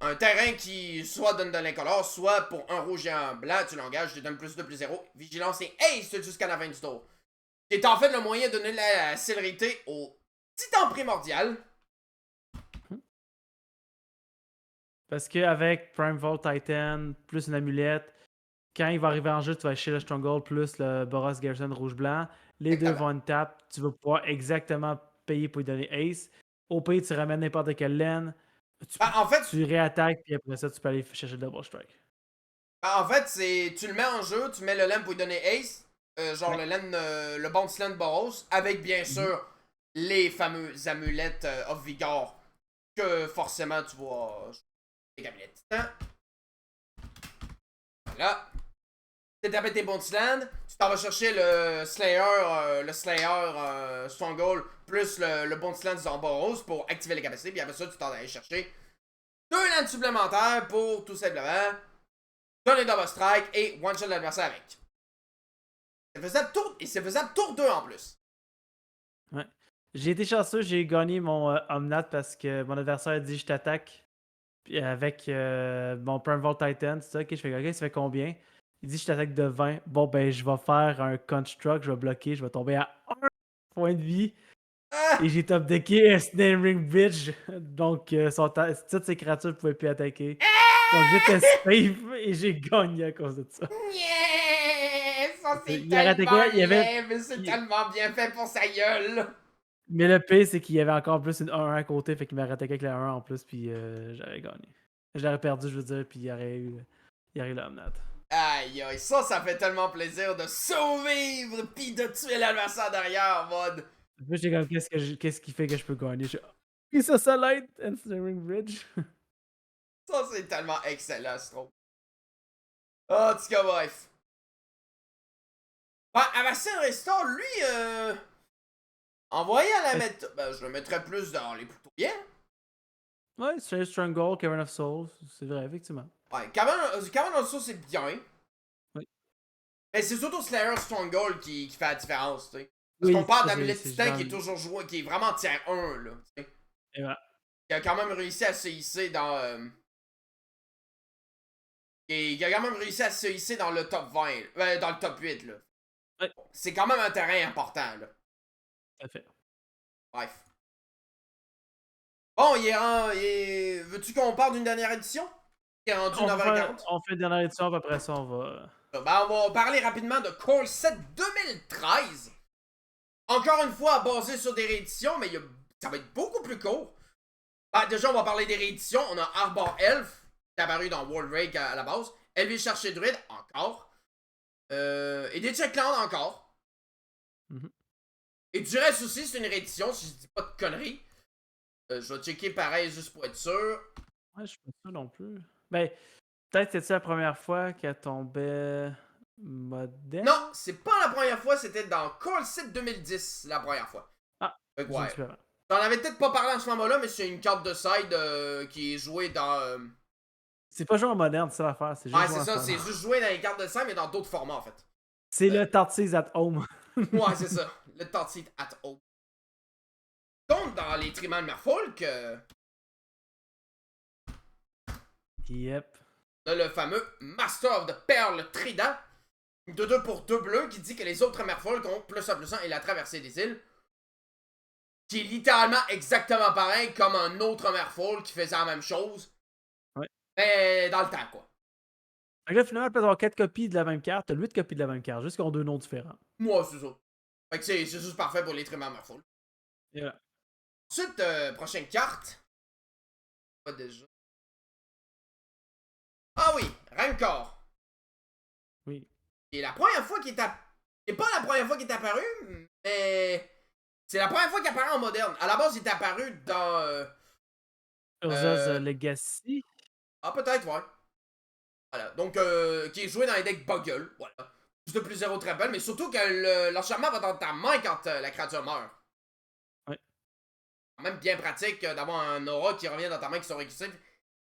A: Un terrain qui soit donne de l'incolore, soit pour un rouge et un blanc, tu l'engages, je te donne plus 2, plus 0. Vigilance et haste jusqu'à la fin du tour. C'est en fait le moyen de donner la célérité au Titan primordial.
B: Parce qu'avec Prime Vault Titan, plus une amulette, quand il va arriver en jeu, tu vas acheter le Stronghold plus le Boros Garrison rouge-blanc. Les deux vont une tape. Tu vas pouvoir exactement payer pour lui donner Ace. Au pire, tu ramènes n'importe quelle laine. Tu réattaques, puis après ça, tu peux aller chercher le Double Strike.
A: En fait, tu le mets en jeu, tu mets le laine pour lui donner Ace. Genre le Bounce Land Boros. Avec bien sûr les fameuses amulettes of Vigor. Que forcément tu vas. Les amulettes Titan. Voilà. Tu tapé tes Bounce Land. Tu t'en vas chercher le Slayer Stronghold plus le Bounce Land Zamboros pour activer les capacités. Puis après ça, tu t'en vas chercher 2 landes supplémentaires pour tout simplement donner double strike et one-shot l'adversaire avec. C'est faisable tour 2 en plus.
B: Ouais. J'ai été chanceux, j'ai gagné mon Omnat parce que mon adversaire a dit je t'attaque avec mon Prime Vault Titan. C'est ça, ok, je fais ok, ça fait combien? Il dit je t'attaque de 20. Bon, ben, je vais faire un Construct, je vais bloquer, je vais tomber à 1 point de vie. Et j'ai top decké Snare Ring Bridge. Donc, toutes ces créatures ne pouvaient plus attaquer. Donc, j'étais safe et j'ai gagné à cause de ça.
A: Yeah! Ça, c'est tellement laid, mais c'est tellement bien fait pour sa gueule.
B: Mais le pire, c'est qu'il y avait encore plus une 1-1 à côté, fait qu'il m'aurait attaqué avec la 1 en plus, puis j'aurais gagné. J'aurais perdu, je veux dire, puis il y aurait eu le Omnat.
A: Aïe aïe, ça fait tellement plaisir de survivre pis de tuer l'adversaire derrière en mode.
B: Moi, j'étais comme, qu'est-ce qui fait que je peux gagner? Et ça l'aide, Ensnaring Bridge.
A: Ça, c'est tellement excellent, je trouve. En tout cas, bref. Ben, Avacyn Restore, lui, envoyé à la mettre. Ben, je le mettrais plus dans les plutôt bien.
B: Ouais, Strange Strangle, Cavern of Souls, c'est vrai, effectivement.
A: Ouais, Cavern of Souls, c'est bien.
B: Oui.
A: Mais c'est surtout Slayer Stronghold qui fait la différence, tu sais. Parce
B: Oui,
A: qu'on parle
B: ça,
A: d'Amulet
B: c'est
A: Titan qui est toujours joué, qui est vraiment tier 1, là, tu sais.
B: Et voilà.
A: Qui a quand même réussi à se hisser dans. Qui a quand même réussi à se hisser dans le top 20, dans le top 8, là.
B: Ouais.
A: C'est quand même un terrain important, là.
B: Tout à fait.
A: Bref. Bon, veux-tu qu'on parle d'une dernière édition? Il est rendu 9h40.
B: On fait une dernière édition, puis après ça, on va.
A: Ben, on va parler rapidement de Core 7 2013. Encore une fois, basé sur des rééditions, mais ça va être beaucoup plus court. Ben, déjà, on va parler des rééditions. On a Arbor Elf, qui est apparu dans World Rake à la base. Elvish Chercher Druid, encore. Et des Checklands, encore. Et du reste aussi, c'est une réédition, si je dis pas de conneries. Je vais checker pareil, juste pour être sûr.
B: Ouais, je suis pas sûr non plus. Ben, peut-être c'était la première fois qu'elle tombait moderne?
A: Non, c'est pas la première fois, c'était dans Core 7 2010, la première fois.
B: Ah,
A: fait que, ouais.
B: différent.
A: T'en avais peut-être pas parlé en ce moment-là, mais c'est une carte de side qui est jouée dans.
B: C'est pas joué en moderne, c'est l'affaire. C'est juste
A: Ouais,
B: joué
A: c'est
B: en
A: ça, c'est
B: standard.
A: juste joué dans les cartes de side, mais dans d'autres formats en fait.
B: C'est le Tartsies at Home.
A: Ouais, c'est ça. Le Tartsit at Home. Donc, dans les Trimal Merfolk,
B: Yep.
A: on a le fameux Master of the Pearl Trident. De 2 pour 2 bleus qui dit que les autres Merfolk ont +1/+1 et la traversée des îles. Qui est littéralement exactement pareil comme un autre Merfolk qui faisait la même chose.
B: Ouais.
A: Mais dans le temps, quoi.
B: Fait que là, finalement, elle peut avoir 4 copies de la même carte, t'as 8 copies de la même carte, juste qu'ils ont 2 noms différents.
A: Moi, c'est ça. Fait que c'est juste parfait pour les Trimal Merfolk.
B: Et voilà.
A: Ensuite, prochaine carte. Pas déjà. Ah oui, Rancor.
B: Oui.
A: Et la première fois qu'il est apparu. C'est pas la première fois qu'il est apparu, mais. C'est la première fois qu'il apparaît en moderne. À la base, il est apparu dans.
B: Urza's Legacy.
A: Ah, peut-être, ouais. Voilà. Donc, qui est joué dans les decks Boggle. Voilà. Plus de plus 0 triple, mais surtout que l'enchaînement va dans ta main quand la créature meurt.
B: Ouais.
A: C'est quand même bien pratique d'avoir un aura qui revient dans ta main qui sont récursifs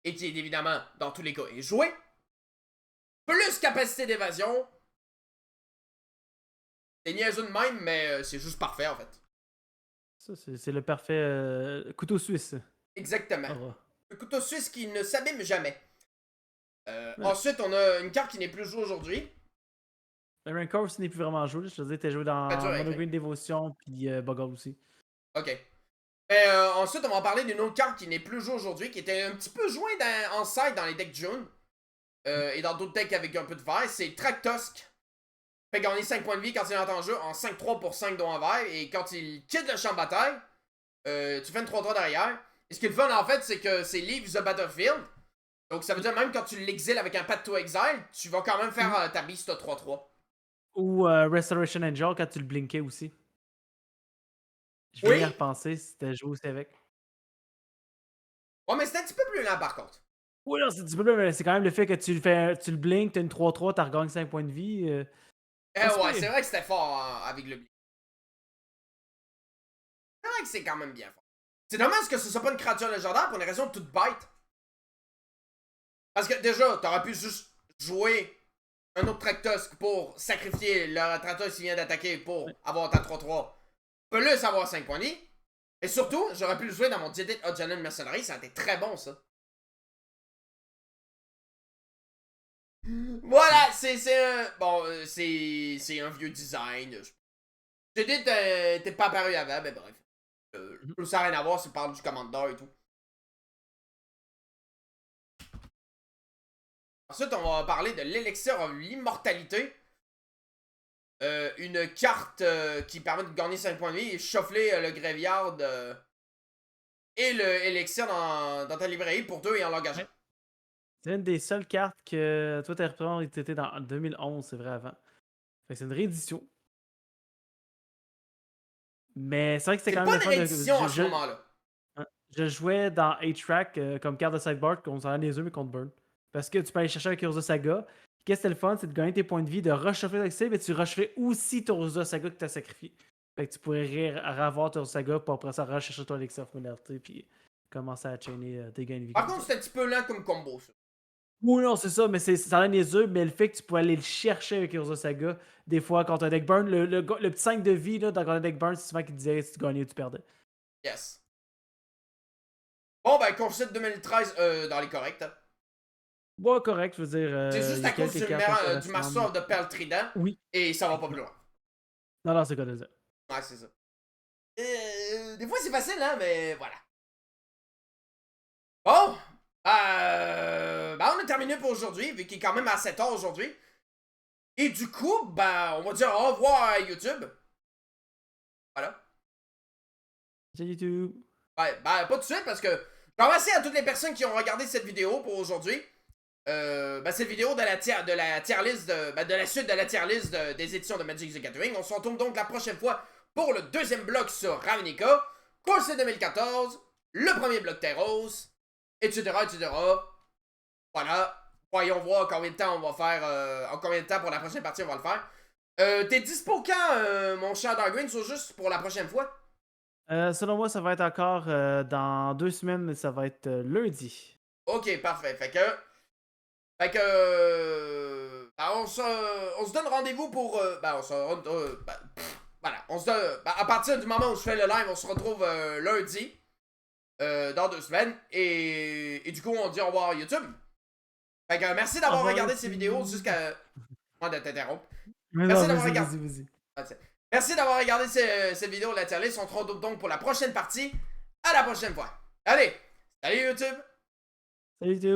A: et qui est évidemment, dans tous les cas, est joué. Plus capacité d'évasion. C'est niaiseux de même, mais c'est juste parfait en fait.
B: Ça, c'est le parfait couteau suisse.
A: Exactement.
B: Oh.
A: Le couteau suisse qui ne s'abîme jamais.
B: Ouais.
A: Ensuite, on a une carte qui n'est plus jouée aujourd'hui.
B: Le Rancor aussi n'est plus vraiment joué. Je te dis, t'es joué dans Mono Green Devotion puis Boggle aussi.
A: Ok. Ensuite, on va en parler d'une autre carte qui n'est plus jouée aujourd'hui, qui était un petit peu jouée en side dans les decks June. Et dans d'autres decks avec un peu de vert. C'est Traktusk. Fait gagner 5 points de vie quand il entre en jeu en 5-3 pour 5 dons en vert. Et quand il quitte le champ de bataille, tu fais une 3-3 derrière. Et ce qui est le fun en fait, c'est que c'est Leave the Battlefield. Donc ça veut dire même quand tu l'exiles avec un Path to Exile, tu vas quand même faire ta beast 3-3.
B: Ou Restoration Angel quand tu le blinkais aussi. Je vais y repenser si c'était joué aussi avec.
A: Ouais, mais c'est un petit peu plus lent par contre.
B: Oui, non, c'est un petit peu plus, mais c'est quand même le fait que tu le blinkes, t'as une 3-3, t'as regagné 5 points de vie.
A: Ouais, c'est vrai que c'était fort avec le blink. C'est vrai que c'est quand même bien fort. C'est dommage que ce soit pas une créature légendaire pour une raison toute bête. Parce que déjà, t'aurais pu juste jouer un autre Traktusk pour sacrifier le Traktusk qui vient d'attaquer pour avoir ta 3-3. Plus avoir 5 points de vie. Et surtout, j'aurais pu le jouer dans mon Jedit Odjanen Mercenary, ça a été très bon ça. Voilà, c'est un. Bon, c'est un vieux design. Jedit t'es pas apparu avant, mais bref. Ça n'a rien à voir si on parle du commandeur et tout. Ensuite, on va parler de l'élixir of l'immortalité. Une carte qui permet de gagner 5 points de vie et shuffler le graveyard et le élixir dans ta librairie pour 2 et en l'engageant.
B: C'est une des seules cartes que toi, t'as repris dans 2011, c'est vrai, avant. Fait que c'est une réédition. Mais c'est vrai que c'était
A: C'est
B: quand
A: pas
B: même le
A: une
B: fun
A: réédition à ce
B: je,
A: moment-là.
B: je jouais dans A-Track comme carte de sideboard contre ça les œufs, mais contre Burn. Parce que tu peux aller chercher avec Urza Saga. Qu'est-ce que c'était le fun, c'est de gagner tes points de vie, de rusher avec ça, mais tu rusherais aussi ton Urza Saga que tu as sacrifié. Fait que tu pourrais revoir ton Saga pour après ça rechercher ton Elixir of Minorité, puis commencer à chainer tes gains de vie
A: Par
B: comme
A: contre,
B: ça.
A: c'est un petit peu lent comme combo, ça.
B: Oui, non, c'est ça, mais ça a les œufs, mais le fait que tu pouvais aller le chercher avec Urza Saga, des fois, quand un deck burn, le petit 5 de vie là, dans un deck burn, c'est souvent qu'il disait si tu gagnais ou tu perdais.
A: Yes. Bon, ben, Concept 2013 dans les corrects. Hein.
B: Bon, correct, je veux dire,
A: C'est
B: il
A: juste
B: y a
A: à cause
B: quelques
A: du,
B: cartes
A: du
B: intéressantes.
A: Master de Perle Trident.
B: Oui.
A: Et ça va pas plus loin.
B: Non, non, c'est quoi de ça.
A: Ouais, c'est ça. Des fois, c'est facile, hein, mais voilà. Bon. Ben, on a terminé pour aujourd'hui, vu qu'il est quand même à 7h aujourd'hui. Et du coup, ben, on va dire au revoir à YouTube. Voilà.
B: Salut YouTube.
A: Ouais, ben, pas tout de suite, parce que je remercie à toutes les personnes qui ont regardé cette vidéo pour aujourd'hui. Ben, cette vidéo de la tier list, de la suite de la tier list des éditions de Magic the Gathering. On se retrouve donc la prochaine fois pour le deuxième bloc sur Ravnica, Course 2014, le premier bloc Terros, etc., etc. Voilà. Voyons voir combien de temps on va faire, en combien de temps pour la prochaine partie on va le faire. T'es dispo quand, mon cher Darkwing, ou juste pour la prochaine fois?
B: Selon moi, ça va être encore dans 2 semaines, mais ça va être lundi.
A: Ok, parfait. Fait que ben, on se donne rendez-vous pour. Ben, on se. Voilà. On se donne. Ben, à partir du moment où je fais le live, on se retrouve lundi. Dans 2 semaines. Et du coup, on dit au revoir à YouTube. Fait que merci d'avoir regardé ces vidéos jusqu'à. Moi de t'interrompre. Merci d'avoir regardé. Merci d'avoir regardé cette vidéo de la tier list. On se retrouve donc pour la prochaine partie. À la prochaine fois. Allez. Salut YouTube.
B: Salut YouTube.